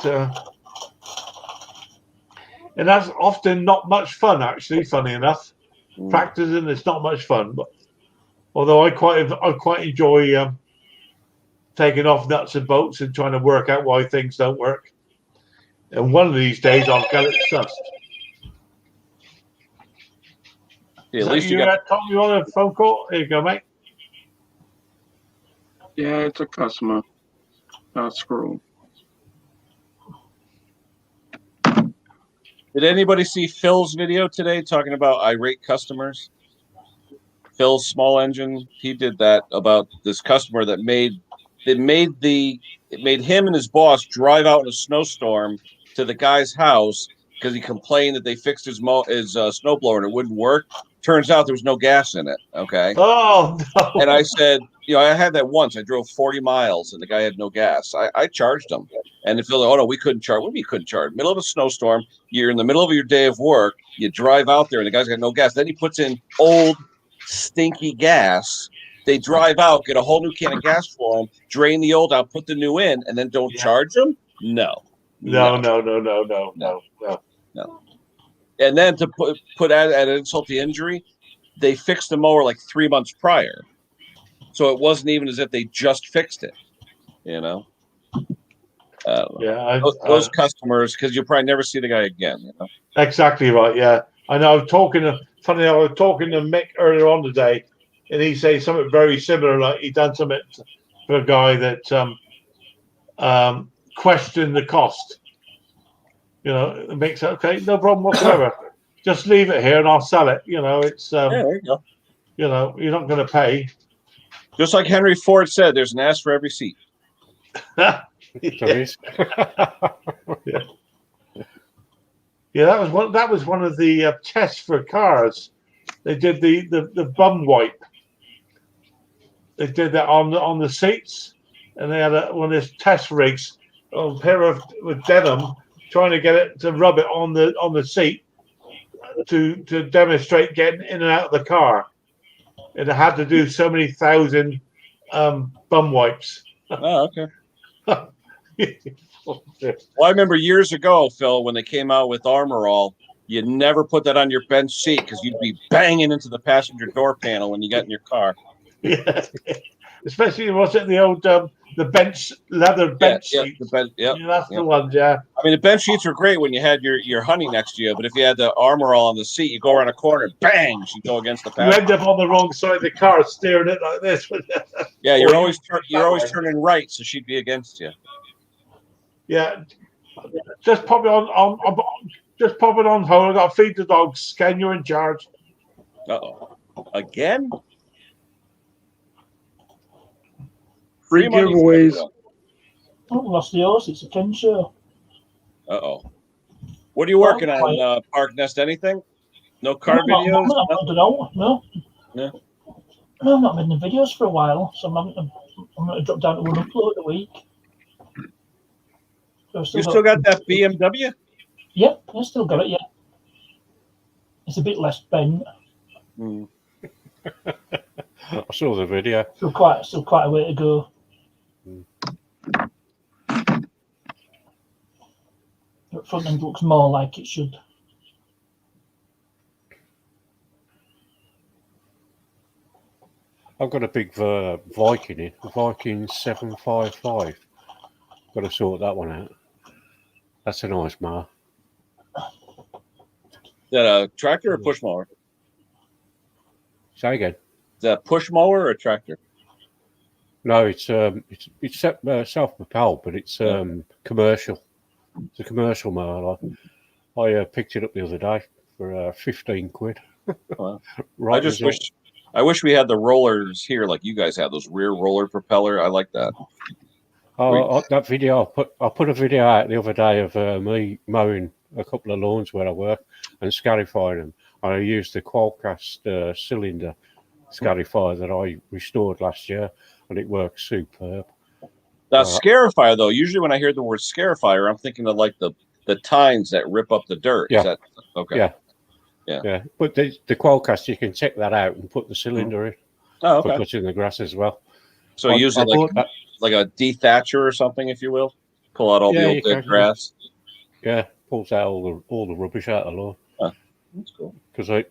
A: But, and that's often not much fun, actually. Funny enough, practicing is not much fun. But although I quite enjoy taking off nuts and bolts and trying to work out why things don't work. And one of these days, I'll get it sussed.
I: Yeah, at least you got.
A: Tom, you on a phone call? Here you go, mate.
K: Yeah, it's a customer. Scroll.
I: Did anybody see Phil's video today talking about irate customers? Phil's small engine, he did that about this customer that made him and his boss drive out in a snowstorm to the guy's house because he complained that they fixed his snowblower and it wouldn't work. Turns out there was no gas in it. Okay.
A: Oh no.
I: And I said, I had that once. I drove 40 miles and the guy had no gas. I charged him. And if they're like, oh no, we couldn't charge. What do you mean you couldn't charge? Middle of a snowstorm, you're in the middle of your day of work, you drive out there and the guy's got no gas. Then he puts in old, stinky gas. They drive out, get a whole new can of gas for him, drain the old out, put the new in, and then don't charge him? No.
A: No.
I: And then to put at insult to injury, they fixed the mower like 3 months prior. So it wasn't even as if they just fixed it, Yeah. Those customers, because you'll probably never see the guy again.
A: Exactly right. Yeah, I know. I was talking to Mick earlier on today, and he said something very similar. Like he done something for a guy that questioned the cost. It makes it okay, no problem whatsoever. Just leave it here and I'll sell it. It's
I: there you go.
A: You're not going to pay.
I: Just like Henry Ford said, there's an ass for every seat.
M: There is.
A: Yeah, that was one of the tests for cars. They did the bum wipe. They did that on the seats, and they had one of these test rigs, a pair of with denim, trying to get it to rub it on the seat to demonstrate getting in and out of the car. And it had to do so many thousand bum wipes.
I: Oh, okay. Well, I remember years ago, Phil, when they came out with Armor All, you never put that on your bench seat because you'd be banging into the passenger door panel when you got in your car.
A: Yeah, especially was it the old the bench leather bench seats?
I: Yeah,
A: that's the ones. Yeah,
I: I mean the bench seats were great when you had your honey next to you, but if you had the Armor All on the seat, you go around a corner, bang, you go against the
A: you
I: passenger.
A: end up on the wrong side of the car, steering it like this.
I: Yeah, you're always turning right, so she'd be against you.
A: Yeah, just pop it on just pop it on hold. I got to feed the dogs. Ken, you're in charge.
I: Uh-oh. Again?
K: Free giveaways.
L: Oh, lost the horse. It's a Ken show.
I: Uh-oh. What are you working on, Park Nest? Anything? No car videos?
L: No.
I: No.
L: No, I've not made any videos for a while, so I'm going to drop down to one upload a week. So
I: You still got that BMW?
L: Yep, I still got it, yeah. It's a bit less bent.
M: I saw the video.
L: Still quite a way to go. The front end looks more like it should.
M: I've got a big Viking here, Viking 755. Got to sort that one out. That's a nice mower.
I: Is that a tractor or push mower?
M: Say again.
I: Is that a push mower or a tractor?
M: No, it's self-propelled, but it's commercial. It's a commercial mower. I picked it up the other day for 15 quid.
I: Wow.
M: Right.
I: I wish we had the rollers here like you guys have, those rear roller propeller. I like that.
M: Oh, that video I put a video out the other day of me mowing a couple of lawns where I work and scarifying them. I used the Qualcast cylinder scarifier that I restored last year, and it works superb.
I: That scarifier, though, usually when I hear the word scarifier, I'm thinking of like the tines that rip up the dirt.
M: Yeah.
I: Is that okay?
M: Yeah. But the Qualcast, you can check that out and put the cylinder in for cutting the grass as well.
I: So use it like a dethatcher or something, if you will. Pull out all the old dead grass.
M: Yeah, pulls out all the rubbish out of the lawn.
I: Huh. That's cool.
M: Because I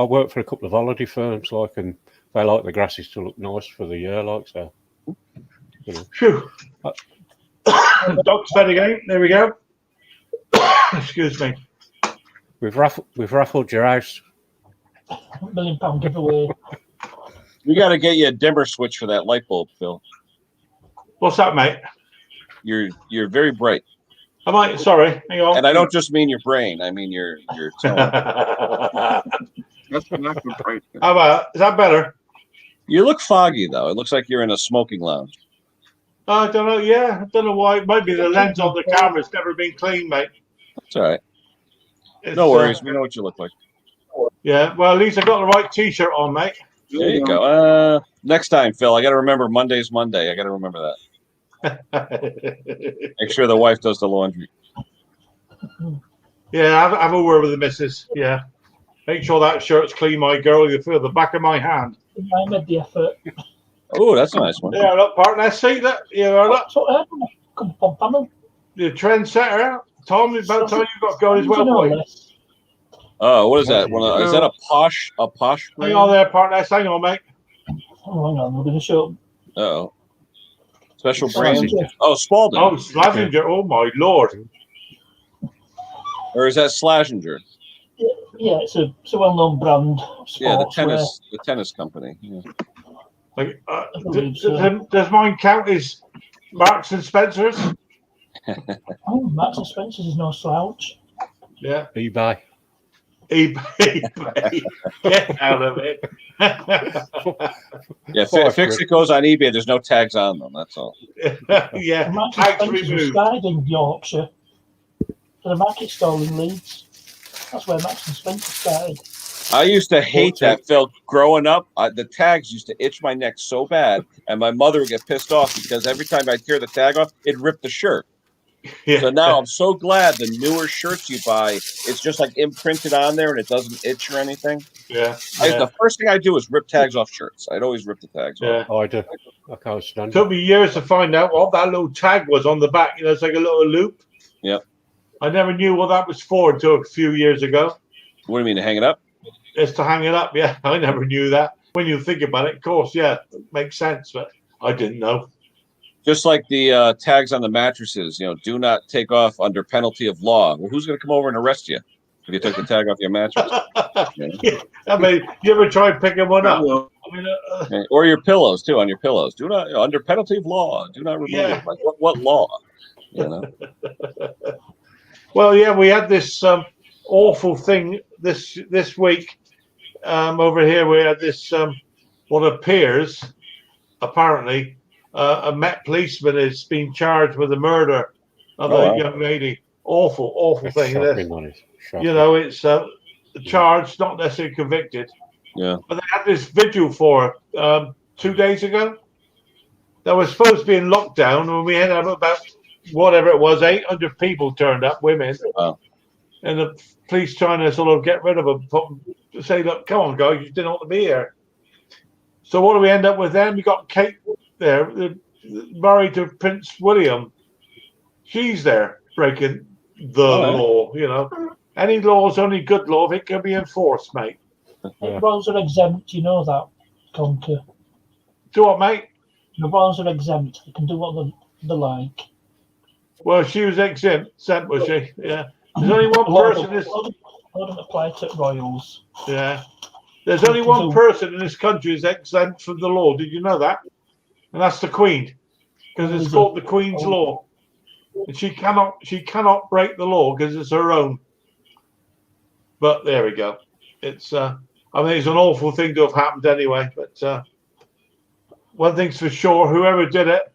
M: work for a couple of holiday firms, and they like the grasses to look nice for the year, so. You know.
A: Phew. Dog's fed again. There we go. Excuse me.
M: We've raffled your house.
L: £1 million giveaway.
I: We got to get you a dimmer switch for that light bulb, Phil.
A: What's that, mate?
I: You're very bright.
A: I might. Sorry, hang on.
I: And I don't just mean your brain. I mean your tone.
K: That's not bright.
A: How about, is that better?
I: You look foggy though. It looks like you're in a smoking lounge.
A: I don't know. Yeah, I don't know why. It might be the lens on the camera's never been cleaned, mate.
I: That's all right.
A: It's,
I: no worries. We know what you look like.
A: Yeah. Well, at least I got the right T-shirt on, mate.
I: There you go. Next time, Phil, I got to remember Monday's Monday. I got to remember that. Make sure the wife does the laundry.
A: Yeah, have a word with the missus. Yeah. Make sure that shirt's clean, my girl. You feel the back of my hand.
L: I made the effort.
I: Oh, that's a nice one.
A: Yeah, look, partner. See that? Yeah, look. The trendsetter. Tom, it's about time you got going as well, boy.
I: Oh, what is that? Is that a posh?
A: Hang on there, partner. Hang on, mate.
L: Oh, hang on. We're going to show.
I: Uh-oh. Special brand. Oh, Spalding.
A: Oh, Slazenger. Oh, my Lord.
I: Or is that Slazenger?
L: Yeah, it's a well-known brand.
I: Yeah, the tennis company. Yeah.
A: Like, does mine count as Marks and Spencers?
L: Oh, Marks and Spencers is no slouch.
A: Yeah.
M: eBay.
A: eBay. Get out of it.
I: Yeah, fix it goes on eBay. There's no tags on them. That's all.
A: Yeah,
L: Marks
A: tags
L: and Spencer's
A: removed.
L: died in Yorkshire. For the market stall in Leeds. That's where Marks and Spencer started.
I: I used to hate that, Phil. Growing up, the tags used to itch my neck so bad, and my mother would get pissed off because every time I'd tear the tag off, it'd rip the shirt.
A: Yeah.
I: So now I'm so glad the newer shirts you buy, it's just like imprinted on there and it doesn't itch or anything.
A: Yeah.
I: The first thing I do is rip tags off shirts. I'd always rip the tags off.
M: Oh, I do. I can't stand
A: Took me years to find out what that little tag was on the back. You know, it's like a little loop.
I: Yep.
A: I never knew what that was for until a few years ago.
I: What do you mean, to hang it up?
A: It's to hang it up. Yeah, I never knew that. When you think about it, of course, yeah, it makes sense, but I didn't know.
I: Just like the tags on the mattresses, do not take off under penalty of law. Well, who's going to come over and arrest you if you took the tag off your mattress?
A: Yeah. I mean, you ever try picking one up? I mean,
I: Or your pillows too. On your pillows, do not under penalty of law. Do not remove
A: Yeah.
I: it. Like what law?
A: Well, yeah, we had this awful thing this week over here. We had this what appears apparently a Met policeman is being charged with the murder of a young lady. Awful thing. You know, it's charged, not necessarily convicted.
I: Yeah.
A: But they had this vigil for 2 days ago. That was supposed to be in lockdown, and we had about whatever it was, 800 people turned up, women.
I: Wow.
A: And the police trying to sort of get rid of them, say, look, come on, guys, you didn't want to be here. So what do we end up with then? We got Kate there, married to Prince William. She's there breaking the law, you know. Any law is only good law if it can be enforced, mate.
L: The royals are exempt, you know that, Conker.
A: Do what, mate?
L: The royals are exempt. They can do what they like.
A: Well, she was exempt, was she? Yeah. There's only one person in this.
L: Wouldn't apply to royals.
A: Yeah. There's only one person in this country who's exempt from the law. Did you know that? And that's the Queen, because it's called the Queen's Law. And she cannot break the law because it's her own. But there we go. It's I mean, it's an awful thing to have happened anyway. But one thing's for sure: whoever did it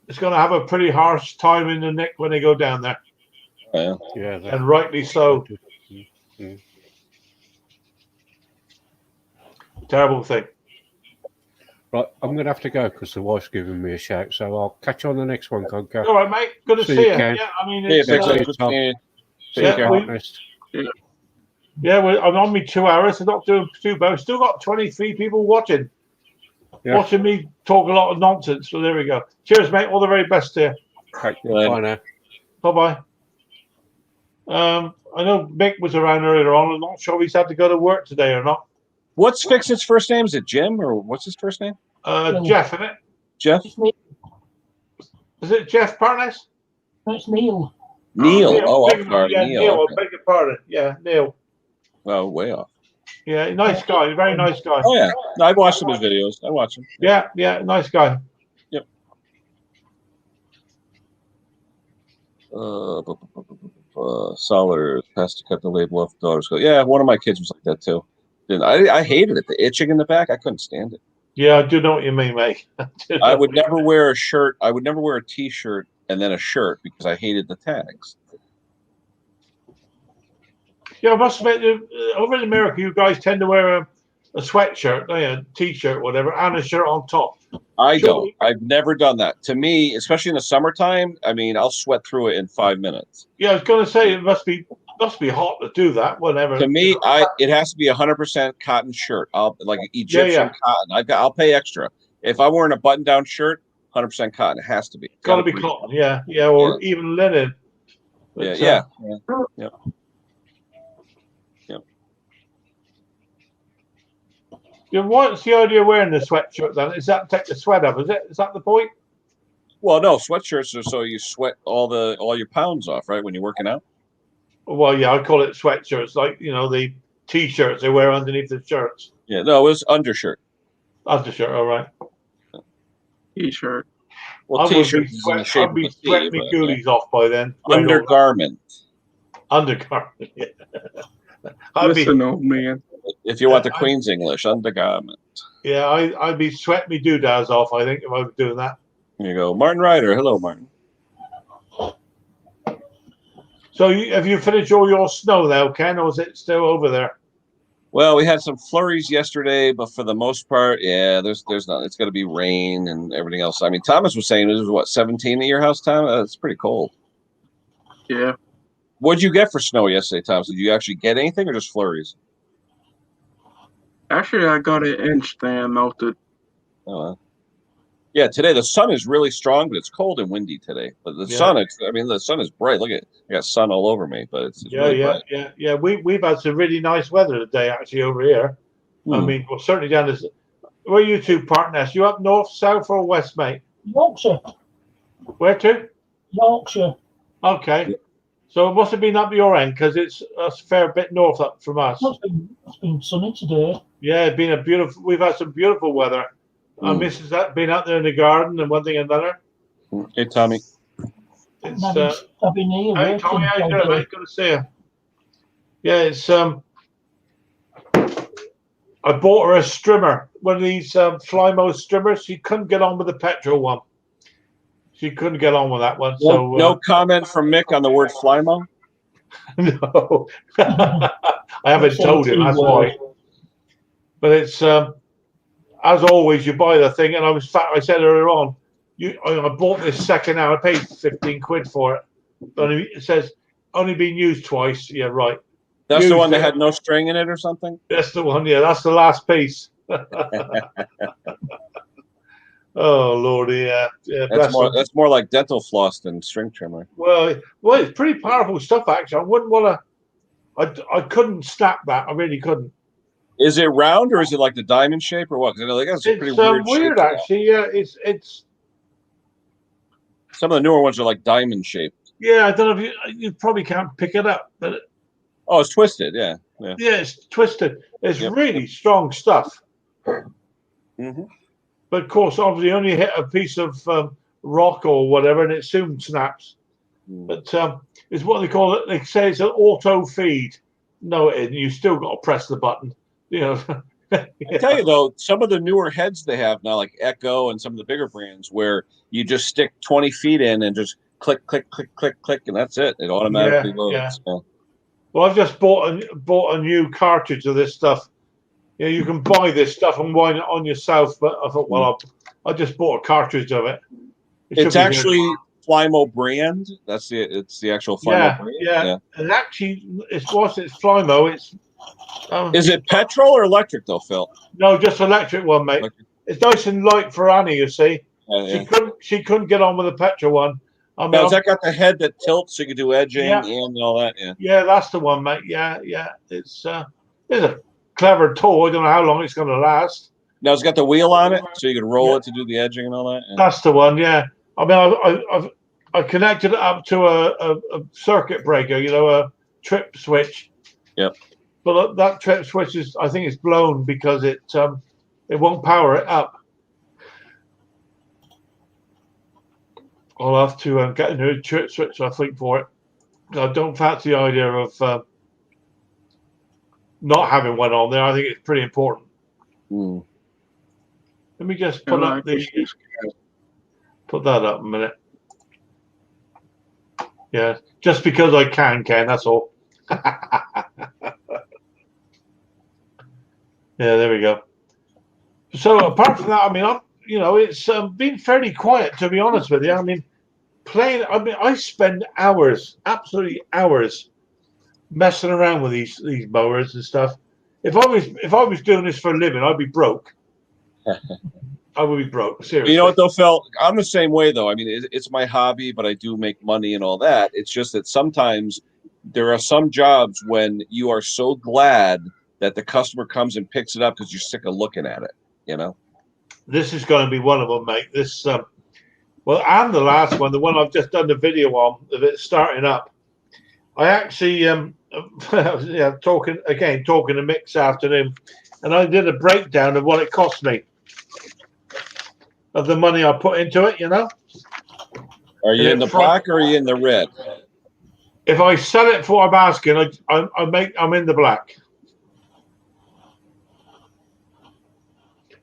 A: is going to have a pretty harsh time in the neck when they go down there.
I: Yeah.
A: And rightly so. Terrible thing.
M: Right, I'm going to have to go because the wife's giving me a shout. So I'll catch you on the next one, Conker.
A: All right, mate. Good to see you.
M: Ken.
A: Yeah, I mean,
I: Yeah,
A: it's, I'm on me 2 hours. I'm not doing too bad. I've still got 23 people watching.
M: Yeah.
A: Watching me talk a lot of nonsense. So there we go. Cheers, mate. All the very best to you.
M: Okay, bye now.
A: Bye-bye. I know Mick was around earlier on. I'm not sure if he's had to go to work today or not.
I: What's Fixit's first name? Is it Jim or what's his first name?
A: Jeff, isn't it?
I: Jeff?
A: Is it Jeff Parnas?
L: No, it's Neil.
I: Neil. Oh, I'm sorry.
A: Yeah,
I: Neil.
A: Neil.
I: Okay.
A: I beg your pardon. Yeah, Neil.
I: Oh, way off.
A: Yeah, nice guy. Very nice guy.
I: Oh, yeah. No, I've watched some of his videos. I watch him.
A: Yeah, nice guy.
I: Yep. Solder has to cut the label off the daughter's coat. Yeah, one of my kids was like that too. I hated it. The itching in the back, I couldn't stand it.
A: Yeah, I do know what you mean, mate.
I: I would never wear a shirt. I would never wear a T-shirt and then a shirt because I hated the tags.
A: Yeah, I must admit, over in America, you guys tend to wear a sweatshirt, a T-shirt, whatever, and a shirt on top.
I: I don't. I've never done that. To me, especially in the summertime, I mean, I'll sweat through it in 5 minutes.
A: Yeah, I was going to say it must be hot to do that. Whatever.
I: To me, it has to be 100% cotton shirt. Like Egyptian cotton. I'll pay extra if I'm wearing a button-down shirt. 100% cotton. It has to be.
A: Got to be cotton. Yeah, or even linen. But,
I: Yeah.
A: Yeah, what's the idea of wearing the sweatshirt then? Is that to take the sweat up? Is it? Is that the point?
I: Well, no, sweatshirts are so you sweat all your pounds off, right? When you're working out.
A: Well, yeah, I call it sweatshirts, like the T-shirts they wear underneath the shirts.
I: Yeah, no, it was undershirt.
A: Undershirt, all right.
K: T-shirt.
I: Well, T-shirts is in the shape
A: I'd be
I: of a T,
A: sweating my
I: but,
A: goolies off by then.
I: Undergarment.
A: Undergarment. Yeah. I'd be,
K: Listen, old man.
I: If you want the Queen's English, undergarment.
A: yeah, I'd be sweating me doodads off, I think, if I was doing that.
I: Here you go. Martin Ryder. Hello, Martin.
A: So have you finished all your snow now, Ken, or is it still over there?
I: Well, we had some flurries yesterday, but for the most part, yeah, there's not. It's going to be rain and everything else. I mean, Thomas was saying it was what 17 at your house, Tom. It's pretty cold.
K: Yeah.
I: What'd you get for snow yesterday, Thomas? Did you actually get anything or just flurries?
K: Actually, I got an inch that melted.
I: Oh, well. Yeah, today the sun is really strong, but it's cold and windy today. But the sun, the sun is bright. Look at it. I got sun all over me, but it's really bright.
A: Yeah. We've had some really nice weather today, actually, over here. I mean, well, certainly down this. Where are you two, partners? You up north, south, or west, mate?
L: Yorkshire.
A: Where to?
L: Yorkshire.
A: Okay. So it must have been up your end because it's a fair bit north up from us.
L: It's been sunny today.
A: Yeah, it's been a beautiful. We've had some beautiful weather. Mrs. That been out there in the garden and one thing and another.
I: Hey, Tommy.
A: It's,
L: I've been here.
A: hey, Tommy, how you doing, mate? Good to see you. Yeah, it's I bought her a strimmer, one of these Flymo strimmers. She couldn't get on with the petrol one. She couldn't get on with that one. So
I: no comment from Mick on the word Flymo.
A: No, I haven't told him. That's why. But it's as always, you buy the thing, and I said earlier on, I bought this second hand. I paid 15 quid for it. It says only been used twice. Yeah, right.
I: That's
A: used
I: the one that had no string in it or something?
A: That's the one, yeah. That's the last piece. Oh, Lordy, yeah.
I: That's more like dental floss than string trimmer.
A: Well, it's pretty powerful stuff, actually. I wouldn't want to... I couldn't snap that. I really couldn't.
I: Is it round or is it like the diamond shape or what? Because I think that's a pretty
A: weird
I: shape.
A: Actually. Yeah, it's.
I: Some of the newer ones are like diamond shaped.
A: Yeah, I don't know if you probably can't pick it up, but.
I: Oh, it's twisted. Yeah,
A: it's twisted. It's really strong stuff.
I: Mm-hmm.
A: But of course, obviously, only hit a piece of rock or whatever, and it soon snaps. But it's what they call it. They say it's an auto feed. No, it isn't. You still got to press the button. You know.
I: I tell you though, some of the newer heads they have now, like Echo and some of the bigger brands, where you just stick 20 feet in and just click, click, click, click, click, and that's it. It automatically loads.
A: Yeah.
I: So.
A: Well, I've just bought a new cartridge of this stuff. You know, you can buy this stuff and wind it on yourself, but I thought, well, I just bought a cartridge of it.
I: It's actually Flymo brand. It's the actual Flymo brand.
A: Yeah. And actually, it's Flymo. It's.
I: Is it petrol or electric though, Phil?
A: No, just electric one, mate. It's nice and light for Annie. You see, she couldn't get on with the petrol one. I mean,
I: has that got the head that tilts so you can do edging and all that?
A: Yeah, that's the one, mate. Yeah. It's a clever toy. I don't know how long it's going to last.
I: Now it's got the wheel on it, so you can roll it to do the edging and all that. Yeah.
A: That's the one. Yeah. I mean, I connected it up to a circuit breaker. You know, a trip switch.
I: Yep.
A: But that trip switch I think it's blown because it won't power it up. I'll have to get a new trip switch, I think, for it. I don't fancy the idea of not having one on there. I think it's pretty important. Let me just put that up a minute. Yeah, just because I can, Ken. That's all. Yeah, there we go. So apart from that, I mean, it's been fairly quiet, to be honest with you. I mean, I spend hours, absolutely hours, messing around with these mowers and stuff. If I was doing this for a living, I'd be broke. I would be broke. Seriously.
I: You know what though, Phil? I'm the same way though. I mean, it's my hobby, but I do make money and all that. It's just that sometimes there are some jobs when you are so glad that the customer comes and picks it up because you're sick of looking at it, you know? This
A: is going to be one of them, mate. This, well, and the last one, the one I've just done the video on, of it starting up. I actually, talking to Mick this afternoon, and I did a breakdown of what it cost me, of the money I put into it, you know?
I: Are you in the black or are you in the red?
A: If I sell it for what I'm asking, I'm in the black.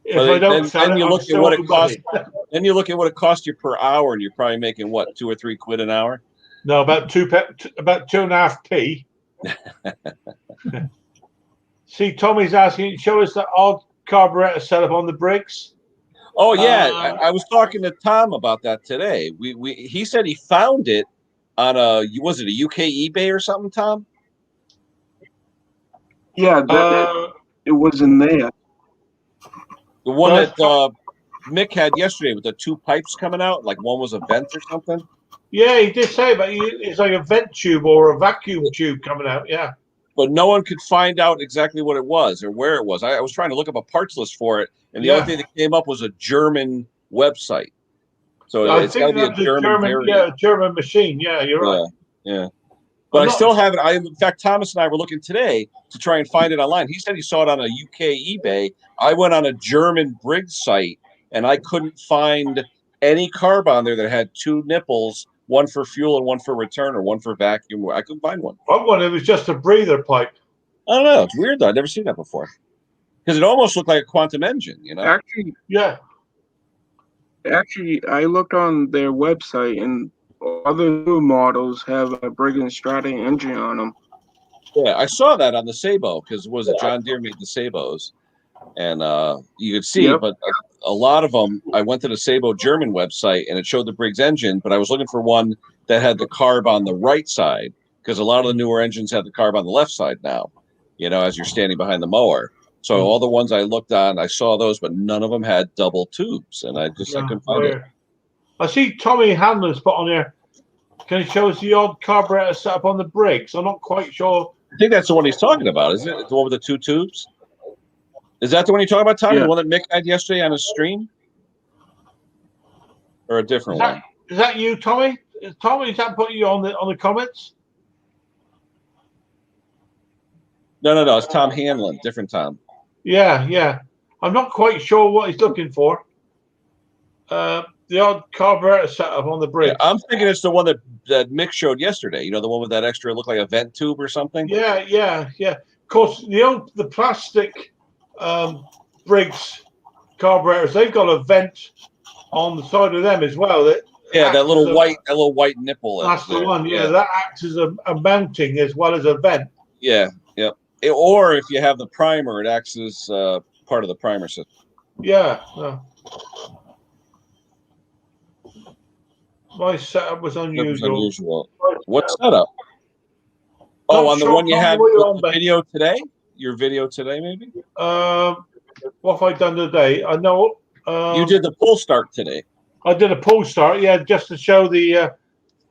A: If I don't sell it,
I: you
A: I'm
I: look at
A: still
I: what it
A: owed
I: costs.
A: money.
I: Then you look at what it costs you per hour, and you're probably making what, £2 or £3 an hour.
A: No, about 2.5p. See, Tommy's asking, show us the odd carburetor setup on the Briggs.
I: Oh yeah, I was talking to Tom about that today. He said he found it on was it a UK eBay or something, Tom?
K: Yeah, it wasn't there.
I: The one that Mick had yesterday with the 2 pipes coming out, like one was a vent or something.
A: Yeah, he did say, but it's like a vent tube or a vacuum tube coming out. Yeah.
I: But no one could find out exactly what it was or where it was. I was trying to look up a parts list for it, and the only thing that came up was a German website. So
A: I
I: it's got to be a German variant.
A: Yeah, German machine. Yeah, you're right.
I: Yeah. But I still have it. In fact, Thomas and I were looking today to try and find it online. He said he saw it on a UK eBay. I went on a German Briggs site, and I couldn't find any carb on there that had 2 nipples, one for fuel and one for return, or one for vacuum. I couldn't find one.
A: It was just a breather pipe.
I: I don't know. It's weird though. I've never seen that before. Because it almost looked like a quantum engine, you know?
K: Actually, I looked on their website, and other new models have a Briggs & Strata engine on them.
I: Yeah, I saw that on the Sabo because John Deere made the Sabos, and you could see. But a lot of them, I went to the Sabo German website and it showed the Briggs engine, but I was looking for one that had the carb on the right side because a lot of the newer engines have the carb on the left side now. You know, as you're standing behind the mower. So all the ones I looked on, I saw those, but none of them had double tubes, and I couldn't find it.
A: I see Tommy Handler's put on here. Can you show us the odd carburetor setup on the Briggs? I'm not quite sure.
I: I think that's the one he's talking about, isn't it? The one with the 2 tubes? Is that the one you're talking about, Tommy? Yeah. The one that Mick had yesterday on his stream? Or a different one?
A: Is that you, Tommy? Tommy, is that putting you on the comments?
I: No. It's Tom Hanlon. Different Tom.
A: Yeah. I'm not quite sure what he's looking for. The odd carburetor setup on the Briggs.
I: Yeah, I'm thinking it's the one that Mick showed yesterday. You know, the one with that extra, looked like a vent tube or something.
A: Yeah. Of course, the plastic Briggs carburetors, they've got a vent on the side of them as well. That
I: little white nipple.
A: That's the one. Yeah, that acts as a mounting as well as a vent.
I: Yeah. Or if you have the primer, it acts as part of the primer system.
A: Yeah. My setup was unusual.
I: What setup? Oh, on the one you had with the video today? Your video today, maybe?
A: What have I done today? I know.
I: You did the pull start today.
A: I did a pull start, yeah, just to show the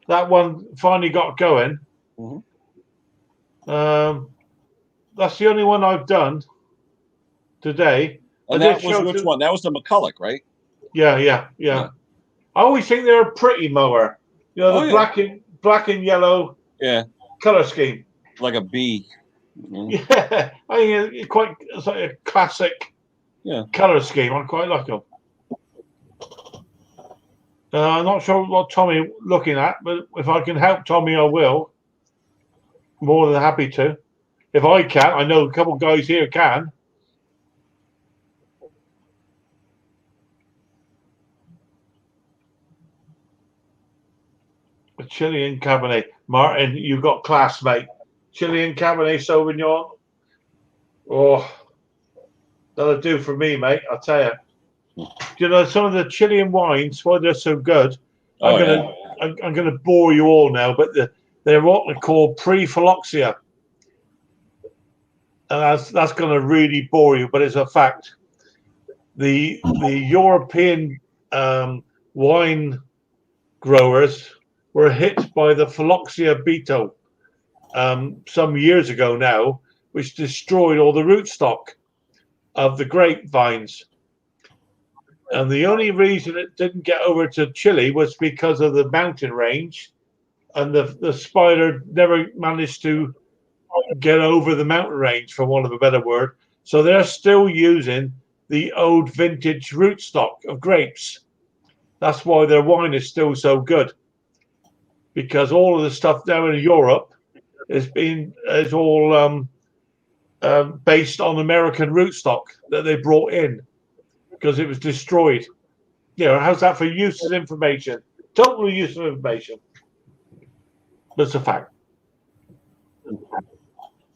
A: that one finally got going. That's the only one I've done today.
I: And that was which one? That was the McCulloch, right?
A: Yeah. I always think they're a pretty mower. You know, the black and yellow color scheme.
I: Like a bee.
A: Yeah. I think it's like a classic color scheme. I quite like them. I'm not sure what Tommy looking at, but if I can help Tommy, I will. More than happy to. If I can, I know a couple of guys here can. A Chilean Cabernet. Martin, you've got class, mate. Chilean Cabernet Sauvignon. Oh, that'll do for me, mate. I'll tell you. You know, some of the Chilean wines, why they're so good. I'm gonna bore you all now, but they're what they call pre-phylloxera. And that's going to really bore you, but it's a fact. The European wine growers were hit by the phylloxera beetle some years ago now, which destroyed all the rootstock of the grapevines. And the only reason it didn't get over to Chile was because of the mountain range, and the spider never managed to get over the mountain range, for want of a better word. So they're still using the old vintage rootstock of grapes. That's why their wine is still so good. because all of the stuff down in Europe is all based on American rootstock that they brought in because it was destroyed. You know, how's that for useless information? Total useless information. But it's a fact.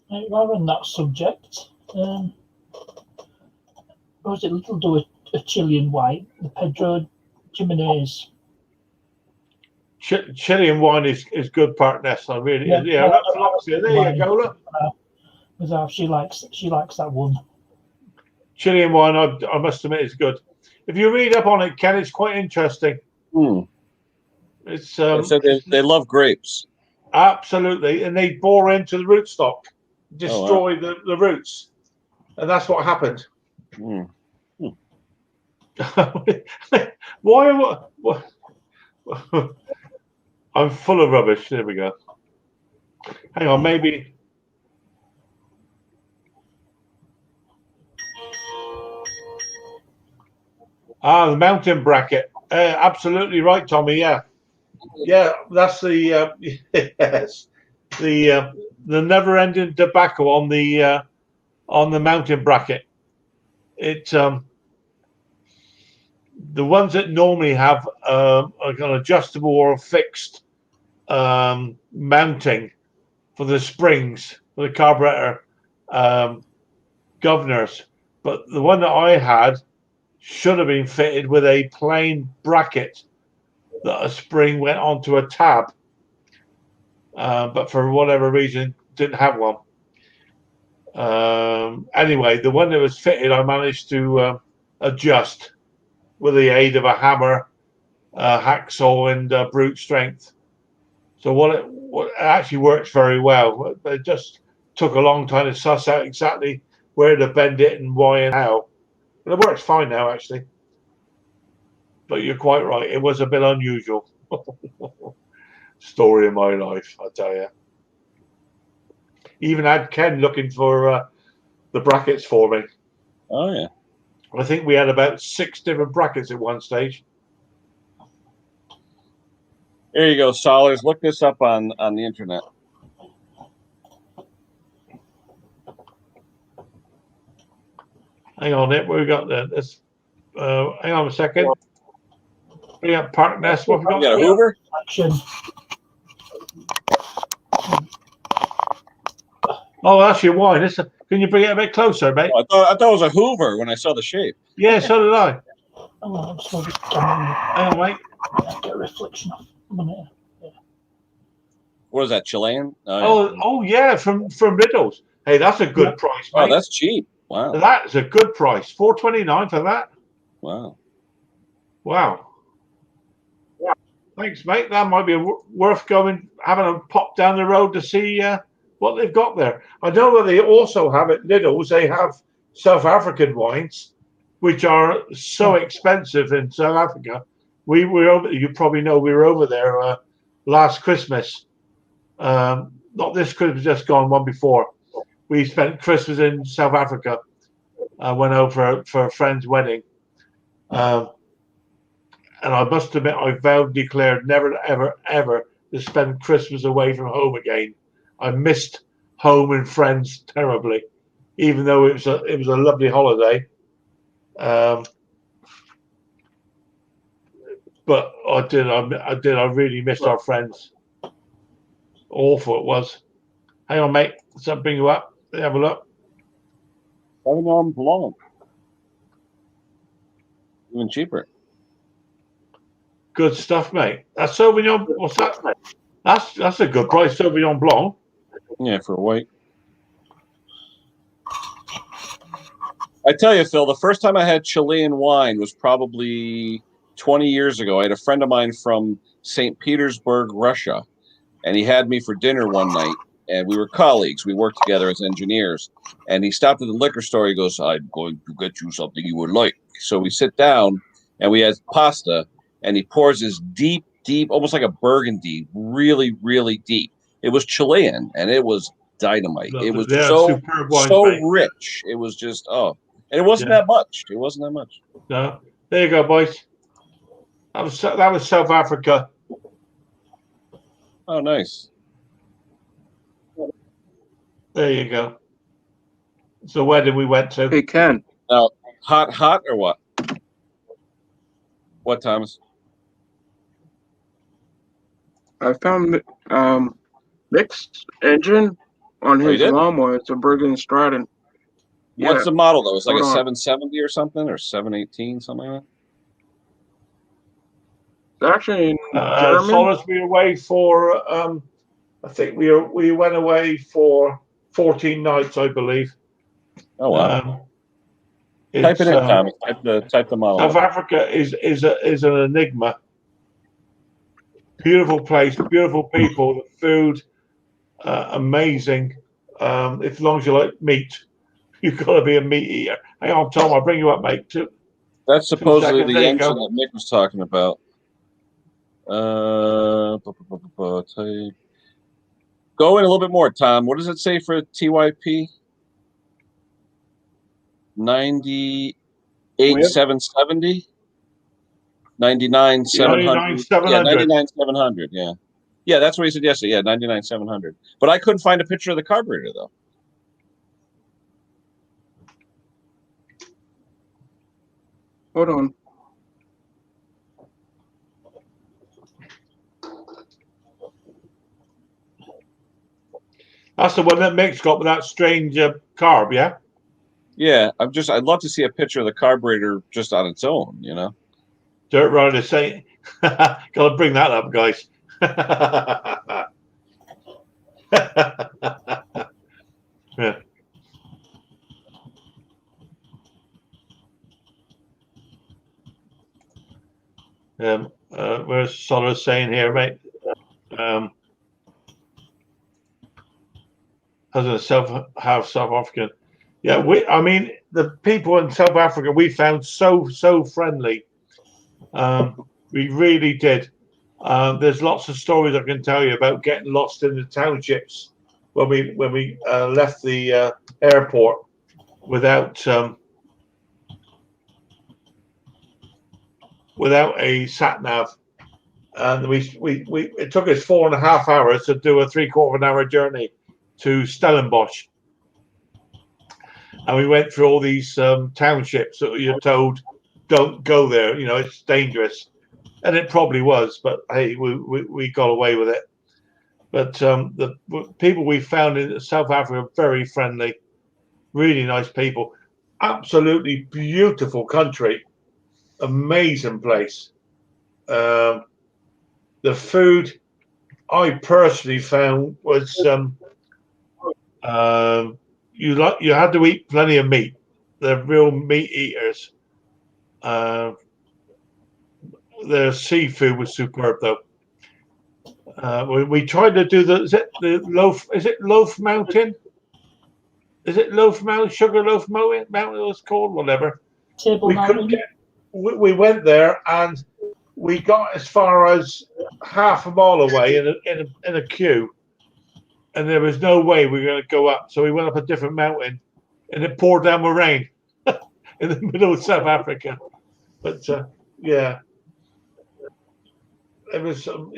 L: While on that subject, was it little do a Chilean white, the Pedro Jimenez?
A: Chilean wine is good, Partness. I really there you go. Look,
L: She likes that one.
A: Chilean wine, I must admit, is good. If you read up on it, Ken, it's quite interesting. It's
I: they said they love grapes.
A: Absolutely, and they bore into the rootstock, destroy the roots, and that's what happened. Why? I'm full of rubbish. There we go. Hang on, maybe. The mountain bracket. Absolutely right, Tommy. Yeah, that's the yes, the never-ending tobacco on the mountain bracket. It the ones that normally have like an adjustable or a fixed mounting for the springs for the carburetor governors, but the one that I had should have been fitted with a plain bracket that a spring went onto a tab, but for whatever reason didn't have one. Anyway, the one that was fitted I managed to adjust with the aid of a hammer, hacksaw and brute strength. So what actually works very well. It just took a long time to suss out exactly where to bend it and why and how. But it works fine now, actually. But you're quite right. It was a bit unusual. Story of my life, I tell you. Even had Ken looking for the brackets for me.
I: Oh, yeah.
A: I think we had about 6 different brackets at one stage.
I: There you go, Solers. Look this up on the internet.
A: Hang on, Nick. What we got there? This. Hang on a second. We got Park Nest. What we got?
I: You got a Hoover?
L: Action.
A: Oh, that's your wine. Can you bring it a bit closer, mate?
I: I thought it was a Hoover when I saw the shape.
A: Yeah, so did I.
L: Oh, I'm just going to hang
A: on, mate.
L: Get a reflection off. Yeah.
I: What is that, Chilean?
A: Oh, yeah, from Riddles. Hey, that's a good price, mate.
I: Oh, that's cheap. Wow.
A: That's a good price. $4.29 for that.
I: Wow.
A: Yeah. Thanks, mate. That might be worth having a pop down the road to see what they've got there. I know that they also have at Lidl's, they have South African wines, which are so expensive in South Africa. We were over, you probably know we were over there last Christmas. Not this Christmas, just gone, one before. We spent Christmas in South Africa. I went over for a friend's wedding. And I must admit, I vowed, declared never, ever, ever to spend Christmas away from home again. I missed home and friends terribly, even though it was a lovely holiday. But I really missed our friends. Awful it was. Hang on, mate. Let's bring you up. Let's have a look.
I: Sauvignon Blanc. Even cheaper.
A: Good stuff, mate. That's Sauvignon. What's that, mate? That's a good price, Sauvignon Blanc.
I: Yeah, for a white. I tell you, Phil, the first time I had Chilean wine was probably 20 years ago. I had a friend of mine from St. Petersburg, Russia, and he had me for dinner one night, and we were colleagues. We worked together as engineers, and he stopped at the liquor store. He goes, "I'm going to get you something you would like." So we sit down, and we had pasta, and he pours this deep, almost like a burgundy, really, really deep. It was Chilean, and it was dynamite. It was so rich. It was just, and it wasn't that much. It wasn't that much.
A: No. There you go, boys. That was South Africa.
I: Oh, nice.
A: There you go. So where did we went to?
K: Hey, Ken.
I: Now, hot or what? What, Thomas?
K: I found mixed engine on
I: Oh, you
K: his
I: did?
K: lawnmower. It's a Briggs & Stratton.
I: What's
K: Yeah.
I: the model though? It's like
K: Hold
I: a
K: on.
I: 770 or something, or 718, something like
K: It's actually in
A: As
K: German.
A: long as we were away for, I think we went away for 14 nights, I believe.
I: that. Oh wow!
A: it's,
I: Type it in, Thomas. Type the model.
A: South
I: in.
A: Africa is an enigma. Beautiful place, beautiful people, the food, amazing. As long as you like meat, you've got to be a meat eater. Hang on, Tom, I'll bring you up, mate.
I: That's supposedly
A: seconds,
I: the
A: there you
I: engine
A: go.
I: that Mick was talking about. Type. Go in a little bit more, Tom. What does it say for TYP? 98,770? 99,700.
A: 99,700.
I: Yeah, 99,700. Yeah. Yeah, that's what he said yesterday. Yeah, 99,700. But I couldn't find a picture of the carburetor, though.
K: Hold on.
A: That's the one that Mick's got with that strange carb, yeah?
I: Yeah, I'd love to see a picture of the carburetor just on its own, you know?
A: Dirt Rider saying, gotta bring that up, guys. Yeah. Where's Solar saying here, mate? As a South African. Yeah, I mean, the people in South Africa we found so friendly. We really did. There's lots of stories I can tell you about getting lost in the townships when we left the airport without a sat nav, and it took us 4.5 hours to do a 3/4 of an hour journey to Stellenbosch. And we went through all these townships that you're told don't go there. You know, it's dangerous, and it probably was. But hey, we got away with it. But the people we found in South Africa are very friendly, really nice people. Absolutely beautiful country, amazing place. The food I personally found was you had to eat plenty of meat. They're real meat eaters. Their seafood was superb, though. We tried to do is it Loaf Mountain? Is it Loaf Mountain? Sugar Loaf Mountain? It was called whatever.
L: Table Mountain.
A: We went there and we got as far as half a mile away in a queue, and there was no way we were going to go up. So we went up a different mountain, and it poured down with rain in the middle of South Africa. But yeah, it was some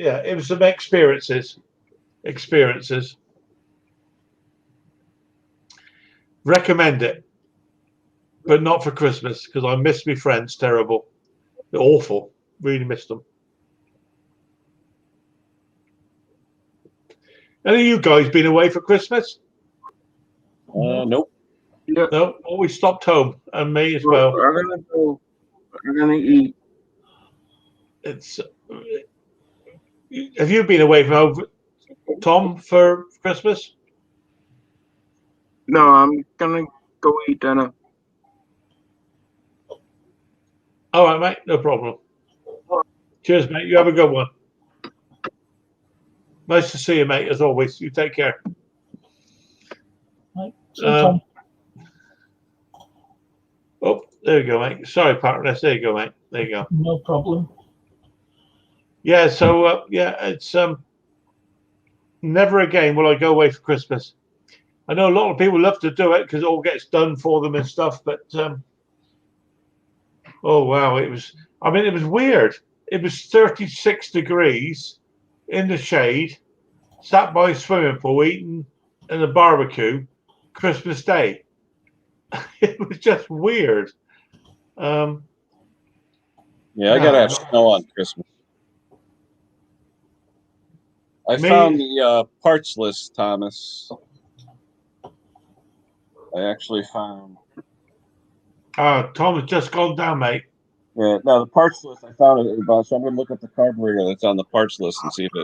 A: experiences. Recommend it, but not for Christmas because I miss my friends. Terrible, they're awful. Really missed them. Any of you guys been away for Christmas?
I: Nope.
K: Yeah.
A: No, always stopped home, and me as well.
K: I'm gonna eat.
A: It's. Have you been away from home, Tom, for Christmas?
K: No, I'm gonna go eat dinner.
A: All right, mate. No problem. Cheers, mate. You have a good one. Nice to see you, mate. As always, you take care.
L: Right. So,
A: Oh, there you go, mate. Sorry, partner. There you go, mate. There you go.
L: no problem.
A: Yeah. So it's never again will I go away for Christmas. I know a lot of people love to do it because it all gets done for them and stuff, but oh wow, it was weird. It was 36 degrees in the shade sat by a swimming pool eating in a barbecue Christmas Day. It was just weird.
I: Yeah, I gotta have snow on Christmas. I found the parts list, Thomas. I actually found.
A: Tom has just gone down, mate.
I: Yeah, no, the parts list. I found it, so I'm gonna look up the carburetor that's on the parts list and see if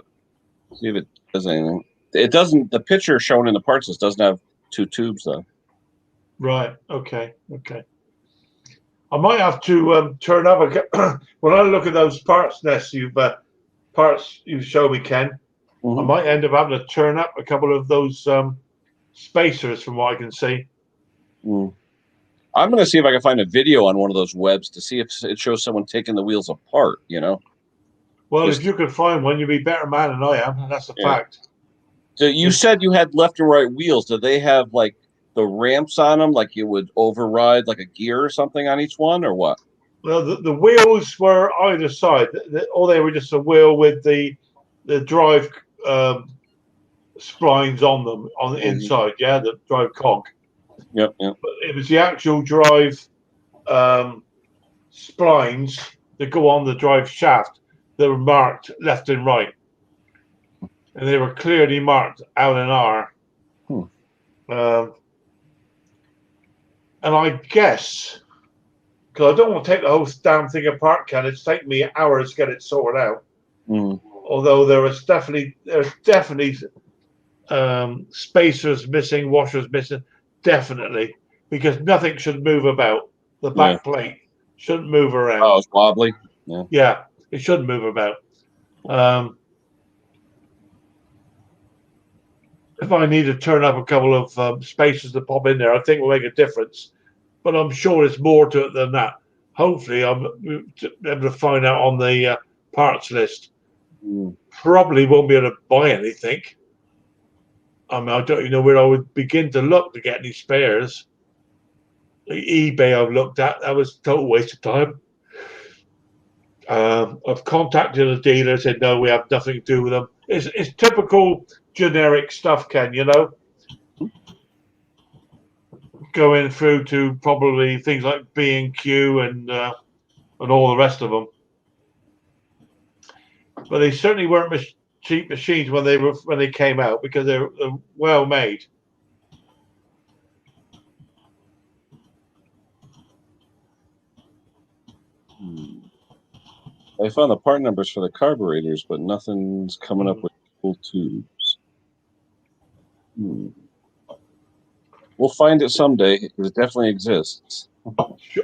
I: it does anything. It doesn't. The picture shown in the parts list doesn't have 2 tubes though.
A: Right. Okay. I might have to turn up when I look at those parts nests you've showed me, Ken. I might end up having to turn up a couple of those spacers, from what I can see.
I: I'm going to see if I can find a video on one of those webs to see if it shows someone taking the wheels apart.
A: Well, if you could find one, you'd be a better man than I am. That's a fact.
I: So you said you had left and right wheels. Do they have like the ramps on them, like you would override like a gear or something on each one, or what?
A: Well, the wheels were either side, or they were just a wheel with the drive splines on them on the inside. Yeah, the drive cog.
I: Yep.
A: But it was the actual drive splines that go on the drive shaft that were marked left and right, and they were clearly marked L&R. And I guess, because I don't want to take the whole damn thing apart, Ken, it's taken me hours to get it sorted out. Although there's definitely spacers missing, washers missing, definitely, because nothing should move about. The back plate shouldn't move around.
I: Oh, it's wobbly.
A: Yeah, it shouldn't move about. If I need to turn up a couple of spacers to pop in there, I think will make a difference. But I'm sure there's more to it than that. Hopefully, I'm able to find out on the parts list. Probably won't be able to buy anything. I mean, I don't even know where I would begin to look to get any spares. eBay I've looked at, that was a total waste of time. I've contacted a dealer, said no, we have nothing to do with them. It's typical generic stuff, Ken, going through to probably things like B&Q and all the rest of them. But they certainly weren't cheap machines when they came out, because they're well made.
I: I found the part numbers for the carburetors, but nothing's coming up with full tubes. We'll find it someday, because it definitely exists.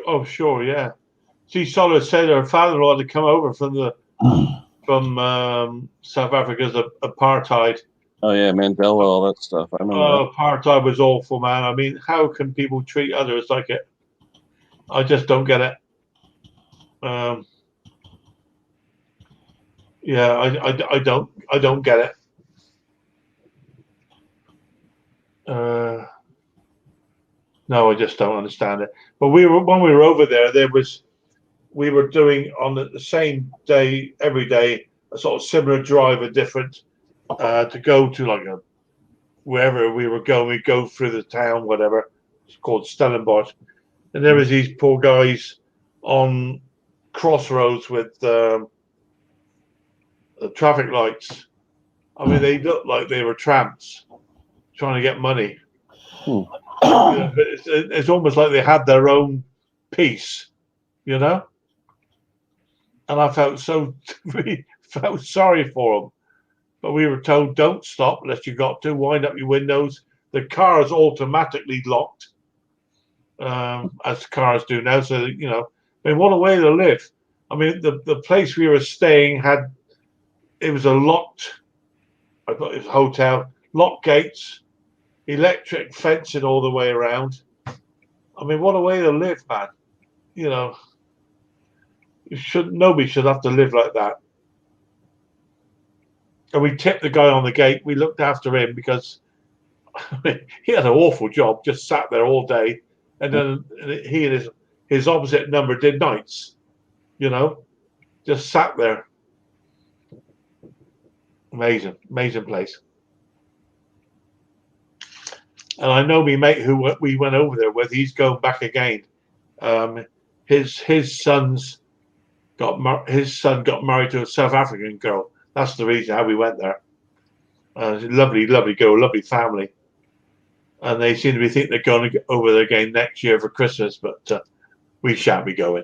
A: Oh, sure, yeah. See, Solid said her father-in-law had to come over from South Africa's apartheid.
I: Oh yeah, Mandela, all that stuff. I remember.
A: Oh, apartheid was awful, man. I mean, how can people treat others like it? I just don't get it. Yeah, I don't get it. No, I just don't understand it. But when we were over there, we were doing on the same day every day a sort of similar drive, a different to go to like wherever we were going. We go through the town, whatever it's called, Stellenbosch, and there was these poor guys on crossroads with the traffic lights. I mean, they looked like they were tramps trying to get money. But it's almost like they had their own piece, And I felt felt sorry for them. But we were told, don't stop unless you got to. Wind up your windows. The car is automatically locked, as cars do now. So, I mean, what a way to live. I mean, the place we were staying it was a locked, I thought it was a hotel, locked gates, electric fencing all the way around. I mean, what a way to live, man. Nobody should have to live like that. And we tipped the guy on the gate. We looked after him because he had an awful job, just sat there all day. And then he and his opposite number did nights, just sat there. Amazing place. And I know me mate who we went over there with. He's going back again. His son got married to a South African girl. That's the reason how we went there. Lovely, lovely girl, lovely family. And they seem to be thinking they're going to go over there again next year for Christmas, but we shan't be going.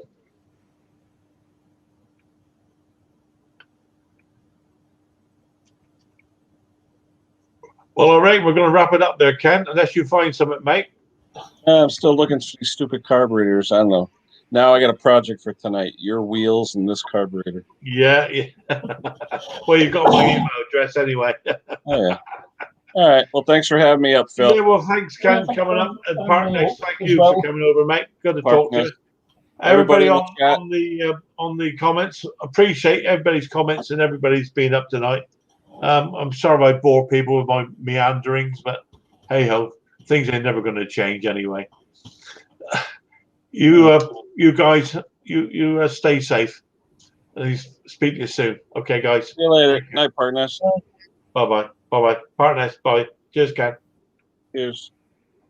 A: Well, all right, we're going to wrap it up there, Ken, unless you find something, mate.
I: I'm still looking for these stupid carburetors. I don't know. Now I got a project for tonight. Your wheels and this carburetor.
A: Yeah. Well, you've got my email address anyway.
I: Oh, yeah. All right. Well, thanks for having me up, Phil.
A: Yeah, well, thanks, Ken, for coming up. And Partners, thank you for coming over, mate. Good to talk to you. Everybody on the comments, appreciate everybody's comments and everybody's been up tonight. I'm sorry I bore people with my meanderings, but hey ho, things are never going to change anyway. You guys, you stay safe. Speak to you soon. Okay, guys.
I: See you later. Night, partners.
A: Bye bye. Bye bye. Partners. Bye. Cheers, Ken.
I: Cheers.